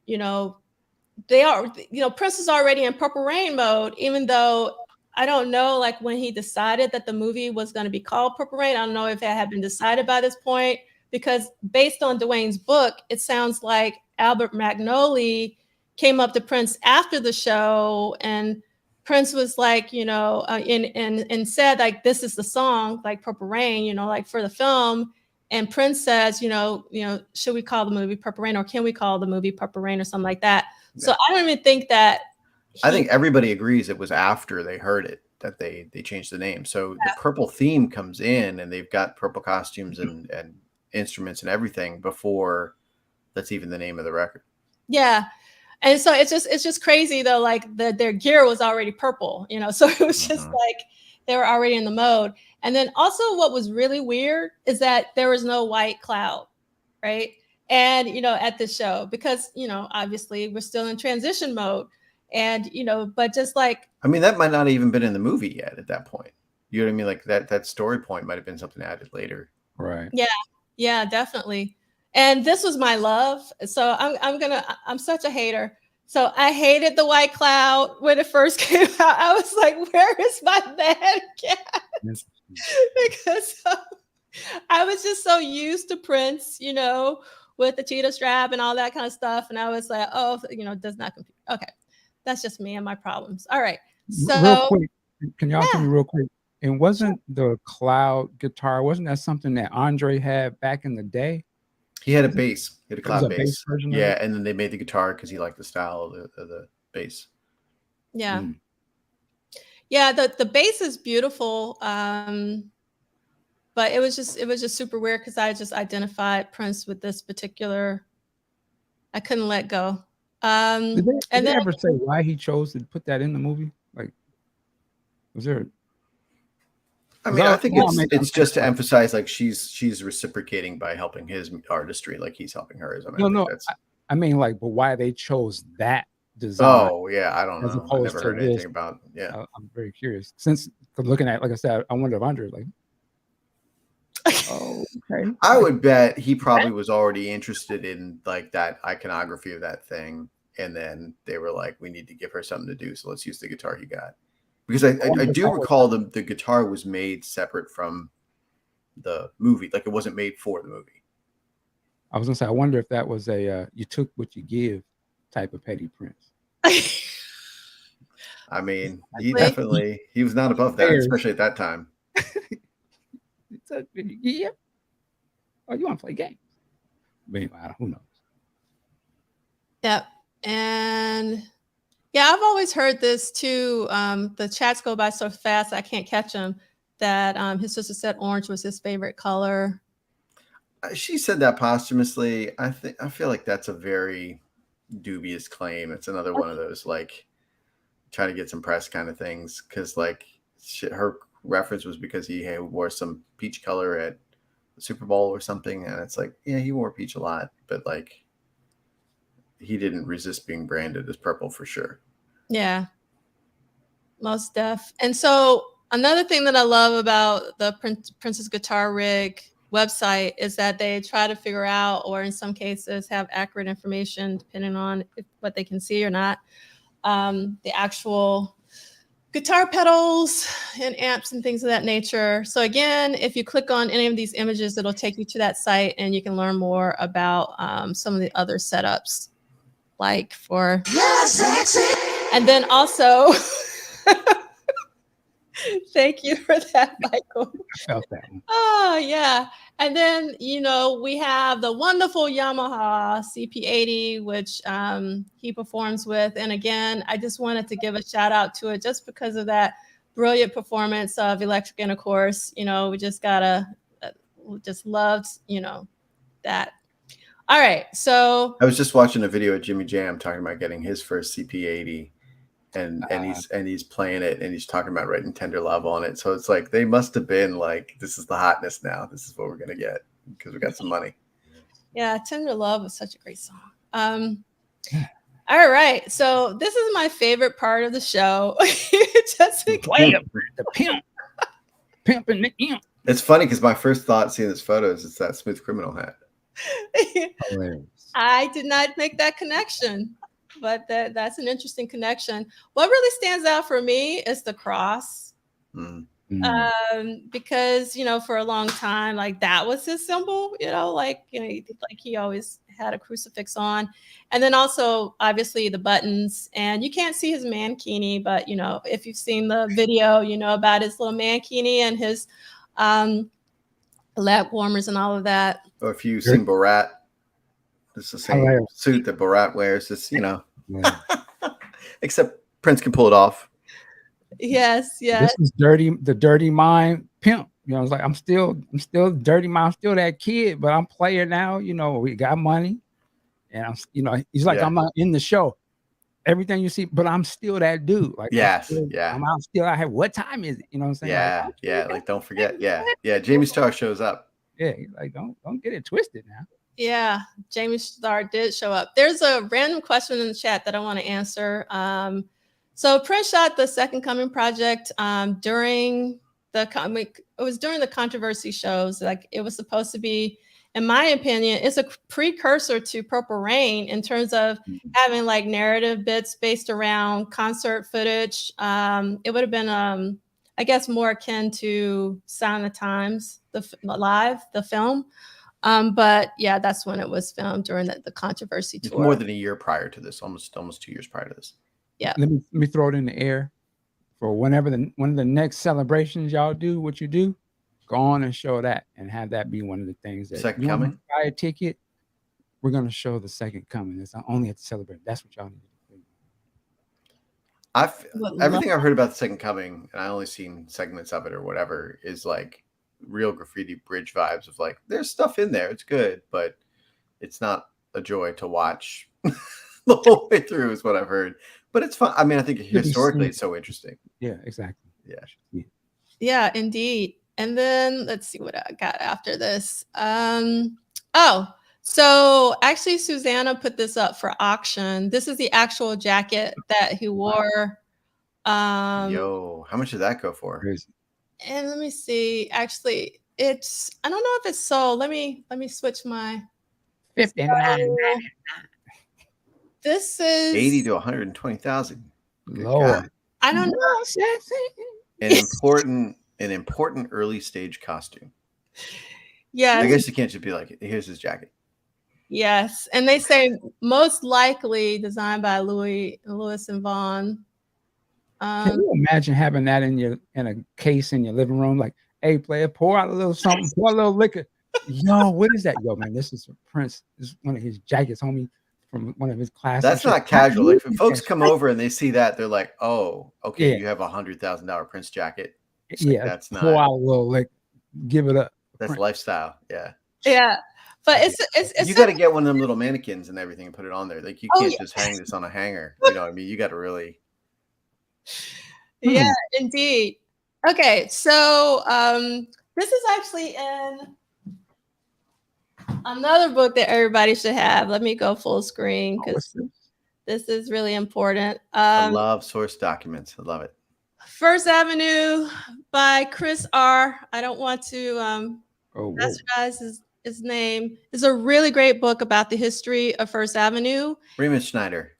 they are, Prince is already in Purple Rain mode, even though I don't know, when he decided that the movie was going to be called Purple Rain. I don't know if that had been decided by this point, because based on Duane's book, it sounds like Albert Magnoli came up to Prince after the show, and Prince was like, and said like, this is the song, like Purple Rain, like for the film. And Prince says, should we call the movie Purple Rain, or can we call the movie Purple Rain, or something like that? Yeah. So I don't even think that. I think everybody agrees it was after they heard it that they changed the name. So the purple theme comes in, and they've got purple costumes and instruments and everything before that's even the name of the record. Yeah. And so it's just crazy though, like their gear was already purple, so it was just like they were already in the mode. And then also what was really weird is that there was no white cloud, right? And, at the show, because, obviously we're still in transition mode, and, but just like. I mean, that might not have even been in the movie yet at that point. You know what I mean? Like that story point might have been something added later. Right. Yeah. Yeah, definitely. And this was my love. So I'm such a hater. So I hated the white cloud when it first came out. I was like, where is my bad cat? Because I was just so used to Prince, with the cheetah strap and all that kind of stuff. And I was like, oh, does not compute. Okay. That's just me and my problems. All right. So real quick, can y'all tell me real quick? And wasn't the cloud guitar, wasn't that something that Andre had back in the day? He had a bass. He had a cloud bass version. Yeah, and then they made the guitar because he liked the style of the bass. Yeah. Yeah, the bass is beautiful. But it was just super weird because I just identified Prince with this particular. I couldn't let go. Did they ever say why he chose to put that in the movie? Like, was there? I mean, I think it's just to emphasize like she's reciprocating by helping his artistry, like he's helping hers. I mean, I mean, like, but why they chose that design? Oh yeah, I don't know. I never heard anything about. Yeah, I'm very curious. Since looking at, like I said, I wonder if Andre like. Oh, okay. I would bet he probably was already interested in like that iconography of that thing, and then they were like, "We need to give her something to do, so let's use the guitar he got." Because I do recall the guitar was made separate from the movie, like it wasn't made for the movie. I was gonna say, I wonder if that was a you took what you give type of Petty Prince. I mean, he was not above that, especially at that time. Yeah. Oh, you want to play games? Meanwhile, who knows? Yep. And yeah, I've always heard this too. The chats go by so fast I can't catch them. That his sister said orange was his favorite color. She said that posthumously. I feel like that's a very dubious claim. It's another one of those like trying to get some press kind of things, because like her reference was because he wore some peach color at the Super Bowl or something, and it's like, yeah, he wore peach a lot, but like he didn't resist being branded as purple for sure. Yeah, most def. And so another thing that I love about the Princess Guitar Rig website is that they try to figure out, or in some cases have accurate information depending on what they can see or not, the actual guitar pedals and amps and things of that nature. So again, if you click on any of these images, it'll take you to that site and you can learn more about some of the other setups, like for and then also thank you for that, Michael. I felt that one. Oh yeah. And then, we have the wonderful Yamaha CP80, which he performs with. And again, I just wanted to give a shout out to it just because of that brilliant performance of Electric Intercourse. We just just loved, that. All right. So I was just watching a video of Jimmy Jam talking about getting his first CP80. And he's playing it, and he's talking about writing Tender Love on it. So it's like they must have been like, this is the hotness now. This is what we're gonna get because we got some money. Yeah, Tender Love was such a great song. All right, so this is my favorite part of the show. Just the pimp and the imp. It's funny because my first thought seeing this photo is it's that Smooth Criminal hat. I did not make that connection. But that's an interesting connection. What really stands out for me is the cross. Because, for a long time, like that was his symbol, like he always had a crucifix on. And then also, obviously, the buttons. And you can't see his mankini, but, if you've seen the video, you know about his little mankini and his leg warmers and all of that. Or if you've seen Borat, it's the same suit that Borat wears. It's, Yeah. except Prince can pull it off. Yes. This is the dirty mind pimp. It's like I'm still dirty mind, I'm still that kid, but I'm player now. We got money, and I'm, he's like, I'm not in the show. Everything you see, but I'm still that dude. Like, I'm out still out here. What time is it? You know what I'm saying? Yeah, like don't forget. Yeah. Jamie Starr shows up. Yeah, like don't get it twisted now. Yeah, Jamie Starr did show up. There's a random question in the chat that I want to answer. So Prince shot the Second Coming project during the controversy shows. Like, it was supposed to be, in my opinion, it's a precursor to Purple Rain in terms of having like narrative bits based around concert footage. It would have been, I guess, more akin to Sign of the Times, the film. But yeah, that's when it was filmed, during the controversy tour. More than a year prior to this, almost 2 years prior to this. Yeah. Let me throw it in the air for whenever one of the next celebrations y'all do. What you do, go on and show that, and have that be one of the things that Second Coming. Buy a ticket. We're gonna show the Second Coming. It's only at the Celebrate. That's what y'all need to do. Everything I've heard about the Second Coming, and I only seen segments of it or whatever, is like real graffiti bridge vibes of like, there's stuff in there, it's good, but it's not a joy to watch the whole way through, is what I've heard. But it's fun. I mean, I think historically it's so interesting. Yeah, exactly. Yeah, indeed. And then let's see what I got after this. So actually Susanna put this up for auction. This is the actual jacket that he wore. How much did that go for? And let me see. Actually, I don't know if it's sold. Let me switch my 59. This is 80 to 120,000. Lord. I don't know. An important early stage costume. Yeah. I guess you can't just be like, here's his jacket. Yes. And they say most likely designed by Louis and Vaughn. Can you imagine having that in a case in your living room? Like, hey, player, pour out a little something, pour a little liquor. Yo, what is that? Yo, man, this is Prince. This is one of his jackets, homie, from one of his classes. That's not casual. Like, if folks come over and they see that, they're like, oh, okay, you have $100,000 Prince jacket. Like, that's not. Pour out a little, like, give it up. That's lifestyle. Yeah. Yeah. But it's you got to get one of them little mannequins and everything and put it on there. Like, you can't just hang this on a hanger. You know what I mean? You got to really. Yeah, indeed. Okay, so this is actually in another book that everybody should have. Let me go full screen because this is really important. I love source documents. I love it. First Avenue by Chris R. I don't want to bastardize his name. It's a really great book about the history of First Avenue. Raymond Schneider.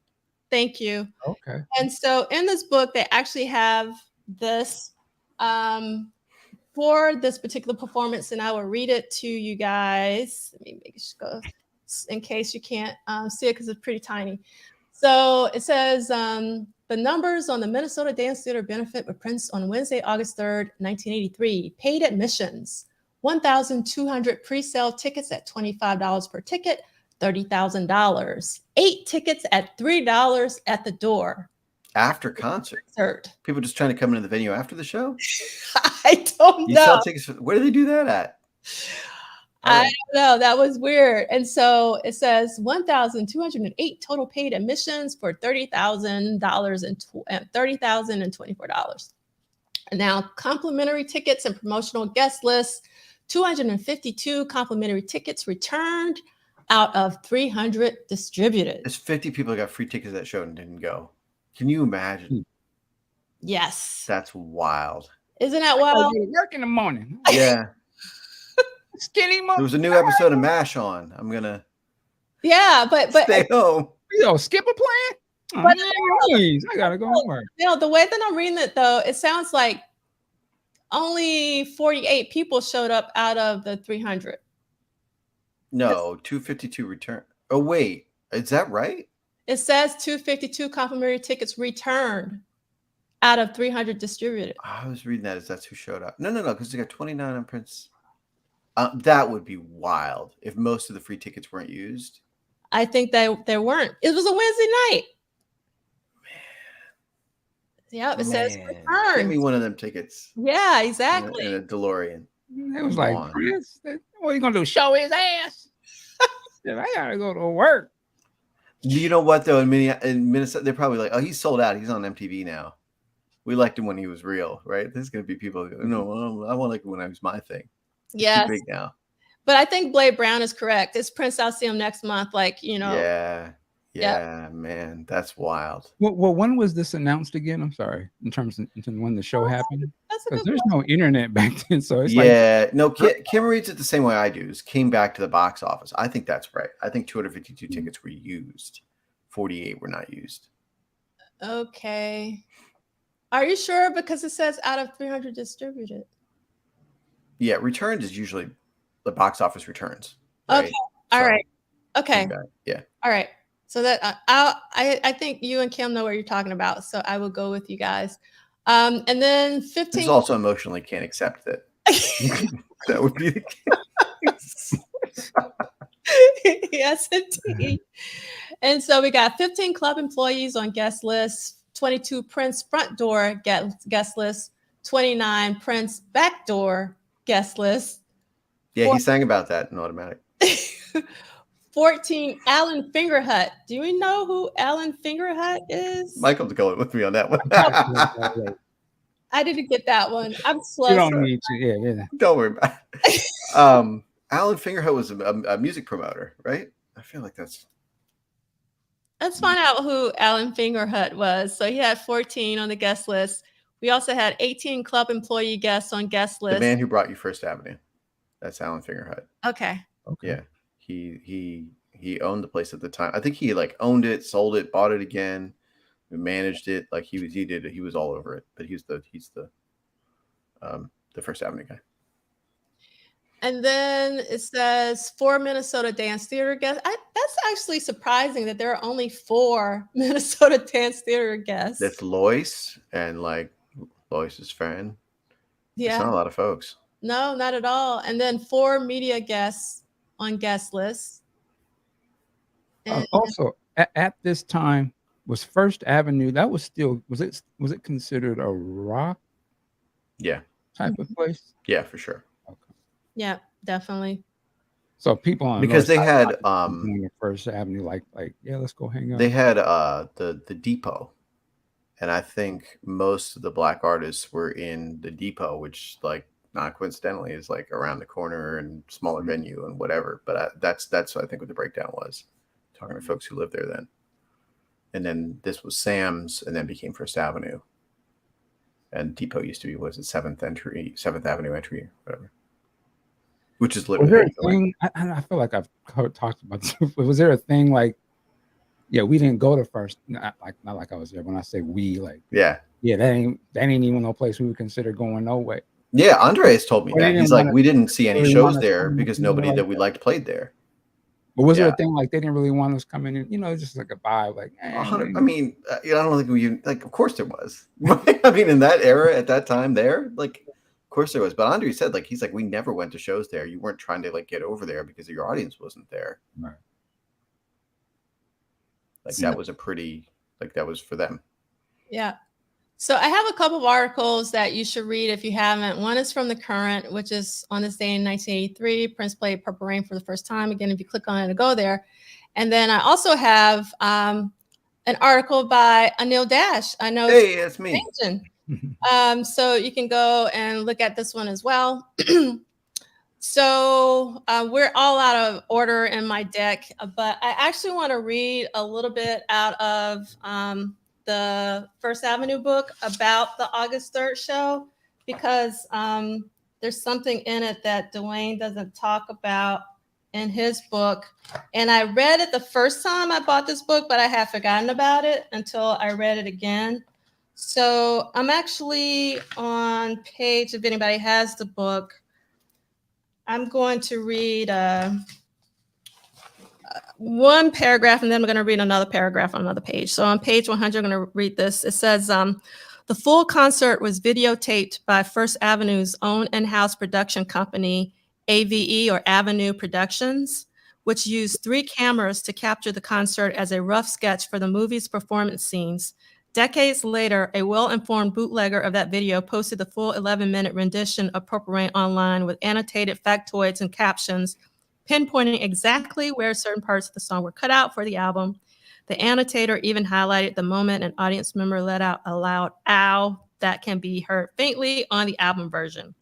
Thank you. Okay. And so in this book, they actually have this for this particular performance, and I will read it to you guys. Let me make sure, go in case you can't see it because it's pretty tiny. So it says, the numbers on the Minnesota Dance Theater benefit with Prince on Wednesday, August 3rd, 1983. Paid admissions, 1,200 pre-sale tickets at $25 per ticket, $30,000. 8 tickets at $3 at the door. After concert. People just trying to come into the venue after the show? I don't know. You sell tickets where do they do that at? I don't know. That was weird. And so it says 1,208 total paid admissions for $30,000 and $30,024. And now complimentary tickets and promotional guest lists, 252 complimentary tickets returned out of 300 distributed. There's 50 people got free tickets at that show and didn't go. Can you imagine? Yes. That's wild. Isn't that wild? Work in the morning. Yeah. Skinny mom. There was a new episode of MASH on. I'm gonna but stay home. Skip a plan? But I gotta go to work. The way that I'm reading it though, it sounds like only 48 people showed up out of the 300. No, 252 return. Oh wait, is that right? It says 252 complimentary tickets returned out of 300 distributed. I was reading that as that's who showed up. No, because they got 29 on Prince. That would be wild if most of the free tickets weren't used. I think there weren't. It was a Wednesday night. Yeah, it says Get returned. me one of them tickets. Yeah, exactly. In a DeLorean. It was Come like, on. Prince, what are you gonna do? Show his ass? I gotta go to work. You know what though? In Minnesota, they're probably like, "Oh, he's sold out. He's on MTV now. We liked him when he was real, right?" There's gonna be people who go, "No, I want like when I was my thing." Yes. Too big now. But I think Blade Brown is correct. It's Prince. I'll see him next month. Like, you know. Yeah, man, that's wild. Well, when was this announced again? I'm sorry, in terms of when the show happened, That's a because good there's question. no internet back then, so it's Kim reads it the same way I do. Came back to the box office. I think that's right. I think 252 tickets were used. 48 were not used. Okay. Are you sure? Because it says out of 300 distributed. Yeah, returns is usually the box office returns. Right? Okay. All right. Okay. Yeah. All right. So that I think you and Kim know what you're talking about. So I will go with you guys. And then 15. There's also emotionally can't accept that. That would be the case. Yes, indeed. And so we got 15 club employees on guest list, 22 Prince front door guest list, 29 Prince back door guest list. Yeah, he sang about that in Automatic. 14 Alan Fingerhut. Do we know who Alan Fingerhut is? Michael's going with me on that one. I didn't get that one. I'm slow. You don't need to. Yeah. Don't worry about it. Alan Fingerhut was a music promoter, right? I feel like that's. Let's find out who Alan Fingerhut was. So he had 14 on the guest list. We also had 18 club employee guests on guest list. The man who brought you First Avenue. That's Alan Fingerhut. Okay. Yeah. He owned the place at the time. I think he like owned it, sold it, bought it again, managed it. Like he was all over it. But he's the First Avenue guy. And then it says 4 Minnesota Dance Theater guests. That's actually surprising that there are only 4 Minnesota Dance Theater guests. That's Lois and like Lois's friend. Yeah. It's not a lot of folks. No, not at all. And then 4 media guests on guest lists. Also, at this time, was First Avenue, that was still, was it considered a rock type of place? Yeah, for sure. Okay. Yeah, definitely. So people on because they had First Avenue, like yeah, let's go hang out. They had the Depot, and I think most of the black artists were in the Depot, which like not coincidentally is like around the corner and smaller venue and whatever. But that's I think what the breakdown was. Talking to folks who lived there then, and then this was Sam's, and then became First Avenue. And Depot used to be, was it 7th Avenue entry, whatever. Which is literally. Was there a thing? I feel like I've talked about this. Was there a thing like, yeah, we didn't go to First, not like I was there. When I say we, like, yeah, that ain't even no place we would consider going no way. Yeah, Andres told me that. He's like, we didn't see any shows there because nobody that we liked played there. But was there a thing like they didn't really want us coming in? You know, just like a vibe, like. I mean, I don't think we like. Of course there was. I mean, in that era, at that time, there, like, of course there was. But Andre said, like, he's like, we never went to shows there. You weren't trying to like get over there because your audience wasn't there. Right. Like that was a pretty, like that was for them. Yeah. So I have a couple of articles that you should read if you haven't. One is from The Current, which is on this day in 1983. Prince played Purple Rain for the first time. Again, if you click on it to go there. And then I also have an article by Anil Dash. I know. Hey, that's me. So you can go and look at this one as well. So we're all out of order in my deck, but I actually want to read a little bit out of the First Avenue book about the August 3rd show, because there's something in it that Duane doesn't talk about in his book. And I read it the first time I bought this book, but I had forgotten about it until I read it again. So I'm actually on page, if anybody has the book, I'm going to read one paragraph, and then I'm going to read another paragraph on another page. So on page 100, I'm going to read this. It says, the full concert was videotaped by First Avenue's own in-house production company, AVE or Avenue Productions, which used 3 cameras to capture the concert as a rough sketch for the movie's performance scenes. Decades later, a well-informed bootlegger of that video posted the full 11-minute rendition of Purple Rain online with annotated factoids and captions, pinpointing exactly where certain parts of the song were cut out for the album. The annotator even highlighted the moment an audience member let out a loud "ow" that can be heard faintly on the album version.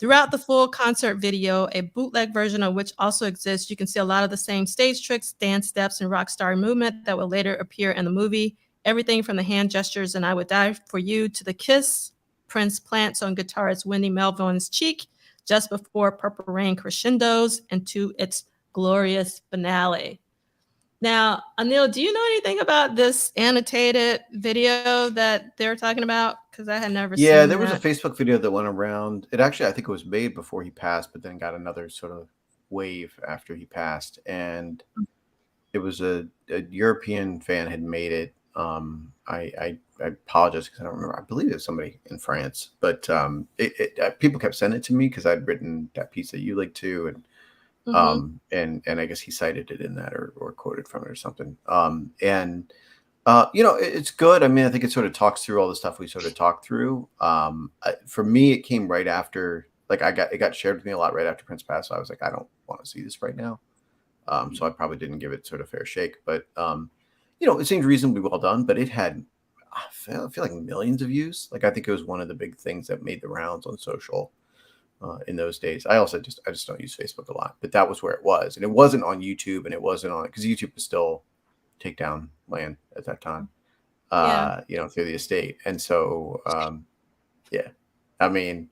Throughout the full concert video, a bootleg version of which also exists, you can see a lot of the same stage tricks, dance steps, and rock star movement that will later appear in the movie. Everything from the hand gestures and "I Would Die For You" to the kiss Prince plants on guitarist Wendy Melvoin's cheek just before Purple Rain crescendos into its glorious finale. Now, Anil, do you know anything about this annotated video that they're talking about? Because I had never seen Yeah, there was a that. Facebook video that went around. It actually, I think it was made before he passed, but then got another sort of wave after he passed. And it was a European fan had made it. I apologize because I don't remember. I believe it was somebody in France, but people kept sending it to me because I'd written that piece that you linked to, and and I guess he cited it in that or quoted from it or something. It's good. I mean, I think it sort of talks through all the stuff we sort of talked through. For me, it came right after, like it got shared with me a lot right after Prince passed. So I was like, I don't want to see this right now. So I probably didn't give it sort of fair shake, but it seemed reasonably well done, but it had, I feel like millions of views. Like, I think it was one of the big things that made the rounds on social in those days. I just don't use Facebook a lot, but that was where it was. And it wasn't on YouTube, and it wasn't on, because YouTube was still takedown land at that time, through the estate. And so, I mean,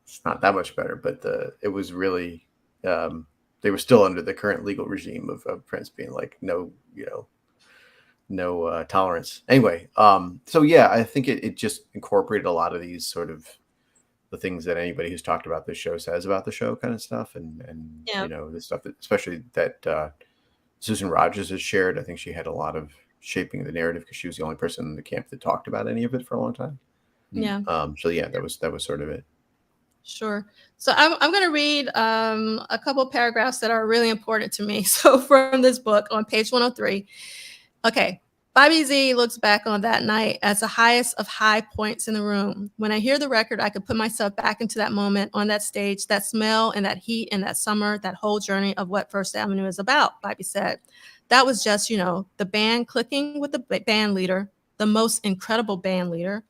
it's not that much better, but it was really, they were still under the current legal regime of Prince being like, no tolerance. Anyway, so yeah, I think it just incorporated a lot of these sort of the things that anybody who's talked about this show says about the show kind of stuff. And the stuff that, especially that Susan Rogers has shared. I think she had a lot of shaping the narrative because she was the only person in the camp that talked about any of it for a long time. Yeah. So yeah, that was sort of it. Sure. So I'm going to read a couple paragraphs that are really important to me. So from this book on page 103. Okay. Bobby Z looks back on that night as the highest of high points in the room. When I hear the record, I could put myself back into that moment on that stage, that smell and that heat and that summer, that whole journey of what First Avenue is about, Bobby said. That was just, the band clicking with the band leader, the most incredible band leader.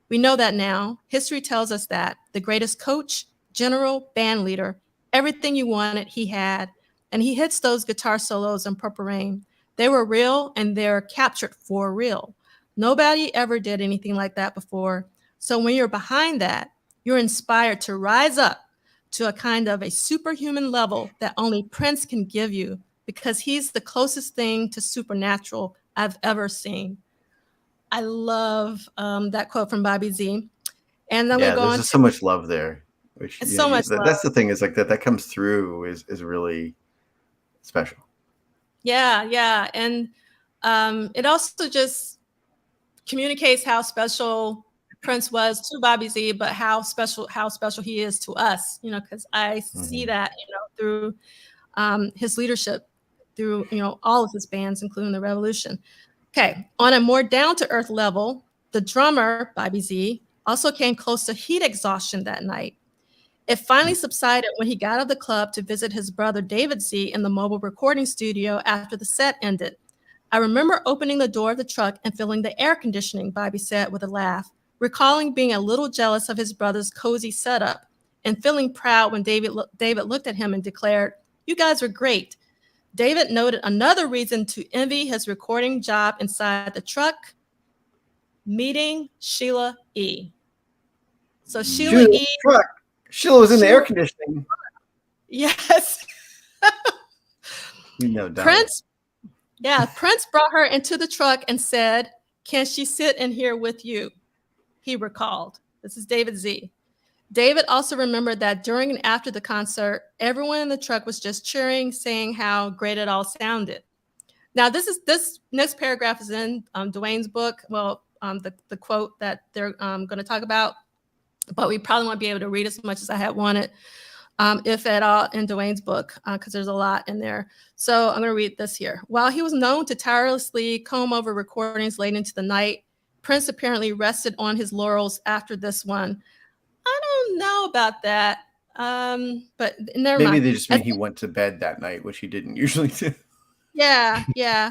We know that now. History tells us that. The greatest coach, general, band leader, everything you wanted, he had. And he hits those guitar solos in Purple Rain. They were real, and they're captured for real. Nobody ever did anything like that before. So when you're behind that, you're inspired to rise up to a kind of a superhuman level that only Prince can give you, because he's the closest thing to supernatural I've ever seen. I love that quote from Bobby Z. And I'm going to go on. There's so much love there. Which, it's so much love. That's the thing, is like that comes through is really special. Yeah. And it also just communicates how special Prince was to Bobby Z, but how special he is to us, because I see that, through his leadership, through, all of his bands, including the Revolution. Okay. On a more down-to-earth level, the drummer, Bobby Z, also came close to heat exhaustion that night. It finally subsided when he got out of the club to visit his brother David Z in the mobile recording studio after the set ended. I remember opening the door of the truck and feeling the air conditioning, Bobby said with a laugh, recalling being a little jealous of his brother's cozy setup and feeling proud when David looked at him and declared, "You guys were great." David noted another reason to envy his recording job inside the truck: meeting Sheila E. So Sheila E. Sheila was in the air conditioning. Yes. Prince brought her into the truck and said, "Can she sit in here with you?" He recalled. This is David Z. David also remembered that during and after the concert, everyone in the truck was just cheering, saying how great it all sounded. Now, this next paragraph is in Duane's book. Well, the quote that they're going to talk about, but we probably won't be able to read as much as I had wanted, if at all, in Duane's book, because there's a lot in there. So I'm going to read this here. While he was known to tirelessly comb over recordings late into the night, Prince apparently rested on his laurels after this one. I don't know about that, but never Maybe mind. they just mean he went to bed that night, which he didn't usually do. Yeah.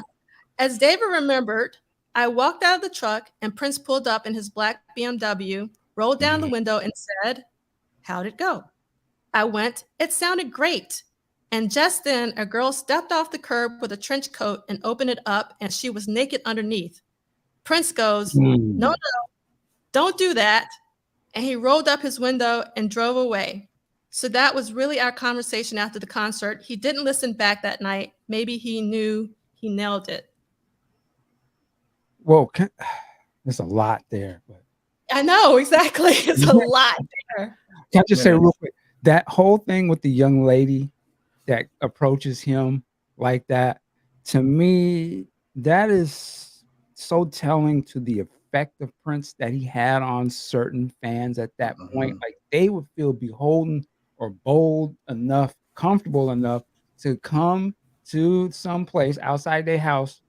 As David remembered, I walked out of the truck and Prince pulled up in his black BMW, rolled down the window and said, "How'd it go?" I went, "It sounded great." And just then a girl stepped off the curb with a trench coat and opened it up, and she was naked underneath. Prince goes, "No, don't do that." And he rolled up his window and drove away. So that was really our conversation after the concert. He didn't listen back that night. Maybe he knew he nailed it. Well, there's a lot there. But I know, exactly. It's a lot there. can I just say real quick, that whole thing with the young lady that approaches him like that, to me, that is so telling to the effect of Prince that he had on certain fans at that point. Like they would feel beholden or bold enough, comfortable enough to come to some place outside their house,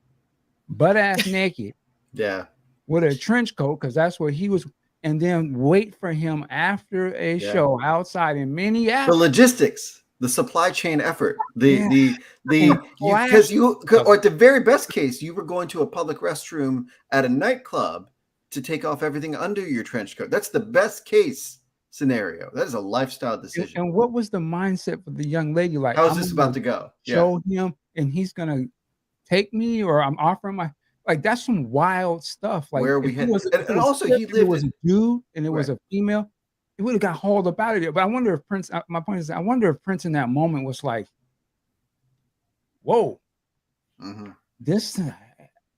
butt ass naked, with a trench coat, because that's where he was, and then wait for him after a show outside in Minneapolis. The logistics, the supply chain effort, because or at the very best case, you were going to a public restroom at a nightclub to take off everything under your trench coat. That's the best case scenario. That is a lifestyle decision. And what was the mindset for the young lady? Like, how is this about to go? Show him, and he's gonna take me, or I'm offering my. Like, that's some wild stuff. Like, where we had, and also he lived. It was a dude and it was a female. It would have got hauled up out of there. But I wonder if Prince. My point is, I wonder if Prince in that moment was like, "Whoa, this."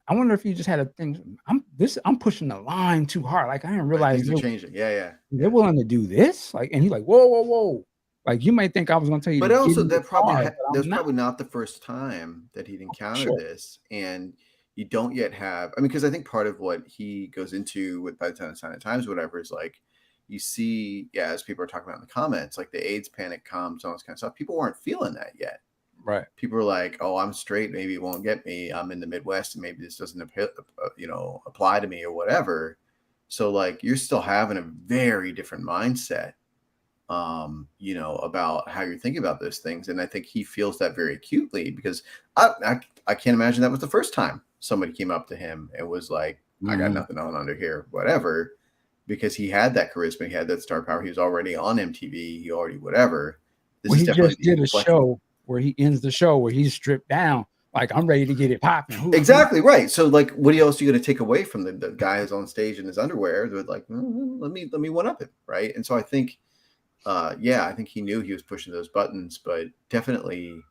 I wonder if he just had a thing. I'm pushing the line too hard. Like, I didn't realize things are changing. Yeah. They're willing to do this. Like, and he's like, "Whoa." Like, you might think I was going to tell you. But also, that was probably not the first time that he'd encountered this, and you don't yet have. I mean, because I think part of what he goes into with by the time Sign of Times, whatever, is like you see, as people are talking about in the comments, like the AIDS panic comes, all this kind of stuff. People weren't feeling that yet. Right. People are like, "Oh, I'm straight. Maybe it won't get me. I'm in the Midwest, and maybe this doesn't apply to me or whatever." So like you're still having a very different mindset, about how you're thinking about those things. And I think he feels that very acutely because I can't imagine that was the first time somebody came up to him and was like, "I got nothing on under here," whatever, because he had that charisma, he had that star power. He was already on MTV. He already whatever. He just did a show where he ends the show where he's stripped down. Like, I'm ready to get it popping. Exactly right. So like, what else are you going to take away from the guy who's on stage in his underwear? They're like, let me one up him, right? And so I think, I think he knew he was pushing those buttons, but definitely,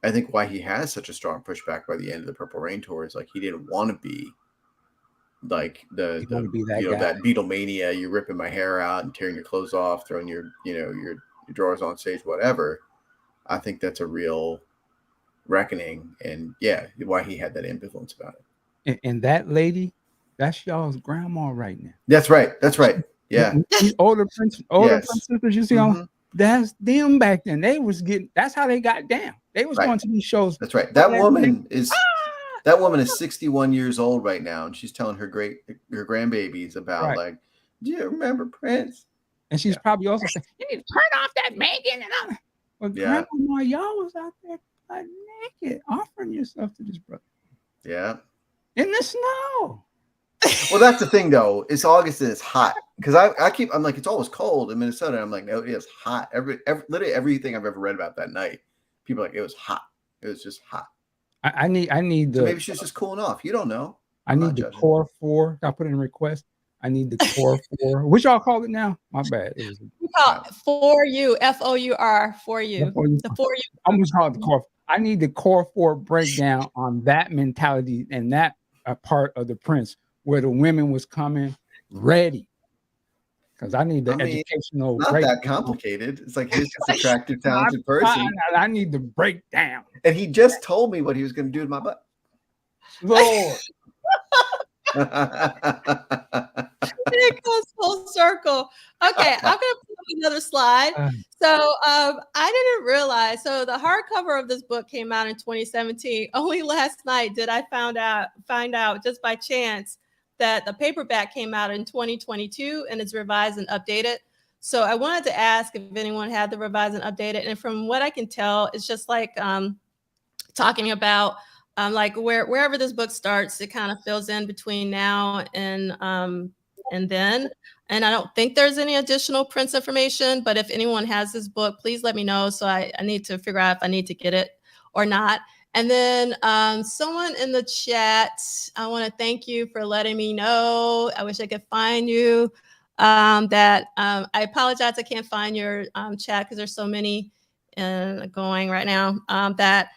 I think why he has such a strong pushback by the end of the Purple Rain tour is like he didn't want to be like that Beatlemania. You're ripping my hair out and tearing your clothes off, throwing your drawers on stage, whatever. I think that's a real reckoning, and why he had that ambivalence about it. And that lady, that's y'all's grandma right now. That's right. Yeah. These older princesses you see on, that's them back then. They was getting, that's how they got down. They was going to these shows. That's right. That woman is 61 years old right now, and she's telling her grandbabies about like, "Do you remember Prince?" And she's probably also saying, "You need to turn off that Megan." And well, grandma, y'all was out there naked, offering yourself to this brother. Yeah. In the snow. Well, that's the thing, though. It's August and it's hot. Because I'm like, it's always cold in Minnesota. And I'm like, no, it is hot. Literally everything I've ever read about that night, people are like, it was hot. It was just hot. I need the. So maybe she's just cooling off. You don't know. I need the core 4. I put in a request. I need the core 4. Which y'all call it now? My bad. We call it for you. FOUR for you. The for you. I'm just calling it the core. I need the core 4 breakdown on that mentality and that part of the Prince where the women was coming ready. because I need the I mean, educational Not breakdown. that complicated. It's like here's this attractive, talented person. I need the breakdown. And he just told me what he was going to do to my butt. Lord. It goes full circle. Okay, I'm gonna put up another slide. So I didn't realize. So the hardcover of this book came out in 2017. Only last night did I find out just by chance that the paperback came out in 2022 and it's revised and updated. So I wanted to ask if anyone had the revised and updated. And from what I can tell, it's just like talking about like wherever this book starts, it kind of fills in between now and then. And I don't think there's any additional Prince information, but if anyone has this book, please let me know. So I need to figure out if I need to get it or not. And then someone in the chat, I want to thank you for letting me know. I wish I could find you. I apologize, I can't find your chat because there's so many going right now. That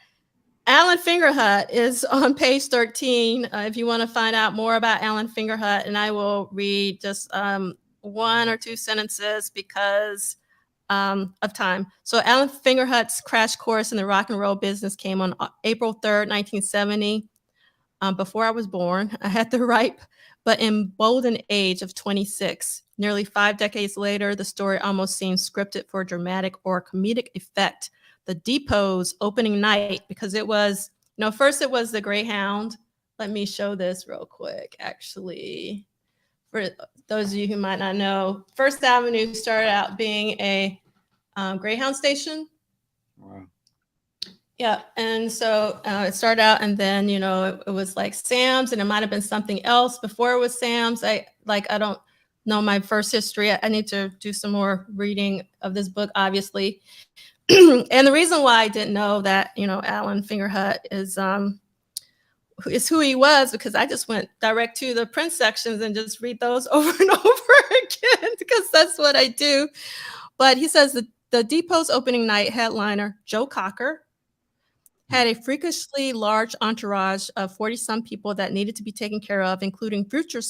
Alan Fingerhut is on page 13. If you want to find out more about Alan Fingerhut, and I will read just one or two sentences because of time. So Alan Fingerhut's crash course in the rock and roll business came on April 3rd, 1970. Before I was born, I had the ripe but emboldened age of 26. Nearly 5 decades later, the story almost seems scripted for dramatic or comedic effect. The Depot's opening night, because it was, first it was the Greyhound. Let me show this real quick, actually. For those of you who might not know, First Avenue started out being a Greyhound station. Wow. Yeah, and so it started out, and then it was like Sam's, and it might have been something else before it was Sam's. I don't know my first history. I need to do some more reading of this book, obviously. And the reason why I didn't know that Alan Fingerhut is who he was, because I just went direct to the print sections and just read those over and over again because that's what I do. But he says the Depot's opening night headliner, Joe Cocker, had a freakishly large entourage of 40-some people that needed to be taken care of, including future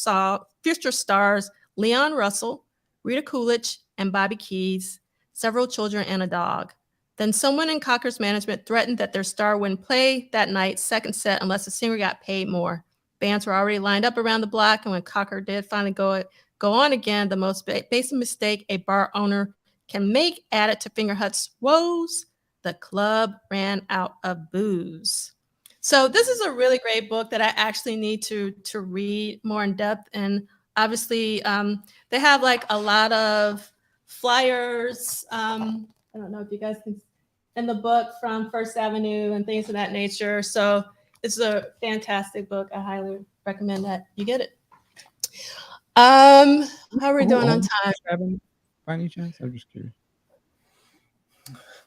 stars Leon Russell, Rita Coolidge, and Bobby Keys, several children, and a dog. Then someone in Cocker's management threatened that their star wouldn't play that night's second set unless the singer got paid more. Bands were already lined up around the block, and when Cocker did finally go on again, the most basic mistake a bar owner can make added to Fingerhut's woes. The club ran out of booze. So this is a really great book that I actually need to read more in depth. And obviously, they have like a lot of flyers. I don't know if you guys can, in the book from First Avenue and things of that nature. So it's a fantastic book. I highly recommend that you get it. How are we doing on time? By any chance? I'm just curious.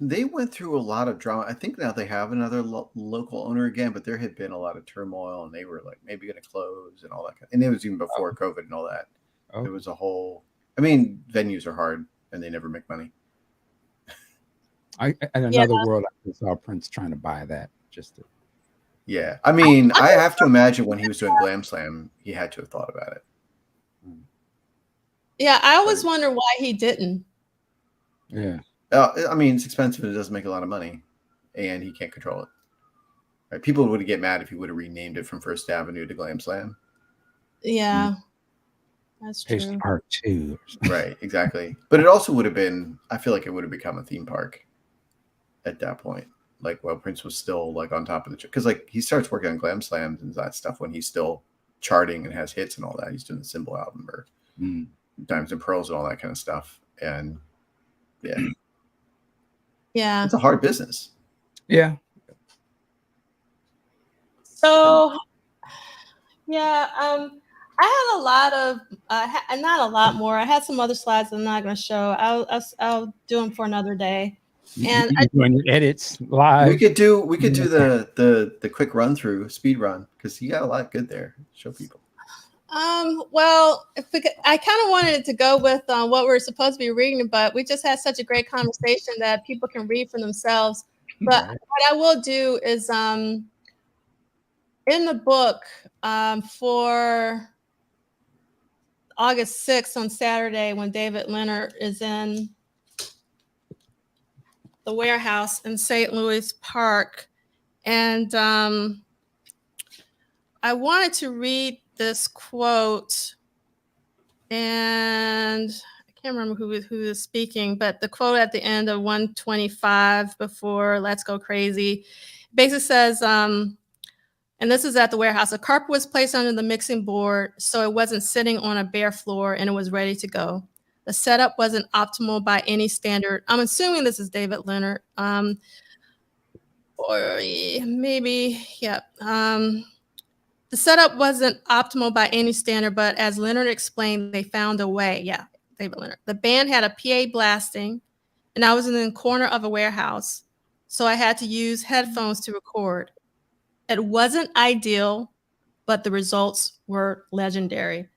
They went through a lot of drama. I think now they have another local owner again, but there had been a lot of turmoil, and they were like maybe going to close and all that. And it was even before COVID and all that. It was a whole. I mean, venues are hard, and they never make money. In another world, I saw Prince trying to buy that just to. Yeah, I mean, I have to imagine when he was doing Glam Slam, he had to have thought about it. Yeah, I always wonder why he didn't. Yeah. I mean, it's expensive and it doesn't make a lot of money, and he can't control it. Right? People would get mad if he would have renamed it from First Avenue to Glam Slam. Yeah, that's true. Part 2. Right, exactly. But it also would have been, I feel like it would have become a theme park at that point. Like, while Prince was still like on top of the, because like he starts working on Glam Slams and that stuff when he's still charting and has hits and all that. He's doing the Symbol album or Diamonds and Pearls and all that kind of stuff. And yeah, it's a hard business. Yeah. So I had a lot of not a lot more. I had some other slides I'm not going to show. I'll do them for another day. And doing your edits live. We could do the quick run through, speed run, because you got a lot good there. Show people. Well, I kind of wanted it to go with what we're supposed to be reading, but we just had such a great conversation that people can read for themselves. But what I will do is in the book for August 6th on Saturday when David Leonard is in the warehouse in St. Louis Park. And I wanted to read this quote, and I can't remember who is speaking, but the quote at the end of 125 before Let's Go Crazy basically says, and this is at the warehouse, a carpet was placed under the mixing board so it wasn't sitting on a bare floor and it was ready to go. The setup wasn't optimal by any standard. I'm assuming this is David Leonard. Or maybe, yeah. The setup wasn't optimal by any standard, but as Leonard explained, they found a way. Yeah, David Leonard. The band had a PA blasting, and I was in the corner of a warehouse, so I had to use headphones to record. It wasn't ideal, but the results were legendary.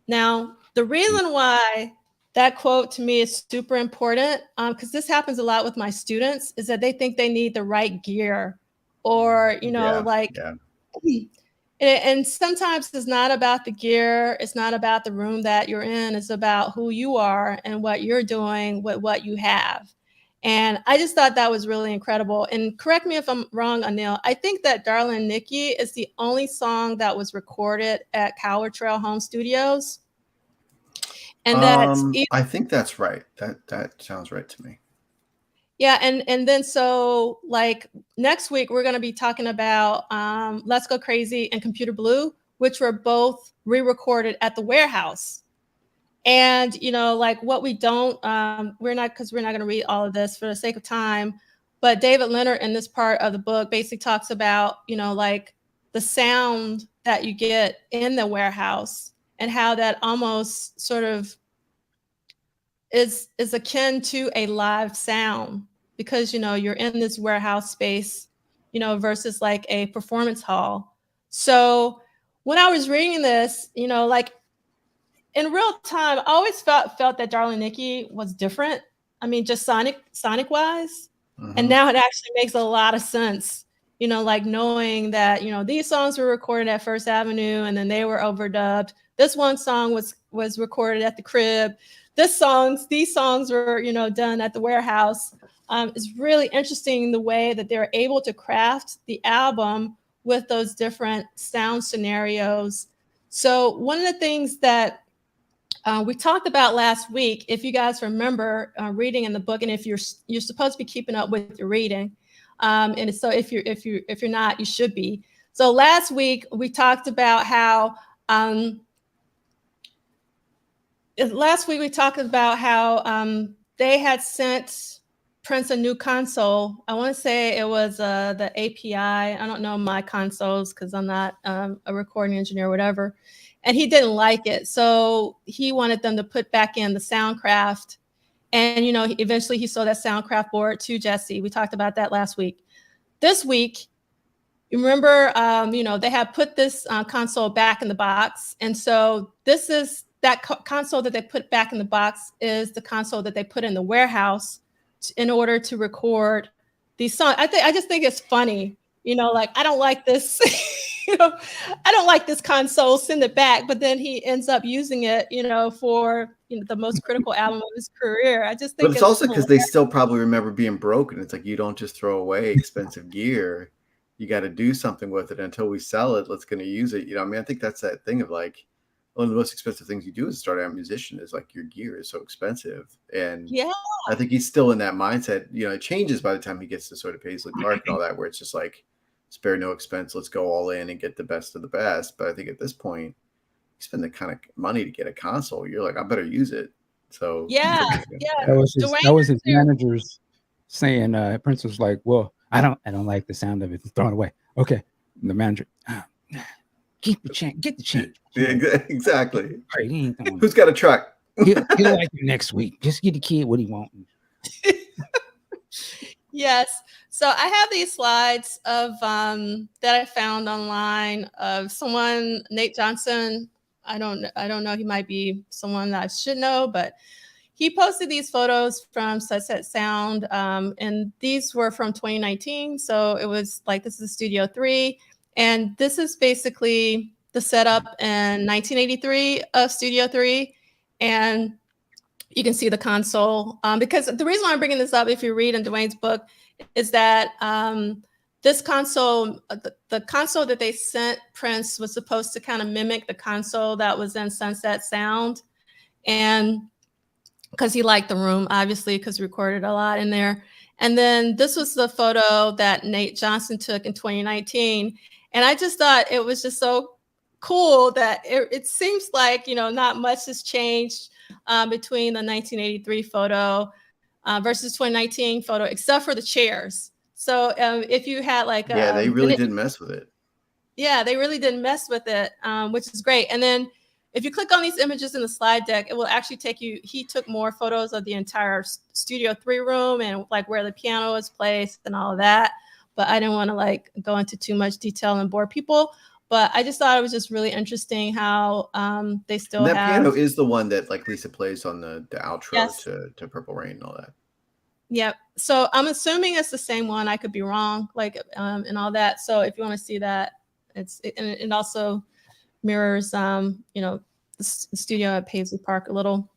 Now, the reason why that quote to me is super important, because this happens a lot with my students, is that they think they need the right gear, or and sometimes it's not about the gear, it's not about the room that you're in, it's about who you are and what you're doing with what you have. And I just thought that was really incredible. And correct me if I'm wrong, Anil, I think that Darling Nikki is the only song that was recorded at Coward Trail Home Studios. And I think that's right. That sounds right to me. Yeah, and then so like next week we're going to be talking about Let's Go Crazy and Computer Blue, which were both re-recorded at the warehouse. And like what we don't, we're not going to read all of this for the sake of time, but David Leonard in this part of the book basically talks about like the sound that you get in the warehouse and how that almost sort of is akin to a live sound, because you're in this warehouse space versus like a performance hall. So when I was reading this, like in real time, I always felt that Darling Nikki was different. I mean, just sonic wise. Mm-hmm. And now it actually makes a lot of sense, like knowing that these songs were recorded at First Avenue and then they were overdubbed. This one song was recorded at the crib. These songs were, done at the warehouse. It's really interesting the way that they're able to craft the album with those different sound scenarios. So one of the things that we talked about last week, if you guys remember reading in the book, and if you're supposed to be keeping up with your reading, and so if you're not, you should be. So last week we talked about how. They had sent Prince a new console. I want to say it was the API. I don't know my consoles because I'm not a recording engineer or whatever. And he didn't like it. So he wanted them to put back in the Soundcraft. And, eventually he sold that Soundcraft board to Jesse. We talked about that last week. This week, you remember, they had put this console back in the box. And so this is that console that they put back in the box is the console that they put in the warehouse in order to record these songs. I just think it's funny, like, I don't like this, I don't like this console, send it back. But then he ends up using it, for the most critical album of his career. I just think but it's also because they still probably remember being broken. It's like, you don't just throw away expensive gear. You got to do something with it until we sell it. Let's going to use it. I think that's that thing of like, one of the most expensive things you do as a starting out musician is like your gear is so expensive. And yeah, I think he's still in that mindset. It changes by the time he gets to sort of Paisley Park and all that, where it's just like, spare no expense. Let's go all in and get the best of the best. But I think at this point, you spend the kind of money to get a console. You're like, I better use it. So yeah. That was his managers saying, Prince was like, well, I don't like the sound of it. Throw it away. Okay. And the manager, keep the change, get the change. Yeah, exactly. Right, who's got a truck? He'll like you next week. Just get the kid what he wants. Yes. So I have these slides of that I found online of someone, Nate Johnson. I don't know. He might be someone that I should know, but he posted these photos from Sunset Sound, and these were from 2019. So it was like, this is Studio 3. And this is basically the setup in 1983 of Studio 3, and you can see the console. Because the reason why I'm bringing this up, if you read in Duane's book, is that this console, the console that they sent Prince was supposed to kind of mimic the console that was in Sunset Sound. And because he liked the room, obviously, because he recorded a lot in there. And then this was the photo that Nate Johnson took in 2019. And I just thought it was just so cool that it seems like, not much has changed between the 1983 photo versus 2019 photo, except for the chairs. So if you had like... Yeah, they really didn't mess with it. Yeah, they really didn't mess with it, which is great. And then if you click on these images in the slide deck, it will actually take you, he took more photos of the entire Studio 3 room and like where the piano was placed and all of that. But I didn't want to like go into too much detail and bore people. But I just thought it was just really interesting how they still and that have... piano is the one that like Lisa plays on the outro Yes. to Purple Rain and all that. Yep. So I'm assuming it's the same one. I could be wrong, like and all that. So if you want to see that, it also mirrors the studio at Paisley Park a little.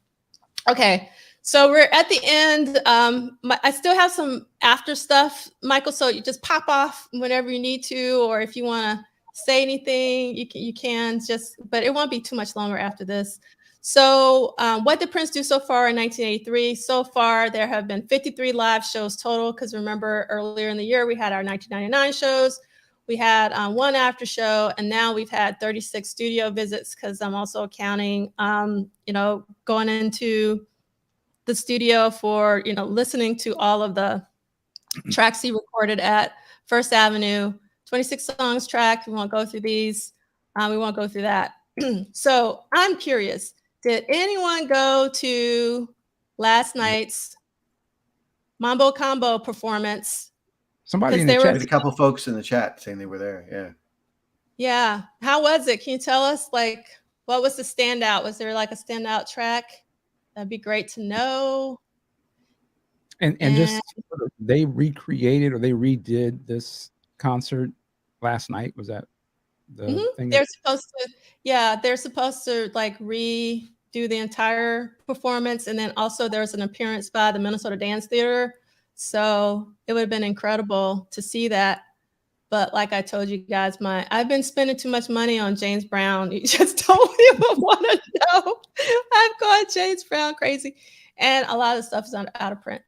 Okay, so we're at the end. I still have some after stuff, Michael, so you just pop off whenever you need to, or if you want to say anything, you can just, but it won't be too much longer after this. So what did Prince do so far in 1983? So far, there have been 53 live shows total, because remember earlier in the year, we had our 1999 shows. We had one after show, and now we've had 36 studio visits, because I'm also counting, going into the studio for, listening to all of the tracks he recorded at First Avenue, 26 songs track. We won't go through these. We won't go through that. So I'm curious, did anyone go to last night's Mambo Combo performance? Somebody in Because the there chat. There's a couple folks in the chat saying they were there. Yeah. Yeah. How was it? Can you tell us, like, what was the standout? Was there like a standout track? That'd be great to know. And just they recreated or they redid this concert last night. Was that the thing? They're supposed to like redo the entire performance. And then also there's an appearance by the Minnesota Dance Theater. So it would have been incredible to see that. But like I told you guys, I've been spending too much money on James Brown. You just don't even want to know. I've gone James Brown crazy. And a lot of stuff is out of print.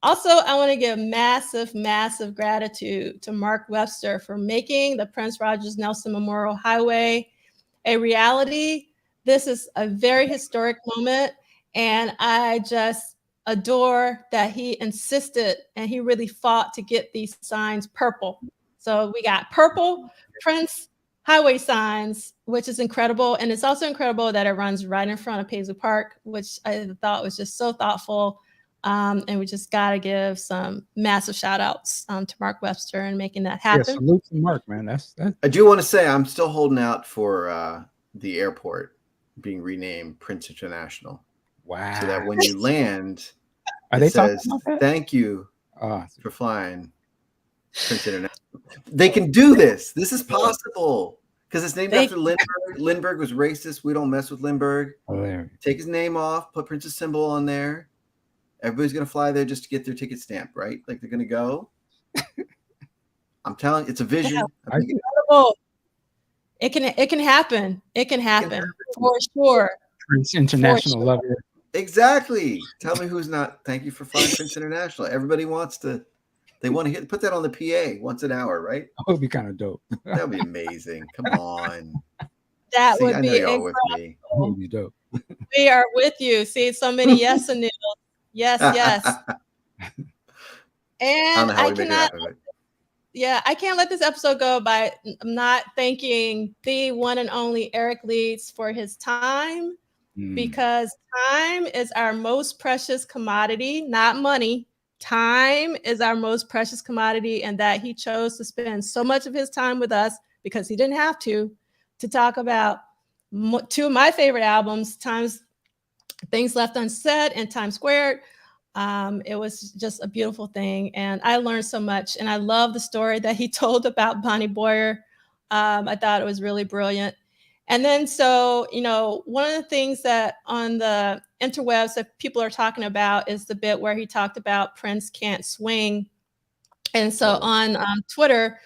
Also, I want to give massive, massive gratitude to Mark Webster for making the Prince Rogers Nelson Memorial Highway a reality. This is a very historic moment. And I just adore that he insisted and he really fought to get these signs purple. So we got purple Prince highway signs, which is incredible. And it's also incredible that it runs right in front of Paisley Park, which I thought was just so thoughtful. And we just got to give some massive shout outs to Mark Webster and making that happen. Yeah, salute to Mark, man. That's I do want to say I'm still holding out for the airport being renamed Prince International. wow. So that when you land, Are it they says, talking about that? thank you Oh, for flying Prince International. They can do this. This is possible because it's named after Lindbergh. Lindbergh was racist. We don't mess with Lindbergh. hilarious. Take his name off, put Prince's symbol on there. Everybody's going to fly there just to get their ticket stamped, right? Like they're going to go. I'm telling you, it's a vision. Yeah, incredible. It can happen. It can happen for sure. Prince International, love it. Exactly. Tell me who's not. Thank you for flying Prince International. Everybody wants to. They want to put that on the PA once an hour, right? That would be kind of dope. That would be amazing. Come on. That would I be know y'all incredible. with me. That would be dope. We are with you. See, so many yes, Anil. Yes, yes. And I cannot. Yeah, I can't let this episode go by not thanking the one and only Eric Leeds for his time, because time is our most precious commodity, not money. Time is our most precious commodity, and that he chose to spend so much of his time with us because he didn't have to talk about two of my favorite albums, Things Left Unsaid and Time Squared. It was just a beautiful thing. And I learned so much. And I love the story that he told about Bonnie Boyer. I thought it was really brilliant. And then, so, one of the things that on the interwebs that people are talking about is the bit where he talked about Prince can't swing. And so on Twitter,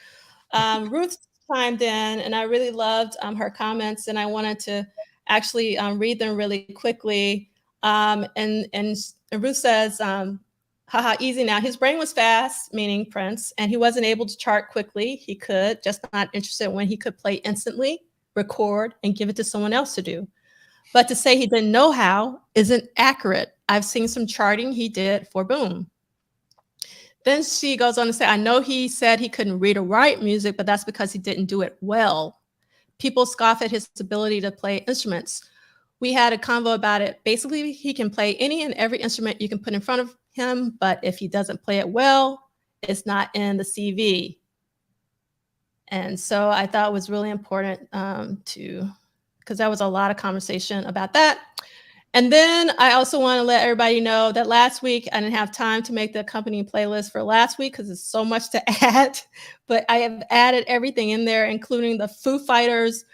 Ruth chimed in, and I really loved her comments, and I wanted to actually read them really quickly. And Ruth says, haha, easy now. His brain was fast, meaning Prince, and he wasn't able to chart quickly. He could, just not interested when he could play instantly, record, and give it to someone else to do. But to say he didn't know how isn't accurate. I've seen some charting he did for Boom. Then she goes on to say, I know he said he couldn't read or write music, but that's because he didn't do it well. People scoff at his ability to play instruments. We had a convo about it. Basically, he can play any and every instrument you can put in front of him, but if he doesn't play it well, it's not in the CV. And so I thought it was really important because there was a lot of conversation about that. And then I also want to let everybody know that last week I didn't have time to make the accompanying playlist for last week because there's so much to add, but I have added everything in there, including the Foo Fighters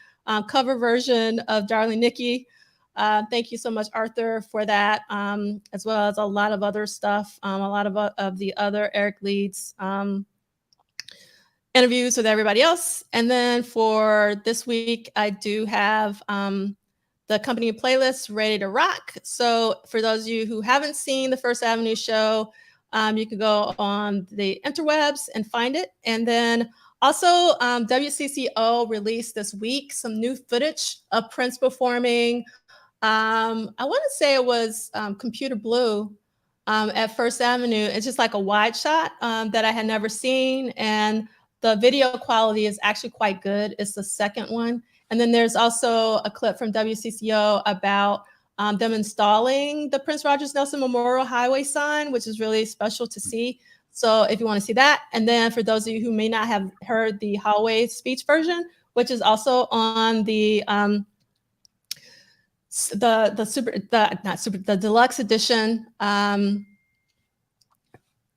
cover version of Darling Nikki. Thank you so much, Arthur, for that, as well as a lot of other stuff, a lot of the other Eric Leeds interviews with everybody else. And then for this week, I do have the company playlist ready to rock. So for those of you who haven't seen the First Avenue show, you can go on the interwebs and find it. And then also WCCO released this week some new footage of Prince performing. I want to say it was Computer Blue at First Avenue. It's just like a wide shot that I had never seen. And the video quality is actually quite good. It's the second one. And then there's also a clip from WCCO about them installing the Prince Rogers Nelson Memorial Highway sign, which is really special to see. So if you want to see that, and then for those of you who may not have heard the hallway speech version, which is also on the deluxe edition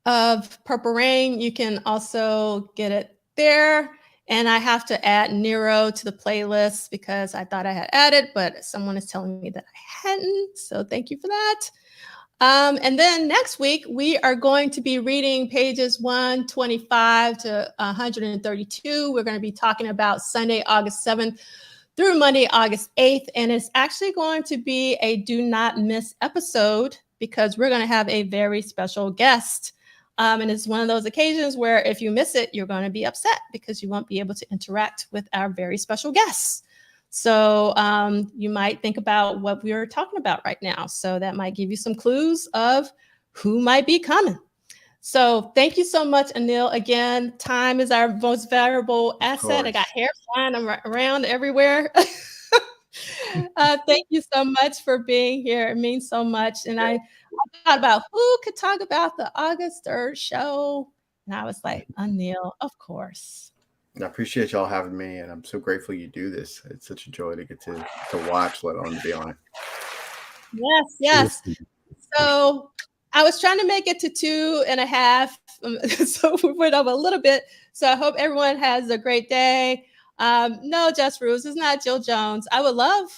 of Purple Rain, you can also get it there. And I have to add Nero to the playlist because I thought I had added, but someone is telling me that I hadn't. So thank you for that. And then next week, we are going to be reading pages 125 to 132. We're going to be talking about Sunday, August 7th through Monday, August 8th. And it's actually going to be a do not miss episode because we're going to have a very special guest. And it's one of those occasions where if you miss it, you're going to be upset because you won't be able to interact with our very special guests. So you might think about what we're talking about right now. So that might give you some clues of who might be coming. So thank you so much, Anil. Again, time is our most valuable asset. I got hair flying around everywhere. Thank you so much for being here. It means so much. And I thought about who could talk about the August 3rd show. And I was like, Anil, of course. I appreciate y'all having me, and I'm so grateful you do this. It's such a joy to get to watch, let alone to be on it. Yes. So I was trying to make it to 2.5. So we went over a little bit. So I hope everyone has a great day. No, Just Rules. It's not Jill Jones. I would love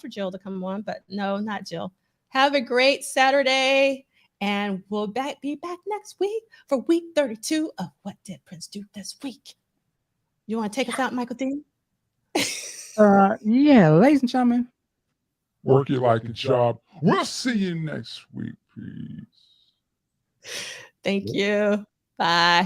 for Jill to come on, but no, not Jill. Have a great Saturday, and we'll be back next week for week 32 of What Did Prince Do This Week? You want to take us out, Michael Dean? Yeah, ladies and gentlemen. Work it like a job. We'll see you next week. Peace. Thank you. Bye.